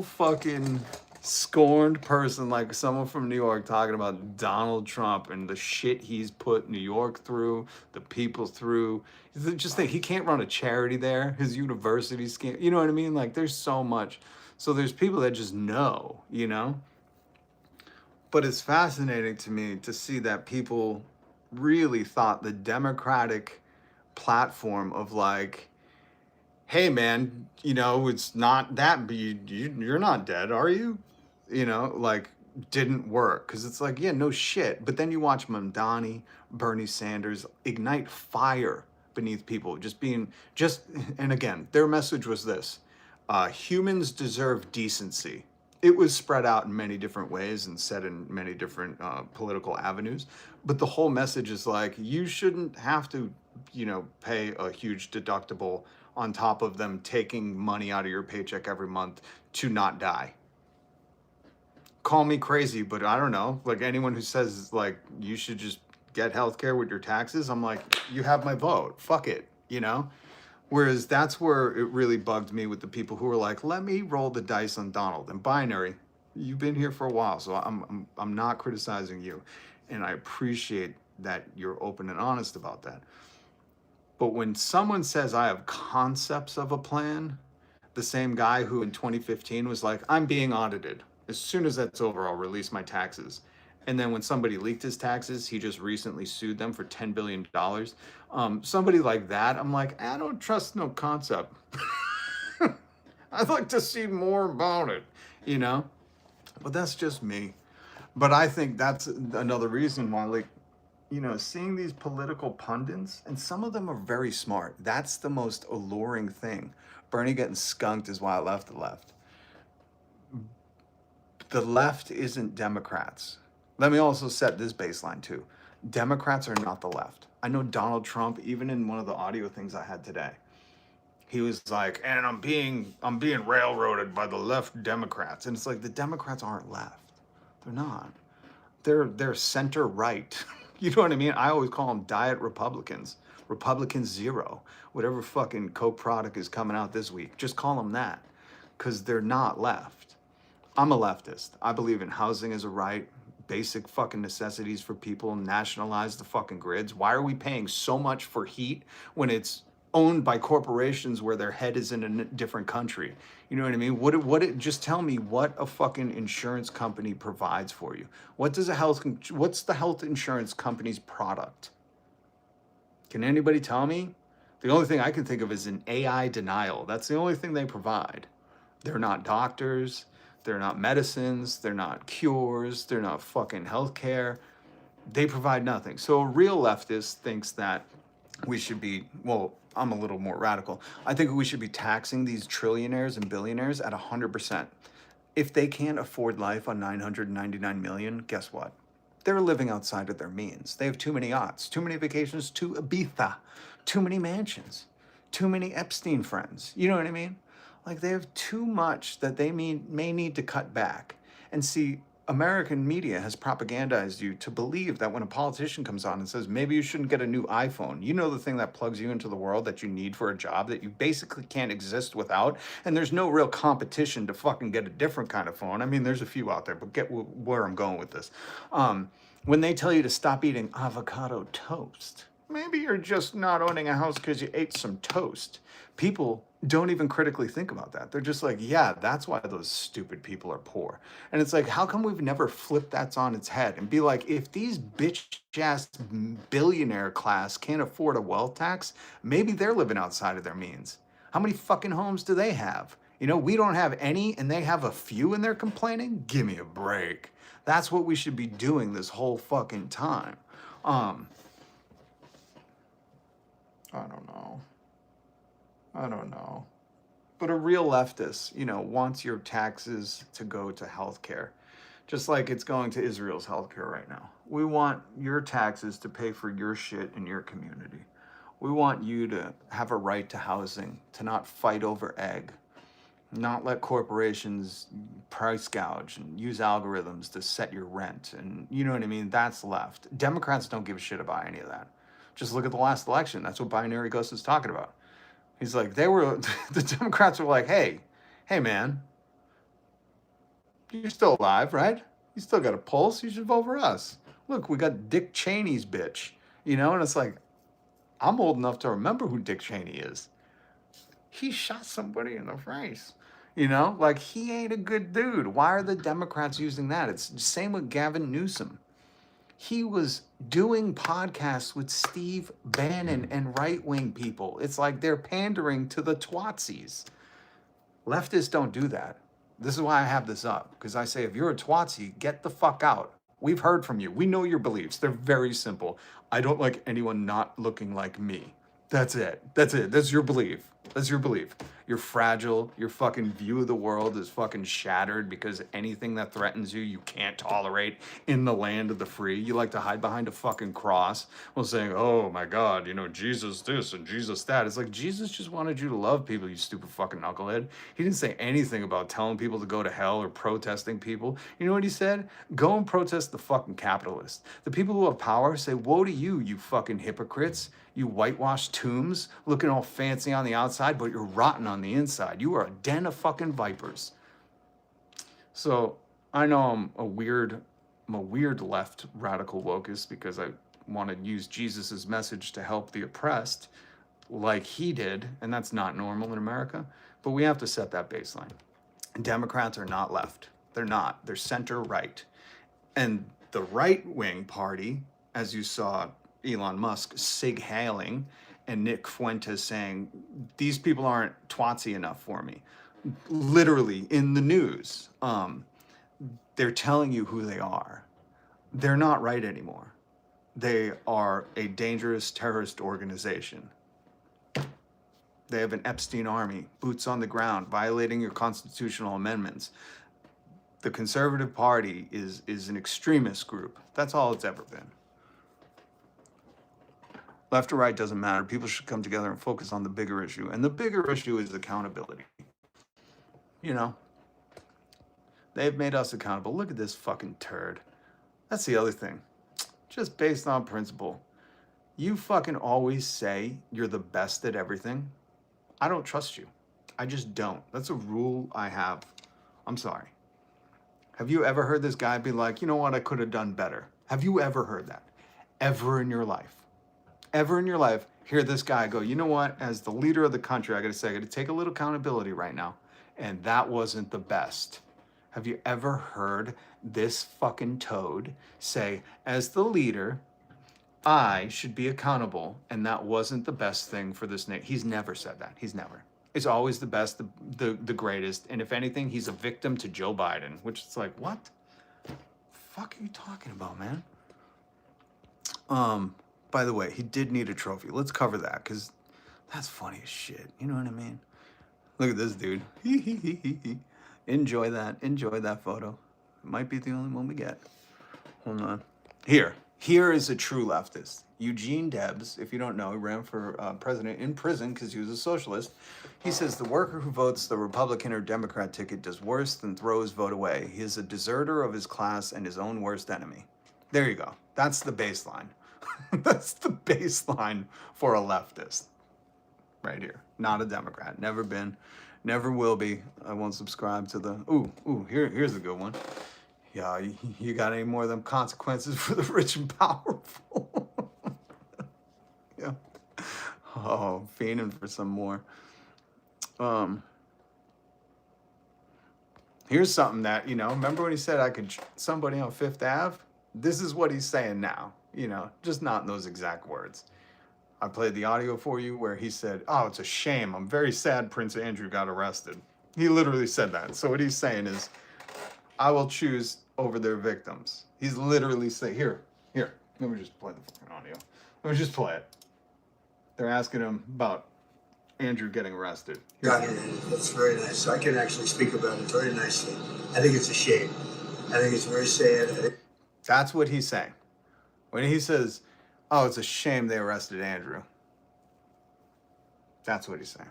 fucking scorned person like someone from New York talking about Donald Trump and the shit he's put New York through, the people through. Just think he can't run a charity there. His university's can't, you know what I mean? Like there's so much. So there's people that just know, you know? But it's fascinating to me to see that people really thought the Democratic platform of like, hey man, you know, it's not that, but you're not dead, are you? You know, like didn't work. Cause it's like, yeah, no shit. But then you watch Mamdani, Bernie Sanders ignite fire beneath people, and again, their message was this, humans deserve decency. It was spread out in many different ways and said in many different political avenues. But the whole message is like, you shouldn't have to, you know, pay a huge deductible on top of them taking money out of your paycheck every month to not die. Call me crazy, but I don't know. Like anyone who says like you should just get healthcare with your taxes, I'm like, you have my vote. Fuck it, you know? Whereas that's where it really bugged me with the people who were like, let me roll the dice on Donald. And binary, you've been here for a while, so I'm not criticizing you. And I appreciate that you're open and honest about that. But when someone says I have concepts of a plan, the same guy who in 2015 was like, I'm being audited. As soon as that's over, I'll release my taxes. And then when somebody leaked his taxes, he just recently sued them for $10 billion. Somebody like that, I'm like, I don't trust no concept. I'd like to see more about it, you know? But that's just me. But I think that's another reason why, like, you know, seeing these political pundits, and some of them are very smart. That's the most alluring thing. Bernie getting skunked is why I left the left. The left isn't Democrats. Let me also set this baseline too. Democrats are not the left. I know Donald Trump, even in one of the audio things I had today, he was like, and I'm being railroaded by the left Democrats. And it's like, the Democrats aren't left. They're not. They're center right. You know what I mean? I always call them diet Republicans. Republican zero. Whatever fucking Coke product is coming out this week, just call them that. Because they're not left. I'm a leftist. I believe in housing as a right, basic fucking necessities for people, nationalize the fucking grids. Why are we paying so much for heat when it's owned by corporations where their head is in a different country? You know what I mean? Just tell me what a fucking insurance company provides for you. What's the health insurance company's product? Can anybody tell me? The only thing I can think of is an AI denial. That's the only thing they provide. They're not doctors. They're not medicines. They're not cures. They're not fucking healthcare. They provide nothing. So a real leftist thinks that we should be, well, I'm a little more radical. I think we should be taxing these trillionaires and billionaires at 100%. If they can't afford life on 999 million, guess what? They're living outside of their means. They have too many yachts, too many vacations to Ibiza, too many mansions, too many Epstein friends. You know what I mean? Like they have too much that they may need to cut back. And see, American media has propagandized you to believe that when a politician comes on and says, maybe you shouldn't get a new iPhone, you know, the thing that plugs you into the world that you need for a job that you basically can't exist without. And there's no real competition to fucking get a different kind of phone. I mean, there's a few out there, but get where I'm going with this. When they tell you to stop eating avocado toast, maybe you're just not owning a house because you ate some toast. People don't even critically think about that. They're just like, yeah, that's why those stupid people are poor. And it's like, how come we've never flipped that on its head and be like, if these bitch-ass billionaire class can't afford a wealth tax, maybe they're living outside of their means. How many fucking homes do they have? You know, we don't have any and they have a few and they're complaining? Give me a break. That's what we should be doing this whole fucking time. I don't know. But a real leftist, you know, wants your taxes to go to healthcare, just like it's going to Israel's healthcare right now. We want your taxes to pay for your shit in your community. We want you to have a right to housing, to not fight over egg, not let corporations price gouge and use algorithms to set your rent. And you know what I mean? That's left. Democrats don't give a shit about any of that. Just look at the last election. That's what Binary Ghost is talking about. He's like, the Democrats were like, hey man, You're still alive, right? You still got a pulse. You should vote for us. Look, we got Dick Cheney's bitch, you know? And it's like, I'm old enough to remember who Dick Cheney is. He shot somebody in the face. You know, like he ain't a good dude. Why are the Democrats using that? It's the same with Gavin Newsom. He was doing podcasts with Steve Bannon and right-wing people. It's like they're pandering to the twatsies. Leftists don't do that. This is why I have this up, because I say, if you're a twatsie, get the fuck out. We've heard from you. We know your beliefs. They're very simple. I don't like anyone not looking like me. That's it. That's it. That's your belief. That's your belief. You're fragile. Your fucking view of the world is fucking shattered because anything that threatens you, you can't tolerate in the land of the free. You like to hide behind a fucking cross while saying, oh my God, you know, Jesus this and Jesus that. It's like, Jesus just wanted you to love people, you stupid fucking knucklehead. He didn't say anything about telling people to go to hell or protesting people. You know what he said? Go and protest the fucking capitalists. The people who have power say, woe to you, you fucking hypocrites. You whitewashed tombs, looking all fancy on the outside, but you're rotten on the inside. You are a den of fucking vipers. So I know I'm a weird left radical wokist because I want to use Jesus's message to help the oppressed like he did, and that's not normal in America. But we have to set that baseline. Democrats are not left. They're not. They're center right. And the right-wing party, as you saw Elon Musk sig-hailing and Nick Fuentes saying, these people aren't twatsy enough for me. Literally in the news, they're telling you who they are. They're not right anymore. They are a dangerous terrorist organization. They have an Epstein army, boots on the ground, violating your constitutional amendments. The Conservative Party is an extremist group. That's all it's ever been. Left or right doesn't matter. People should come together and focus on the bigger issue. And the bigger issue is accountability. You know, they've made us accountable. Look at this fucking turd. That's the other thing. Just based on principle. You fucking always say you're the best at everything. I don't trust you. I just don't. That's a rule I have. I'm sorry. Have you ever heard this guy be like, you know what, I could have done better? Have you ever heard that? Ever in your life? Ever in your life hear this guy go, you know what, as the leader of the country, I gotta say, I gotta take a little accountability right now. And that wasn't the best. Have you ever heard this fucking toad say, as the leader, I should be accountable, and that wasn't the best thing for this nation? He's never said that. He's never. It's always the best, the greatest. And if anything, he's a victim to Joe Biden, which is like, what the fuck are you talking about, man? By the way, he did need a trophy. Let's cover that, because that's funny as shit. You know what I mean? Look at this dude. Enjoy that. Enjoy that photo. It might be the only one we get. Hold on. Here is a true leftist. Eugene Debs, if you don't know, he ran for president in prison because he was a socialist. He says the worker who votes the Republican or Democrat ticket does worse than throw his vote away. He is a deserter of his class and his own worst enemy. There you go. That's the baseline. That's the baseline for a leftist. Right here. Not a Democrat. Never been. Never will be. I won't subscribe to the... Here's a good one. Yeah, you got any more of them consequences for the rich and powerful? Yeah. Oh, fiending for some more. Here's something that, you know, remember when he said I could somebody on Fifth Ave? This is what he's saying now, you know, just not in those exact words. I played the audio for you where he said, oh, it's a shame. I'm very sad Prince Andrew got arrested. He literally said that. So what he's saying is, I will choose over their victims. He's literally saying, here, let me just play the fucking audio. Let me just play it. They're asking him about Andrew getting arrested. Got it. That's very nice. So I can actually speak about it very nicely. I think it's a shame. I think it's very sad. That's what he's saying. When he says, oh, it's a shame they arrested Andrew. That's what he's saying.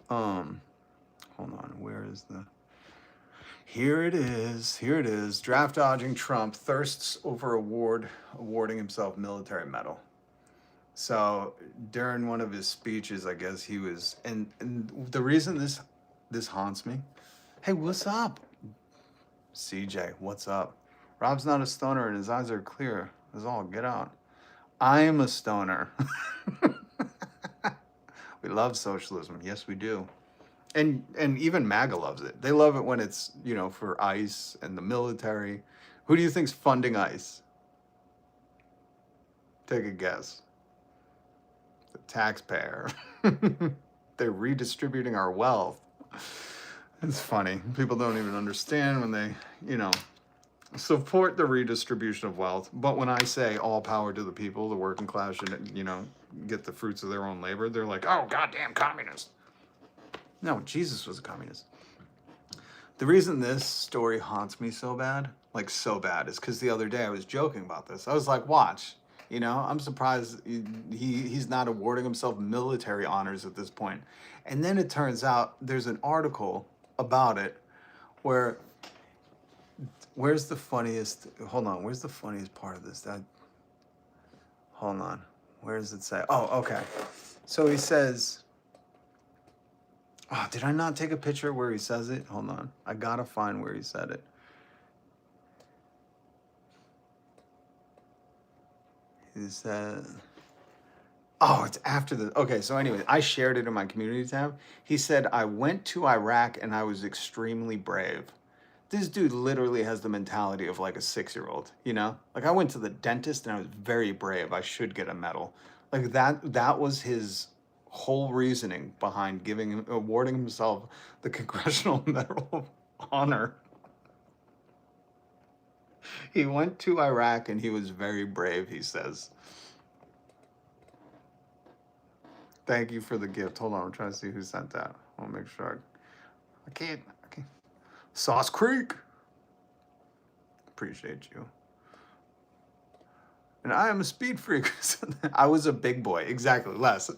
Hold on, where is the... Here it is. Draft dodging Trump thirsts over awarding himself military medal. So during one of his speeches, I guess he was, and the reason this This haunts me. Hey, what's up? CJ, what's up? Rob's not a stoner and his eyes are clear. Is all get out. I am a stoner. We love socialism. Yes, we do. And even MAGA loves it. They love it when it's, you know, for ICE and the military. Who do you think's funding ICE? Take a guess. The taxpayer. They're redistributing our wealth. It's funny. People don't even understand when they, you know, support the redistribution of wealth. But when I say all power to the people, the working class should, you know, get the fruits of their own labor, they're like, oh, goddamn communist. No, Jesus was a communist. The reason this story haunts me so bad, like so bad, is because the other day I was joking about this. I was like, watch, you know, I'm surprised he's not awarding himself military honors at this point. And then it turns out there's an article about it where, where's the funniest, hold on, where's the funniest part of this? Hold on, where does it say? Oh, okay. So he says, oh, did I not take a picture where he says it? Hold on. I gotta find where he said it. He said, oh, it's after the, okay, so anyway, I shared it in my community tab. He said, I went to Iraq and I was extremely brave. This dude literally has the mentality of like a 6-year-old, you know? Like I went to the dentist and I was very brave. I should get a medal. Like that was his whole reasoning behind awarding himself the Congressional Medal of Honor. He went to Iraq and he was very brave, he says. Thank you for the gift. Hold on, I'm trying to see who sent that. I'll make sure. I can't. Sauce Creek. Appreciate you. And I am a speed freak. I was a big boy. Exactly. Les.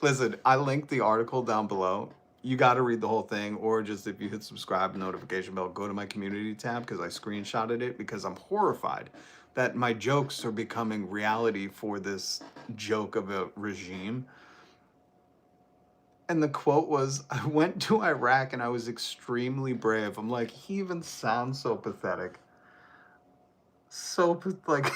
Listen, I linked the article down below. You got to read the whole thing, or just if you hit subscribe, notification bell, go to my community tab because I screenshotted it because I'm horrified that my jokes are becoming reality for this joke of a regime. And the quote was, I went to Iraq and I was extremely brave. I'm like, he even sounds so pathetic. So, like,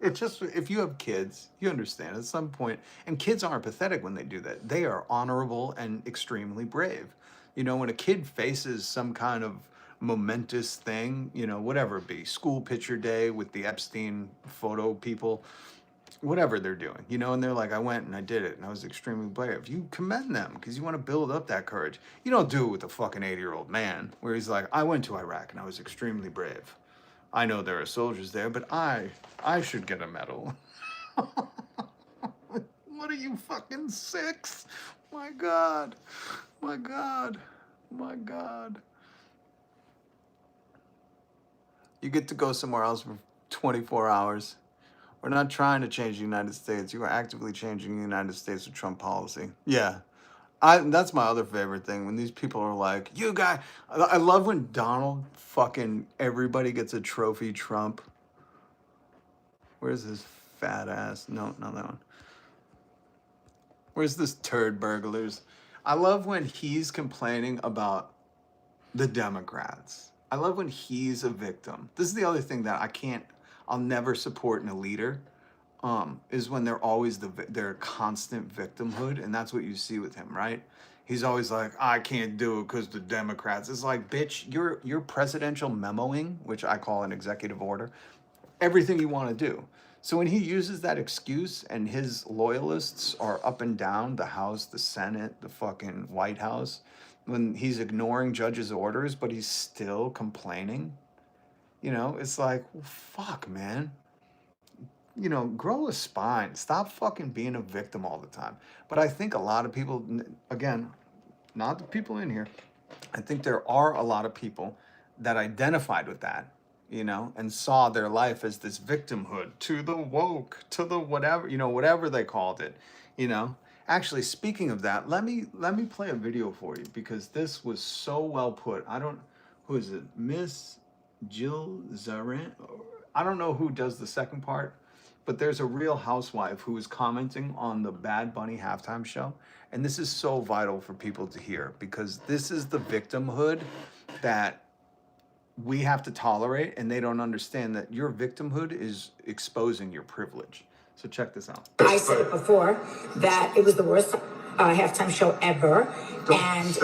it just, if you have kids, you understand at some point, and kids aren't pathetic when they do that. They are honorable and extremely brave. You know, when a kid faces some kind of momentous thing, you know, whatever it be, school picture day with the Epstein photo people, whatever they're doing, you know, and they're like, I went and I did it and I was extremely brave. You commend them because you want to build up that courage. You don't do it with a fucking 80-year-old man where he's like, I went to Iraq and I was extremely brave. I know there are soldiers there, but I should get a medal. What are you, fucking 6? My God. My God. My God. You get to go somewhere else for 24 hours. We're not trying to change the United States. You are actively changing the United States with Trump policy. Yeah. That's my other favorite thing, when these people are like, you guys, I love when Donald fucking, everybody gets a trophy Trump. Where's this fat ass? No, not that one. Where's this turd burglars? I love when he's complaining about the Democrats. I love when he's a victim. This is the other thing that I'll never support in a leader, is when they're always their constant victimhood, and that's what you see with him, right? He's always like, I can't do it because the Democrats. It's like, bitch, you're presidential memoing, which I call an executive order, everything you want to do. So when he uses that excuse and his loyalists are up and down the House, the Senate, the fucking White House, when he's ignoring judges' orders, but he's still complaining, you know, it's like, well, fuck, man. You know, grow a spine. Stop fucking being a victim all the time. But I think a lot of people, again, not the people in here, I think there are a lot of people that identified with that, you know, and saw their life as this victimhood to the woke, to the whatever, you know, whatever they called it, you know. Actually, speaking of that, let me play a video for you because this was so well put. Who is it? Miss Jill Zarin? I don't know who does the second part, but there's a Real Housewife who is commenting on the Bad Bunny halftime show. And this is so vital for people to hear, because this is the victimhood that we have to tolerate, and they don't understand that your victimhood is exposing your privilege. So check this out. I said it before that it was the worst halftime show ever, and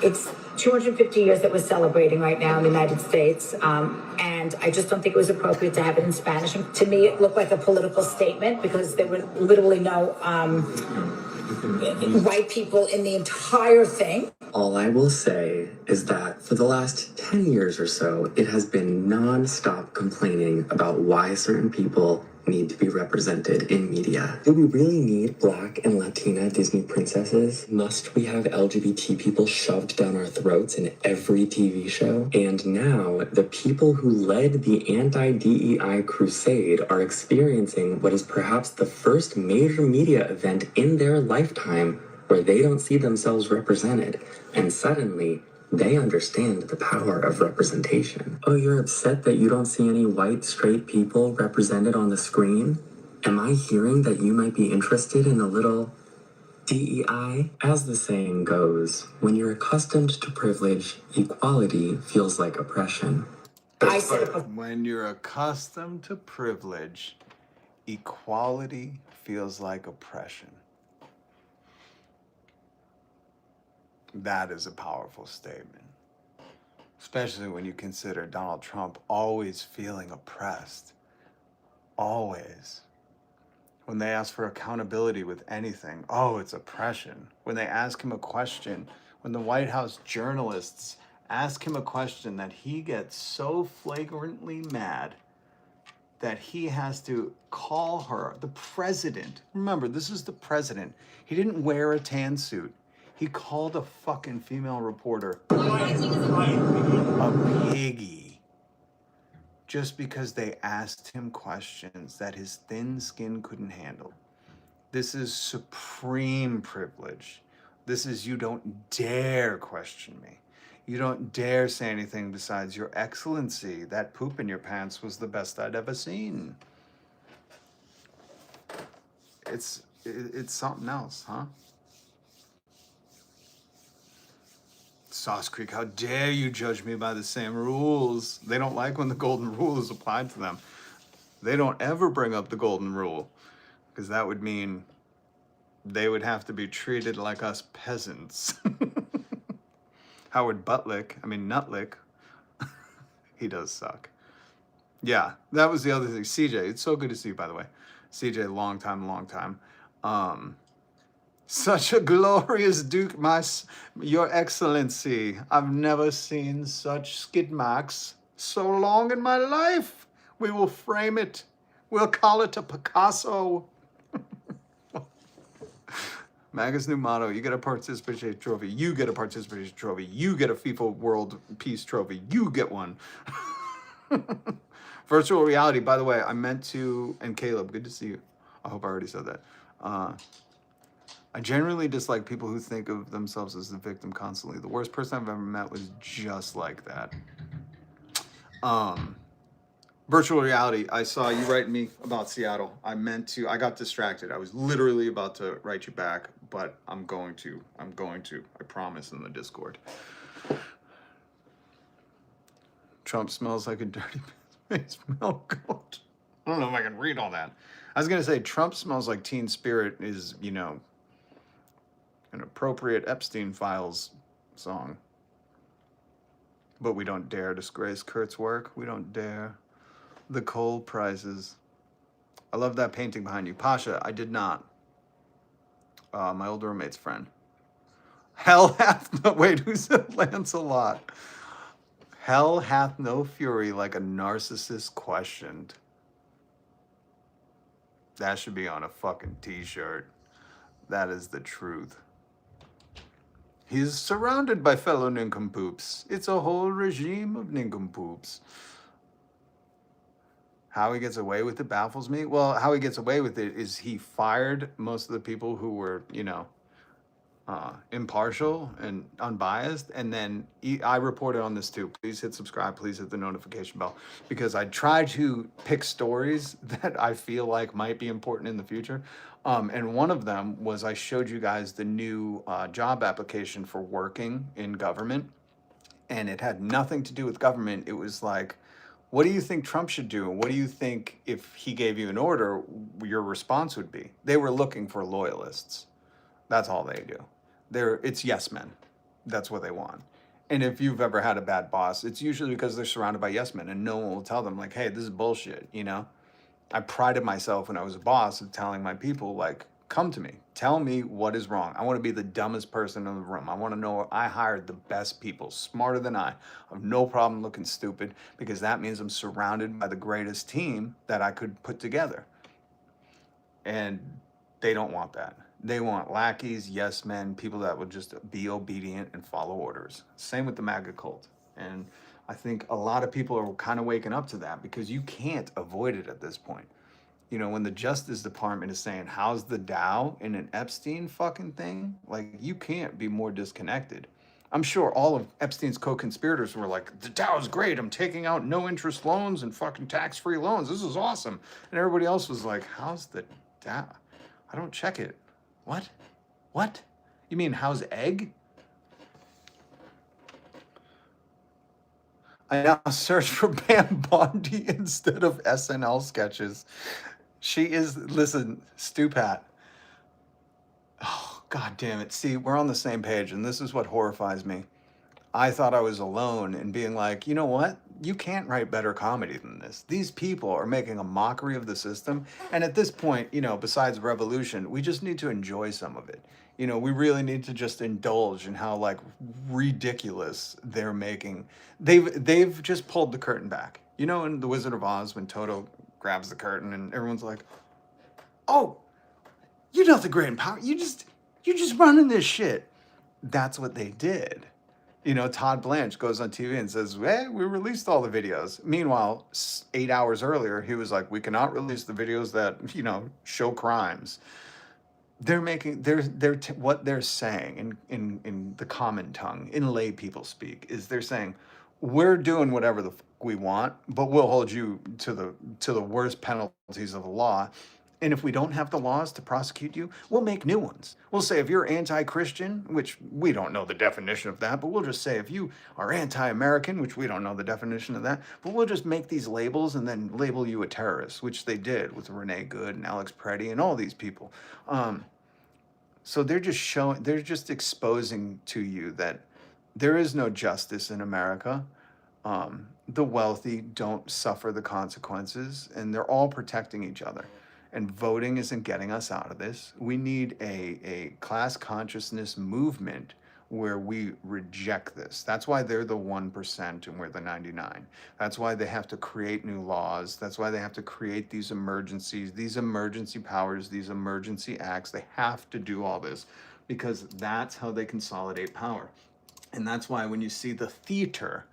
it's 250 years that we're celebrating right now in the United States, and I just don't think it was appropriate to have it in Spanish. And to me, it looked like a political statement because there were literally no white people in the entire thing. All I will say is that for the last 10 years or so, it has been non-stop complaining about why certain people need to be represented in media. Do we really need Black and Latina Disney princesses? Must we have LGBT people shoved down our throats in every TV show? And now, the people who led the anti-DEI crusade are experiencing what is perhaps the first major media event in their lifetime where they don't see themselves represented, and suddenly, they understand the power of representation. Oh, you're upset that you don't see any white, straight people represented on the screen? Am I hearing that you might be interested in a little DEI? As the saying goes, when you're accustomed to privilege, equality feels like oppression. When you're accustomed to privilege, equality feels like oppression. That is a powerful statement, especially when you consider Donald Trump always feeling oppressed. Always. When they ask for accountability with anything, oh, it's oppression. When they ask him a question, when the White House journalists ask him a question that he gets so flagrantly mad that he has to call her, the president. Remember, this is the president. He didn't wear a tan suit. He called a fucking female reporter a piggy just because they asked him questions that his thin skin couldn't handle. This is supreme privilege. This is, you don't dare question me. You don't dare say anything besides, Your Excellency, that poop in your pants was the best I'd ever seen. It's something else, huh? Sauce Creek, how dare you judge me by the same rules? They don't like when the golden rule is applied to them. They don't ever bring up the golden rule, because that would mean they would have to be treated like us peasants. Howard Nutlick, he does suck. Yeah, that was the other thing. CJ, it's so good to see you, by the way. CJ, long time. Such a glorious Duke, Your Excellency. I've never seen such skid marks so long in my life. We will frame it. We'll call it a Picasso. MAGA's new motto, you get a participation trophy, you get a participation trophy, you get a FIFA World Peace Trophy, you get one. Virtual reality, by the way, I meant to, and Caleb, good to see you. I hope I already said that. I generally dislike people who think of themselves as the victim constantly. The worst person I've ever met was just like that. Virtual reality, I saw you write me about Seattle. I got distracted. I was literally about to write you back, but I'm going to, I promise, in the Discord. Trump smells like a dirty milk goat. I don't know if I can read all that. I was going to say, Trump smells like Teen Spirit is, an appropriate Epstein Files song. But we don't dare disgrace Kurt's work. We don't dare. The coal prices. I love that painting behind you. Pasha, I did not. My old roommate's friend. Hell hath no... Wait, who said Lancelot? Hell hath no fury like a narcissist questioned. That should be on a fucking t-shirt. That is the truth. He's surrounded by fellow nincompoops. It's a whole regime of nincompoops. How he gets away with it baffles me. Well, how he gets away with it is he fired most of the people who were, impartial and unbiased. And then I reported on this too. Please hit subscribe. Please hit the notification bell, because I try to pick stories that I feel like might be important in the future. And one of them was I showed you guys the new job application for working in government, and it had nothing to do with government. It was like, what do you think Trump should do? What do you think if he gave you an order, your response would be? They were looking for loyalists. That's all they do. It's yes men. That's what they want. And if you've ever had a bad boss, it's usually because they're surrounded by yes men, and no one will tell them like, hey, this is bullshit, you know? I prided myself when I was a boss of telling my people, like, come to me, tell me what is wrong. I want to be the dumbest person in the room. I want to know I hired the best people, smarter than I have no problem looking stupid, because that means I'm surrounded by the greatest team that I could put together. And they don't want that. They want lackeys, yes men, people that would just be obedient and follow orders. Same with the MAGA cult. And I think a lot of people are kind of waking up to that, because you can't avoid it at this point. You know, when the Justice Department is saying, how's the Dow in an Epstein fucking thing? Like, you can't be more disconnected. I'm sure all of Epstein's co-conspirators were like, the Dow's great. I'm taking out no interest loans and fucking tax-free loans. This is awesome. And everybody else was like, how's the Dow? I don't check it. What? What? You mean how's egg? I now search for Pam Bondi instead of SNL sketches. She is, listen, Stu Pat. Oh, God damn it. See, we're on the same page, and this is what horrifies me. I thought I was alone in being like, you know what? You can't write better comedy than this. These people are making a mockery of the system. And at this point, you know, besides revolution, we just need to enjoy some of it. You know, we really need to just indulge in how like ridiculous they're making. They've just pulled the curtain back. You know, in The Wizard of Oz, when Toto grabs the curtain and everyone's like, oh, you're not the great and power. You're just running this shit. That's what they did. You know, Todd Blanche goes on TV and says, hey, we released all the videos. Meanwhile, 8 hours earlier, he was like, we cannot release the videos that, you know, show crimes. They're making, what they're saying in the common tongue, in lay people speak, is they're saying, we're doing whatever the we want, but we'll hold you to the worst penalties of the law. And if we don't have the laws to prosecute you, we'll make new ones. We'll say if you're anti-Christian, which we don't know the definition of that, but we'll just say if you are anti-American, which we don't know the definition of that, but we'll just make these labels and then label you a terrorist, which they did with Renee Good and Alex Preddy and all these people. So they're just exposing to you that there is no justice in America. The wealthy don't suffer the consequences, and they're all protecting each other. And voting isn't getting us out of this. We need a class consciousness movement where we reject this. That's why they're the 1% and we're the 99. That's why they have to create new laws. That's why they have to create these emergencies, these emergency powers, these emergency acts. They have to do all this because that's how they consolidate power. And that's why when you see the theater,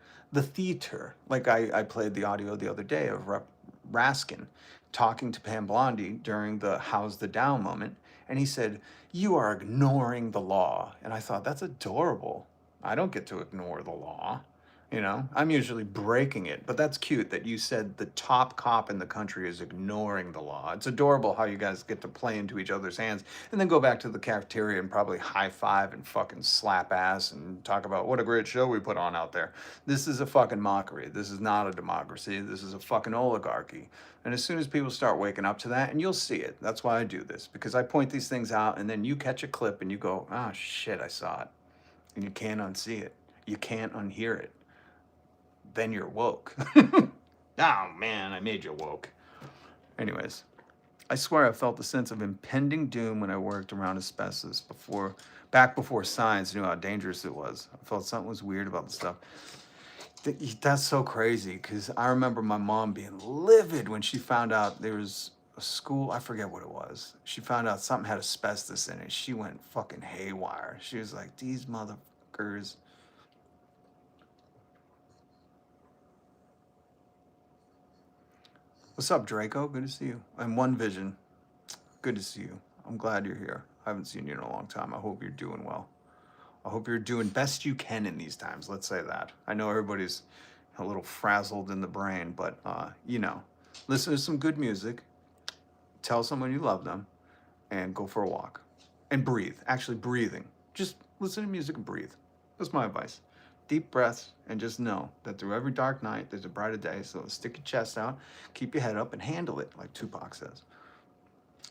like I played the audio the other day of Raskin talking to Pam Bondi during the how's the Dow moment. And he said, you are ignoring the law. And I thought, that's adorable. I don't get to ignore the law. You know, I'm usually breaking it, but that's cute that you said the top cop in the country is ignoring the law. It's adorable how you guys get to play into each other's hands and then go back to the cafeteria and probably high five and fucking slap ass and talk about what a great show we put on out there. This is a fucking mockery. This is not a democracy. This is a fucking oligarchy. And as soon as people start waking up to that, and you'll see it, that's why I do this, because I point these things out and then you catch a clip and you go, oh shit, I saw it. And you can't unsee it. You can't unhear it. Then you're woke. Oh man, I made you woke. Anyways, I swear I felt the sense of impending doom when I worked around asbestos back before science knew how dangerous it was. I felt something was weird about the stuff. That's so crazy, because I remember my mom being livid when she found out there was a school, I forget what it was. She found out something had asbestos in it. She went fucking haywire. She was like, these motherfuckers. What's up, Draco? Good to see you. And One Vision. Good to see you. I'm glad you're here. I haven't seen you in a long time. I hope you're doing well. I hope you're doing best you can in these times. Let's say that. I know everybody's a little frazzled in the brain, but you know, listen to some good music, tell someone you love them, and go for a walk. And breathe. Actually, breathing. Just listen to music and breathe. That's my advice. Deep breaths, and just know that through every dark night, there's a brighter day. So stick your chest out, keep your head up, and handle it, like Tupac says.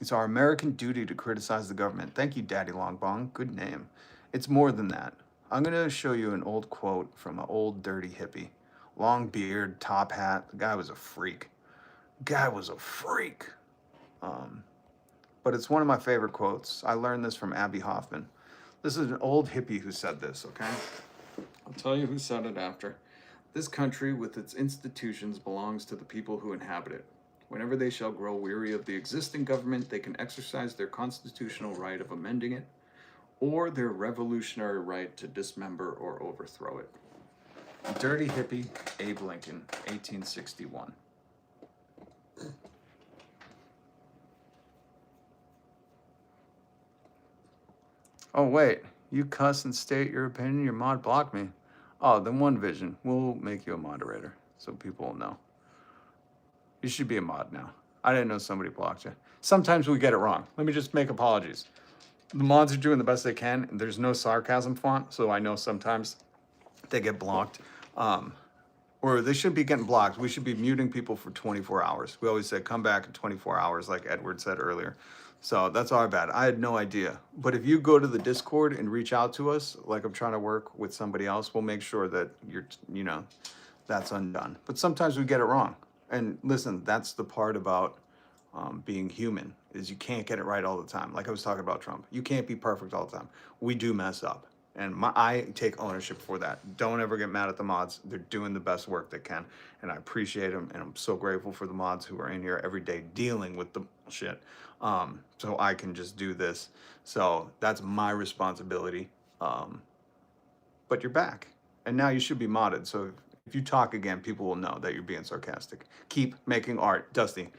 It's our American duty to criticize the government. Thank you, Daddy Longbong. Good name. It's more than that. I'm going to show you an old quote from an old dirty hippie. Long beard, top hat. The guy was a freak. Guy was a freak. But it's one of my favorite quotes. I learned this from Abby Hoffman. This is an old hippie who said this, okay? I'll tell you who said it after. This country with its institutions belongs to the people who inhabit it. Whenever they shall grow weary of the existing government, they can exercise their constitutional right of amending it, or their revolutionary right to dismember or overthrow it. Dirty hippie, Abe Lincoln, 1861. Oh, wait, you cuss and state your opinion, your mod blocked me. Oh, then one vision. We'll make you a moderator so people will know. You should be a mod now. I didn't know somebody blocked you. Sometimes we get it wrong. Let me just make apologies. The mods are doing the best they can. And there's no sarcasm font, so I know sometimes they get blocked. Or they should be getting blocked. We should be muting people for 24 hours. We always say, come back in 24 hours, like Edward said earlier. So that's our bad. I had no idea. But if you go to the Discord and reach out to us, like I'm trying to work with somebody else, we'll make sure that that's undone. But sometimes we get it wrong. And listen, that's the part about being human, is you can't get it right all the time. Like I was talking about Trump. You can't be perfect all the time. We do mess up. And I take ownership for that. Don't ever get mad at the mods. They're doing the best work they can. And I appreciate them. And I'm so grateful for the mods who are in here every day dealing with the shit. So I can just do this. So that's my responsibility. But you're back. And now you should be modded. So if you talk again, people will know that you're being sarcastic. Keep making art. Dusty.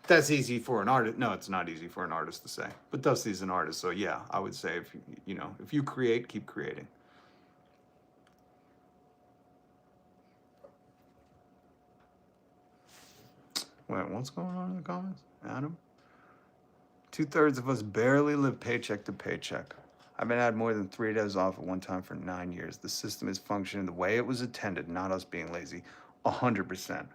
That's easy for an artist. No, it's not easy for an artist to say. But Dusty's an artist, so yeah, I would say if you create, keep creating. Wait, what's going on in the comments, Adam? 2/3 of us barely live paycheck to paycheck. I've been had more than 3 days off at one time for 9 years. The system is functioning the way it was intended, not us being lazy. 100%.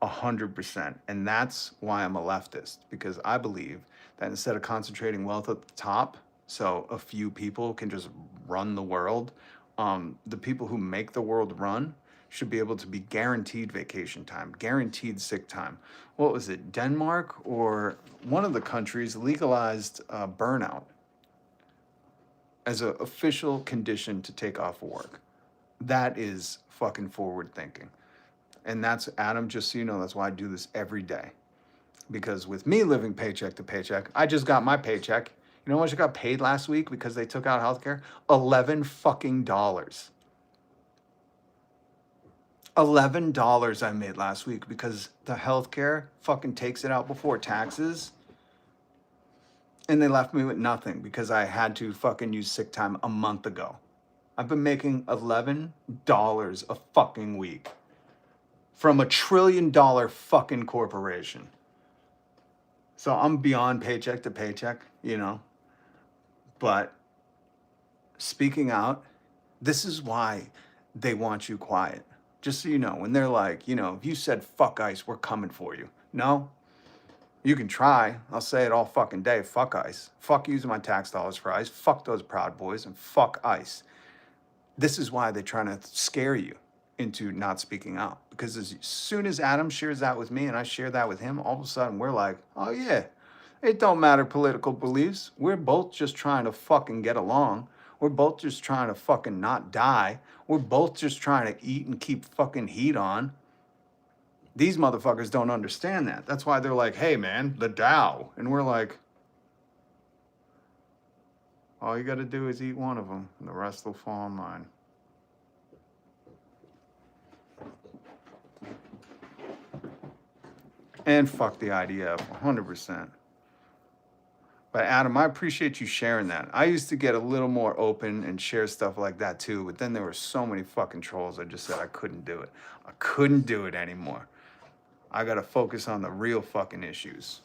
100%. And that's why I'm a leftist, because I believe that instead of concentrating wealth at the top, so a few people can just run the world, the people who make the world run should be able to be guaranteed vacation time, guaranteed sick time. What was it, Denmark or one of the countries legalized burnout as an official condition to take off work. That is fucking forward thinking. And that's, Adam, just so you know, that's why I do this every day. Because with me living paycheck to paycheck, I just got my paycheck. You know how much I got paid last week because they took out healthcare? $11 fucking dollars. $11 I made last week because the healthcare fucking takes it out before taxes. And they left me with nothing because I had to fucking use sick time a month ago. I've been making $11 a fucking week from $1 trillion fucking corporation. So I'm beyond paycheck to paycheck, But speaking out, this is why they want you quiet. Just so you know, when they're like, if you said fuck ICE, we're coming for you. No, you can try. I'll say it all fucking day. Fuck ICE. Fuck using my tax dollars for ICE. Fuck those Proud Boys and fuck ICE. This is why they're trying to scare you into not speaking out. Because as soon as Adam shares that with me and I share that with him, all of a sudden we're like, oh yeah, it don't matter political beliefs. We're both just trying to fucking get along. We're both just trying to fucking not die. We're both just trying to eat and keep fucking heat on. These motherfuckers don't understand that. That's why they're like, hey man, the Dow. And we're like, all you gotta do is eat one of them and the rest will fall in line. And fuck the IDF, 100%. But Adam, I appreciate you sharing that. I used to get a little more open and share stuff like that too, but then there were so many fucking trolls. I just said I couldn't do it. I couldn't do it anymore. I gotta focus on the real fucking issues.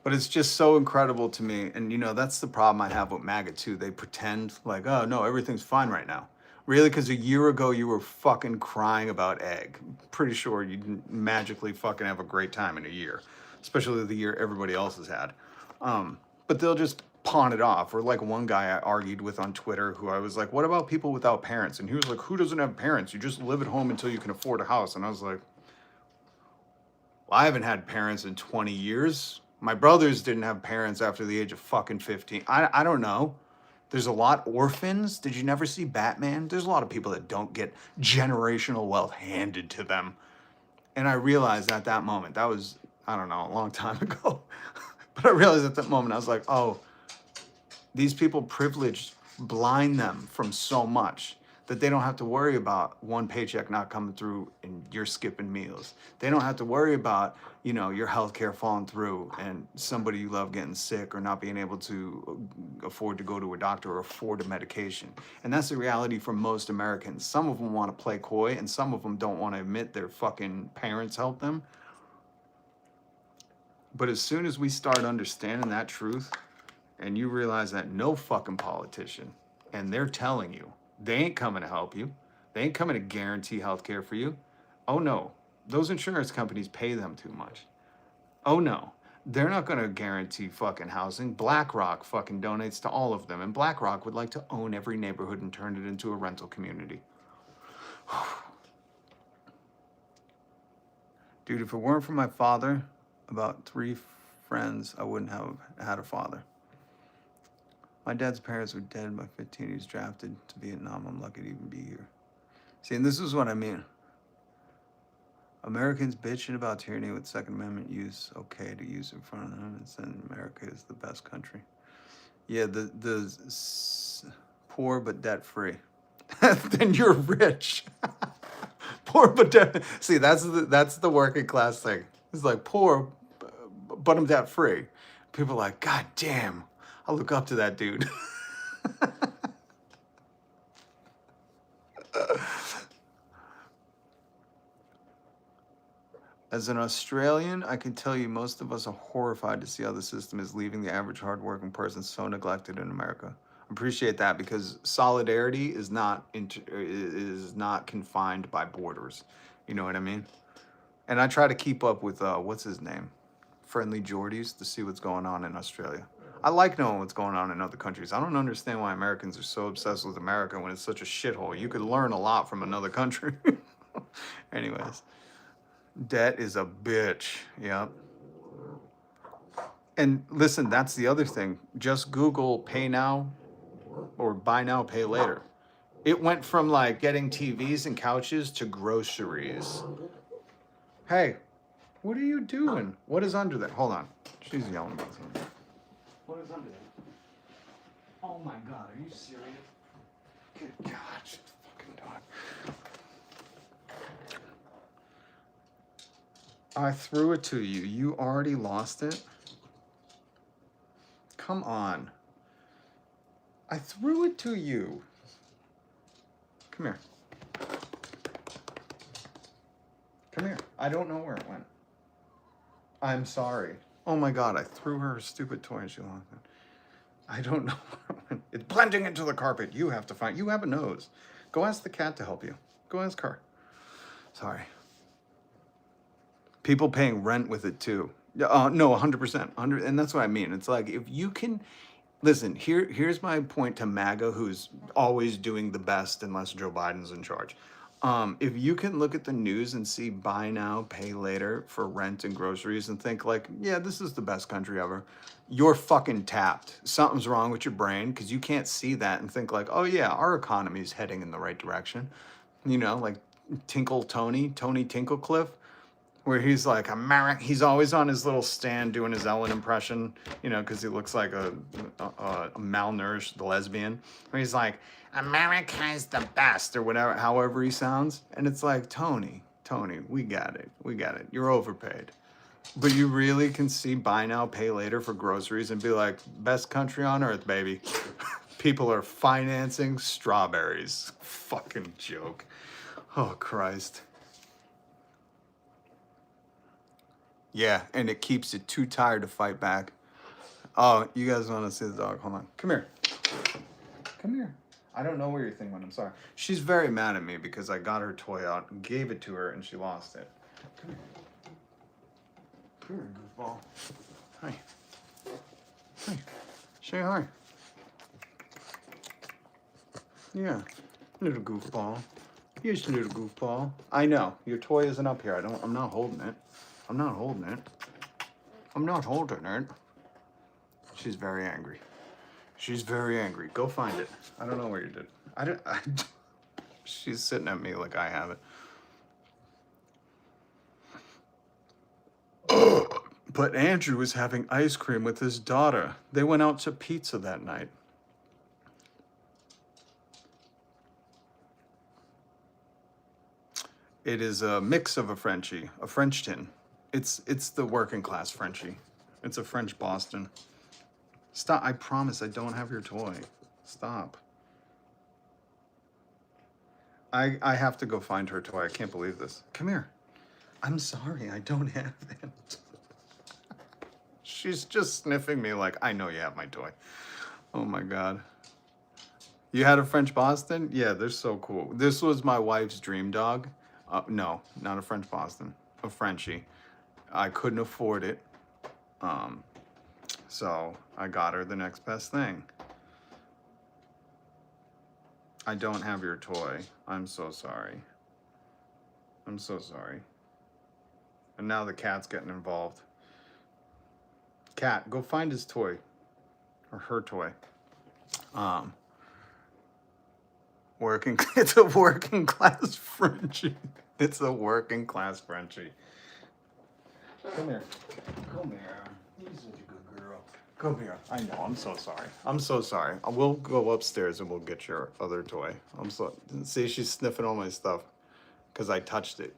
But it's just so incredible to me. And, you know, that's the problem I have with MAGA, too. They pretend like, oh, no, everything's fine right now. Really? Because a year ago, you were fucking crying about egg. Pretty sure you didn't magically fucking have a great time in a year. Especially the year everybody else has had. But they'll just pawn it off. Or like one guy I argued with on Twitter who I was like, what about people without parents? And he was like, who doesn't have parents? You just live at home until you can afford a house. And I was like, well, I haven't had parents in 20 years. My brothers didn't have parents after the age of fucking 15. I don't know. There's a lot orphans. Did you never see Batman? There's a lot of people that don't get generational wealth handed to them. And I realized at that moment, that was, I don't know, a long time ago. But I realized at that moment, I was like, oh, these people privileged blind them from so much that they don't have to worry about one paycheck not coming through and you're skipping meals. They don't have to worry about, you know, your healthcare falling through and somebody you love getting sick or not being able to afford to go to a doctor or afford a medication. And that's the reality for most Americans. Some of them want to play coy and some of them don't want to admit their fucking parents helped them. But as soon as we start understanding that truth and you realize that no fucking politician, and they're telling you, they ain't coming to help you. They ain't coming to guarantee health care for you. Oh no, those insurance companies pay them too much. Oh no, they're not gonna guarantee fucking housing. BlackRock fucking donates to all of them, and BlackRock would like to own every neighborhood and turn it into a rental community. Dude, if it weren't for my father, about 3 friends, I wouldn't have had a father. My dad's parents were dead by 15. He was drafted to Vietnam. I'm lucky to even be here. See, and this is what I mean. Americans bitching about tyranny with Second Amendment use okay to use in front of them and saying America is the best country. Yeah, the poor but debt free. Then you're rich. Poor but debt. See, that's the working class thing. It's like poor, but I'm debt free. People are like, God damn. I look up to that dude. As an Australian, I can tell you most of us are horrified to see how the system is leaving the average hardworking person so neglected in America. Appreciate that because solidarity is not confined by borders. You know what I mean? And I try to keep up with what's his name? Friendly Jordies to see what's going on in Australia. I like knowing what's going on in other countries. I don't understand why Americans are so obsessed with America when it's such a shithole. You could learn a lot from another country. Anyways, debt is a bitch. Yep. And listen, that's the other thing. Just Google pay now or buy now, pay later. It went from like getting TVs and couches to groceries. Hey, what are you doing? What is under there? Hold on. She's yelling about something. What is under there? Oh my God, are you serious? Good God, shut the fucking dog. I threw it to you. You already lost it? Come on. I threw it to you. Come here. Come here. I don't know where it went. I'm sorry. Oh my God, I threw her a stupid toy and she lost it. I don't know where it went. It's blending into the carpet. You have to find, you have a nose. Go ask the cat to help you. Go ask her. Sorry. People paying rent with it too. No, 100%. And that's what I mean. It's like, if you can, listen, here's my point to MAGA, who's always doing the best unless Joe Biden's in charge. If you can look at the news and see buy now, pay later for rent and groceries and think like, yeah, this is the best country ever, you're fucking tapped. Something's wrong with your brain because you can't see that and think like, oh yeah, our economy is heading in the right direction. You know, like Tony Tinklecliff, where he's like, he's always on his little stand doing his Ellen impression, you know, because he looks like a malnourished lesbian. Where he's like, America is the best, or whatever, however he sounds. And it's like, Tony, Tony, we got it. We got it. You're overpaid. But you really can see buy now, pay later for groceries and be like, best country on earth, baby. People are financing strawberries. Fucking joke. Oh, Christ. Yeah, and it keeps it too tired to fight back. Oh, you guys want to see the dog? Hold on. Come here. Come here. I don't know where your thing went. I'm sorry. She's very mad at me because I got her toy out and gave it to her and she lost it. Come here. Come here, goofball. Hi. Hi. Say hi. Yeah, little goofball. Yes, little goofball. I know your toy isn't up here. I'm not holding it. I'm not holding it. I'm not holding it. She's very angry. She's very angry. Go find it. I don't know where you did. She's sitting at me like I have it. But Andrew was having ice cream with his daughter. They went out to pizza that night. It is a mix of a Frenchie, a French tin. It's the working class Frenchie. It's a French Boston. Stop, I promise I don't have your toy. Stop. I have to go find her toy. I can't believe this. Come here. I'm sorry, I don't have it. She's just sniffing me like, I know you have my toy. Oh my God. You had a French Boston? Yeah, they're so cool. This was my wife's dream dog. No, not a French Boston, a Frenchie. I couldn't afford it. So I got her the next best thing. I don't have your toy. I'm so sorry. I'm so sorry. And now the cat's getting involved. Cat, go find his toy. Or her toy. It's a working class Frenchie. It's a working class Frenchie. Come here. Come here. You're such a good girl. Come here. I know. I'm so sorry. I'm so sorry. We'll go upstairs and we'll get your other toy. See, she's sniffing all my stuff because I touched it.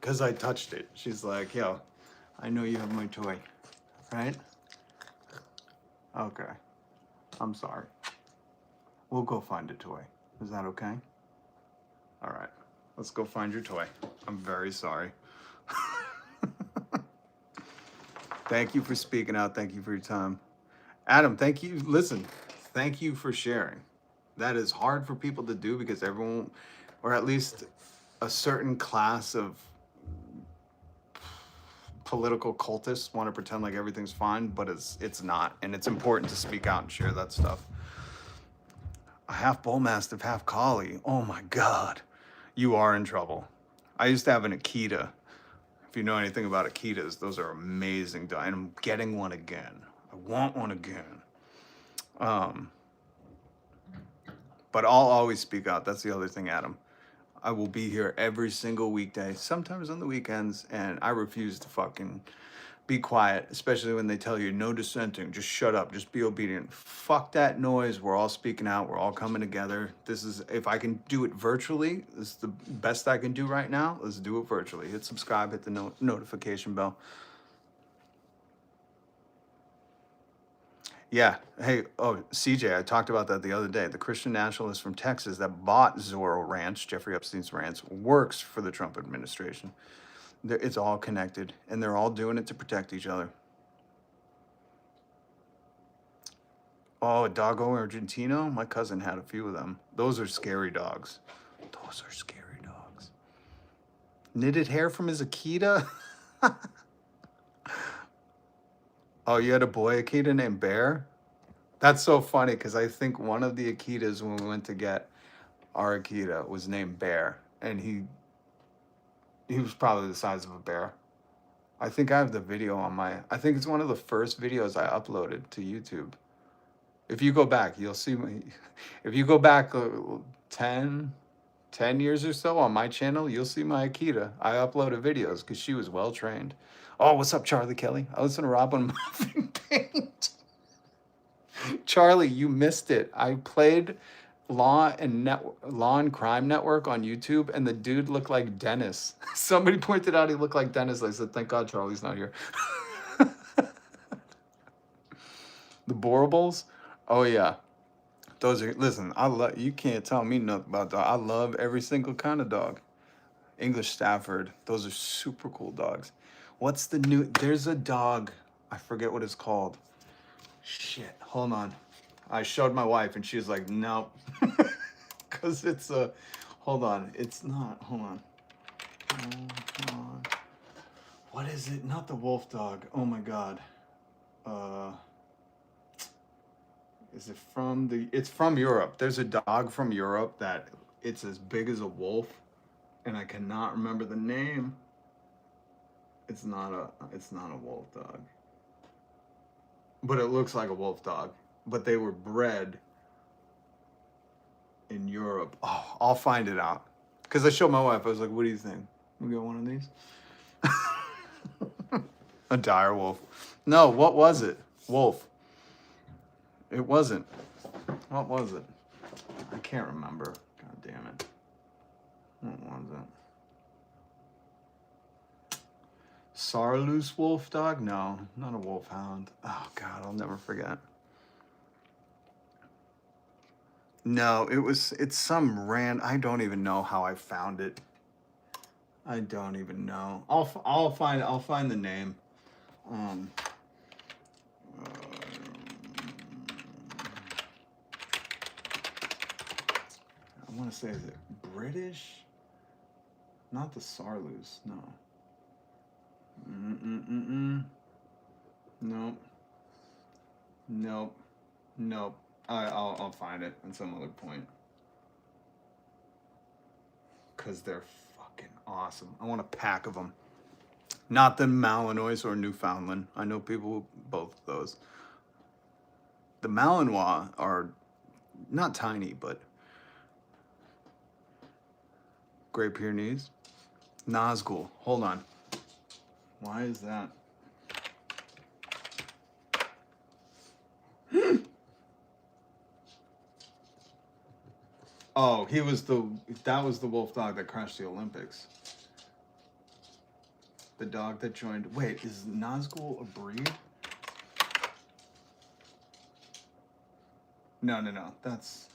She's like, yo, I know you have my toy, right? Okay. I'm sorry. We'll go find a toy. Is that okay? All right. Let's go find your toy. I'm very sorry. Thank you for speaking out. Thank you for your time. Adam, thank you. Listen, thank you for sharing. That is hard for people to do because everyone, or at least a certain class of political cultists want to pretend like everything's fine, but it's not. And it's important to speak out and share that stuff. A half bull mastiff, half collie. Oh my God. You are in trouble. I used to have an Akita. If you know anything about Akitas, those are amazing dogs. And I'm getting one again. I want one again. But I'll always speak out. That's the other thing, Adam. I will be here every single weekday, sometimes on the weekends, and I refuse to fucking be quiet, especially when they tell you no dissenting, just shut up, just be obedient. Fuck that noise. We're all speaking out. We're all coming together. This is, if I can do it virtually, this is the best I can do right now. Let's do it virtually. Hit subscribe, hit the notification bell. Yeah. Hey, oh, CJ, I talked about that the other day. The Christian nationalist from Texas that bought Zorro Ranch, Jeffrey Epstein's ranch, works for the Trump administration. It's all connected, and they're all doing it to protect each other. Oh, a doggo argentino? My cousin had a few of them. Those are scary dogs. Those are scary dogs. Knitted hair from his Akita? Oh, you had a boy Akita named Bear? That's so funny, because I think one of the Akitas when we went to get our Akita was named Bear, and he was probably the size of a bear. I think I have the video on I think it's one of the first videos I uploaded to YouTube. If you go back, you'll see if you go back 10 years or so on my channel, you'll see my Akita. I uploaded videos because she was well trained. Oh, what's up, Charlie Kelly? I listen to Rob on Muffin Paint. Charlie, you missed it. I played Law and Crime Network on YouTube, and the dude looked like Dennis. Somebody pointed out he looked like Dennis. I said, thank God Charlie's not here. The Borables? Oh yeah. Those are, listen, I love, you can't tell me nothing about dog. I love every single kind of dog. English Stafford, those are super cool dogs. What's the new, there's a dog, I forget what it's called. Shit, hold on. I showed my wife and she was like, nope. Because it's a, hold on, it's not, hold on. Hold on. What is it? Not the wolf dog. Oh my God. Is it from the, it's from Europe. There's a dog from Europe that it's as big as a wolf and I cannot remember the name. It's not a wolf dog. But it looks like a wolf dog. But they were bred in Europe. Oh, I'll find it out. Because I showed my wife, I was like, what do you think? We got one of these? A dire wolf. No, what was it? Wolf. It wasn't. What was it? I can't remember. God damn it. What was it? Sarloose wolf dog? No, not a wolfhound. Oh God, I'll never forget. No, it's some I don't even know how I found it. I don't even know. I'll find the name. I want to say, is it British? Not the Sarloose, no. Nope. Nope. Nope. I'll find it at some other point. Because they're fucking awesome. I want a pack of them. Not the Malinois or Newfoundland. I know people with both of those. The Malinois are not tiny, but Great Pyrenees. Nazgul. Hold on. Why is that? Oh, that was the wolf dog that crashed the Olympics. The dog that joined, wait, is Nazgul a breed? No. That's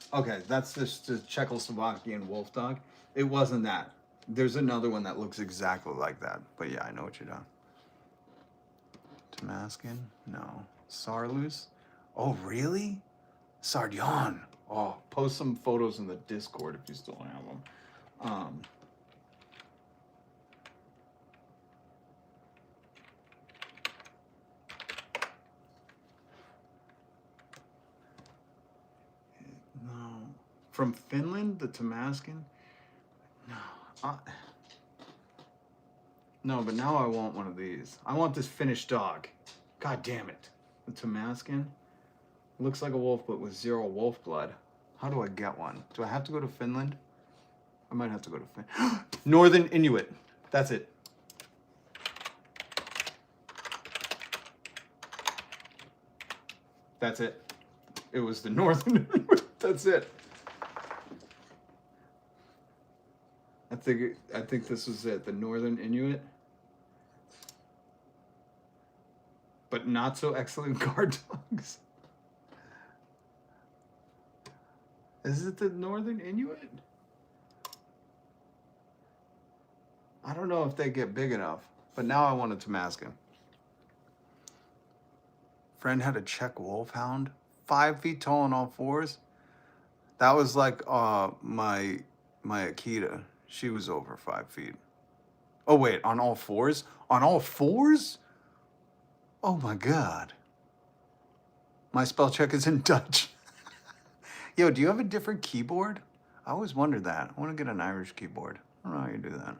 just a Czechoslovakian wolf dog. It wasn't that. There's another one that looks exactly like that. But yeah, I know what you're doing. Damascus? No. Sarloose? Oh, really? Sardion. Oh, post some photos in the Discord if you still have them. No. From Finland, the Damascus? No. No, but now I want one of these. I want this Finnish dog. God damn it. The Damascus? Looks like a wolf, but with 0 wolf blood. How do I get one? Do I have to go to Finland? I might have to go to Finland. Northern Inuit. That's it. That's it. It was the Northern Inuit. That's it. I think this was it. The Northern Inuit. But not so excellent guard dogs. Is it the Northern Inuit? I don't know if they get big enough, but now I want a Damascus. Friend had a Czech wolfhound, 5 feet tall on all fours. That was like my Akita. She was over 5 feet. Oh wait, on all fours? On all fours? Oh my God. My spell check is in Dutch. Yo, do you have a different keyboard? I always wondered that. I want to get an Irish keyboard. I don't know how you do that.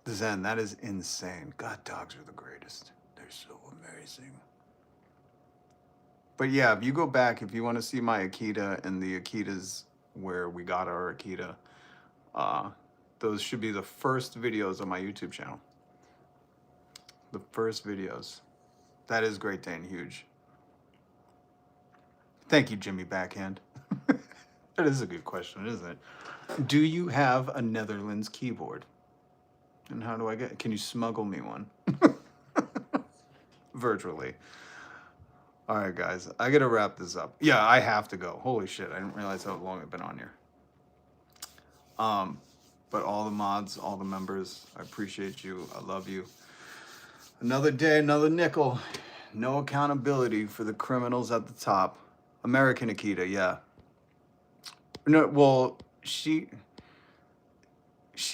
Zen, that is insane. God, dogs are the greatest. They're so amazing. But yeah, if you go back, if you want to see my Akita and the Akitas where we got our Akita, those should be the first videos on my YouTube channel. The first videos. That is Great Dane, huge. Thank you, Jimmy Backhand. That is a good question, isn't it? Do you have a Netherlands keyboard? And how do I get? Can you smuggle me one? Virtually. All right, guys. I gotta wrap this up. Yeah, I have to go. Holy shit! I didn't realize how long I've been on here. But all the mods, all the members, I appreciate you. I love you. Another day, another nickel. No accountability for the criminals at the top. American Akita, yeah. No, well, she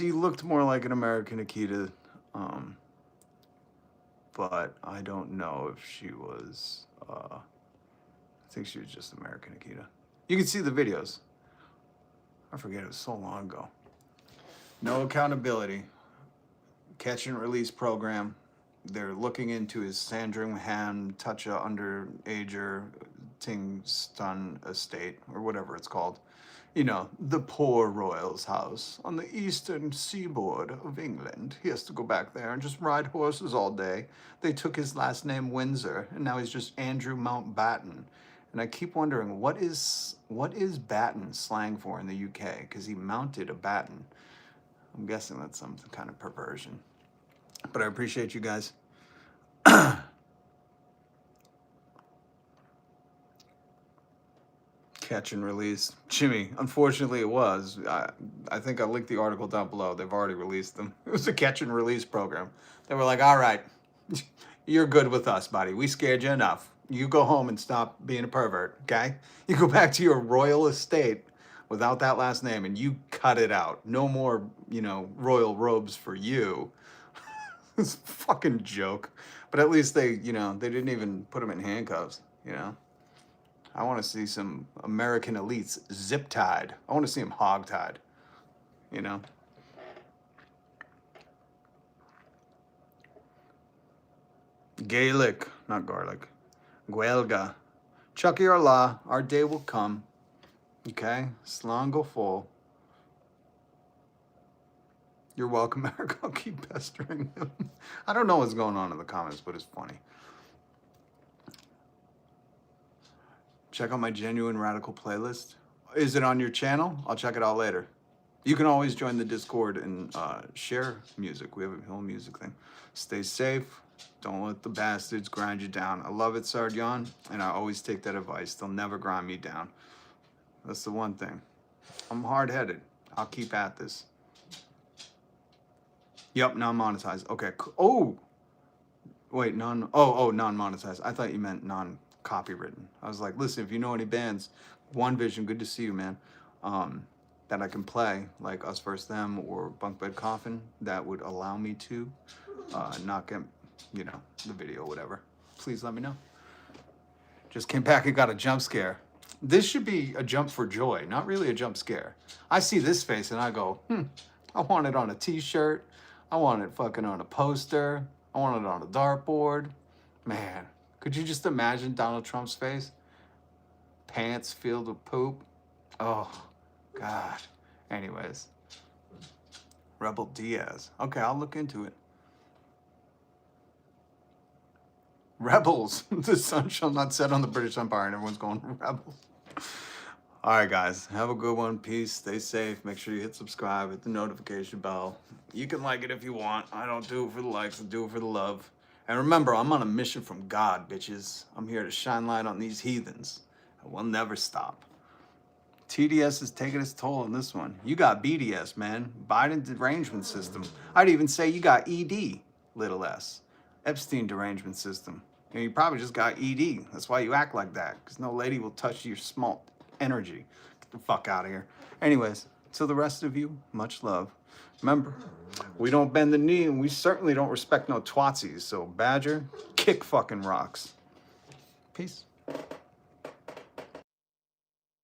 looked more like an American Akita, but I don't know if she was. I think she was just American Akita. You can see the videos. I forget, it was so long ago. No accountability. Catch and release program. They're looking into his Sandringham touch a underager ting stun estate, or whatever it's called. You know, the poor royal's house on the eastern seaboard of England. He has to go back there and just ride horses all day. They took his last name Windsor, and now he's just Andrew Mountbatten. And I keep wondering, what is batten slang for in the UK? Because he mounted a batten. I'm guessing that's some kind of perversion. But I appreciate you guys. Catch and release. Jimmy, unfortunately it was. I think I linked the article down below. They've already released them. It was a catch and release program. They were like, all right, you're good with us, buddy. We scared you enough. You go home and stop being a pervert, okay? You go back to your royal estate without that last name and you cut it out. No more, royal robes for you. It's a fucking joke. But at least they didn't even put him in handcuffs, I want to see some American elites zip-tied. I want to see them hog-tied, Gaelic, not garlic. Guelga. Chucky or la, our day will come. Okay? Slán go full. You're welcome, Eric. I'll keep pestering him. I don't know what's going on in the comments, but it's funny. Check out my Genuine Radical playlist. Is it on your channel? I'll check it out later. You can always join the Discord and share music. We have a whole music thing. Stay safe. Don't let the bastards grind you down. I love it, Sardion, and I always take that advice. They'll never grind me down. That's the one thing. I'm hard-headed. I'll keep at this. Yep, non-monetized. Okay. Oh! Wait, non-monetized. I thought you meant non-copywritten. I was like, listen, if you know any bands, One Vision, good to see you, man, that I can play, like Us Versus Them or BUNKBED Coffin, that would allow me to not get, the video, whatever. Please let me know. Just came back and got a jump scare. This should be a jump for joy, not really a jump scare. I see this face and I go, I want it on a t-shirt. I want it fucking on a poster. I want it on a dartboard. Man, could you just imagine Donald Trump's face? Pants filled with poop. Oh, God. Anyways. Rebel Diaz. Okay, I'll look into it. Rebels. The sun shall not set on the British Empire, and everyone's going rebels. All right, guys. Have a good one. Peace. Stay safe. Make sure you hit subscribe. Hit the notification bell. You can like it if you want. I don't do it for the likes. I do it for the love. And remember, I'm on a mission from God, bitches. I'm here to shine light on these heathens. And we'll never stop. TDS is taking its toll on this one. You got BDS, man. Biden derangement system. I'd even say you got ED, little s. Epstein derangement system. You probably just got ED. That's why you act like that. Because no lady will touch your small energy. Get the fuck out of here. Anyways, to the rest of you, much love. Remember, we don't bend the knee and we certainly don't respect no twatsies. So Badger, kick fucking rocks. Peace.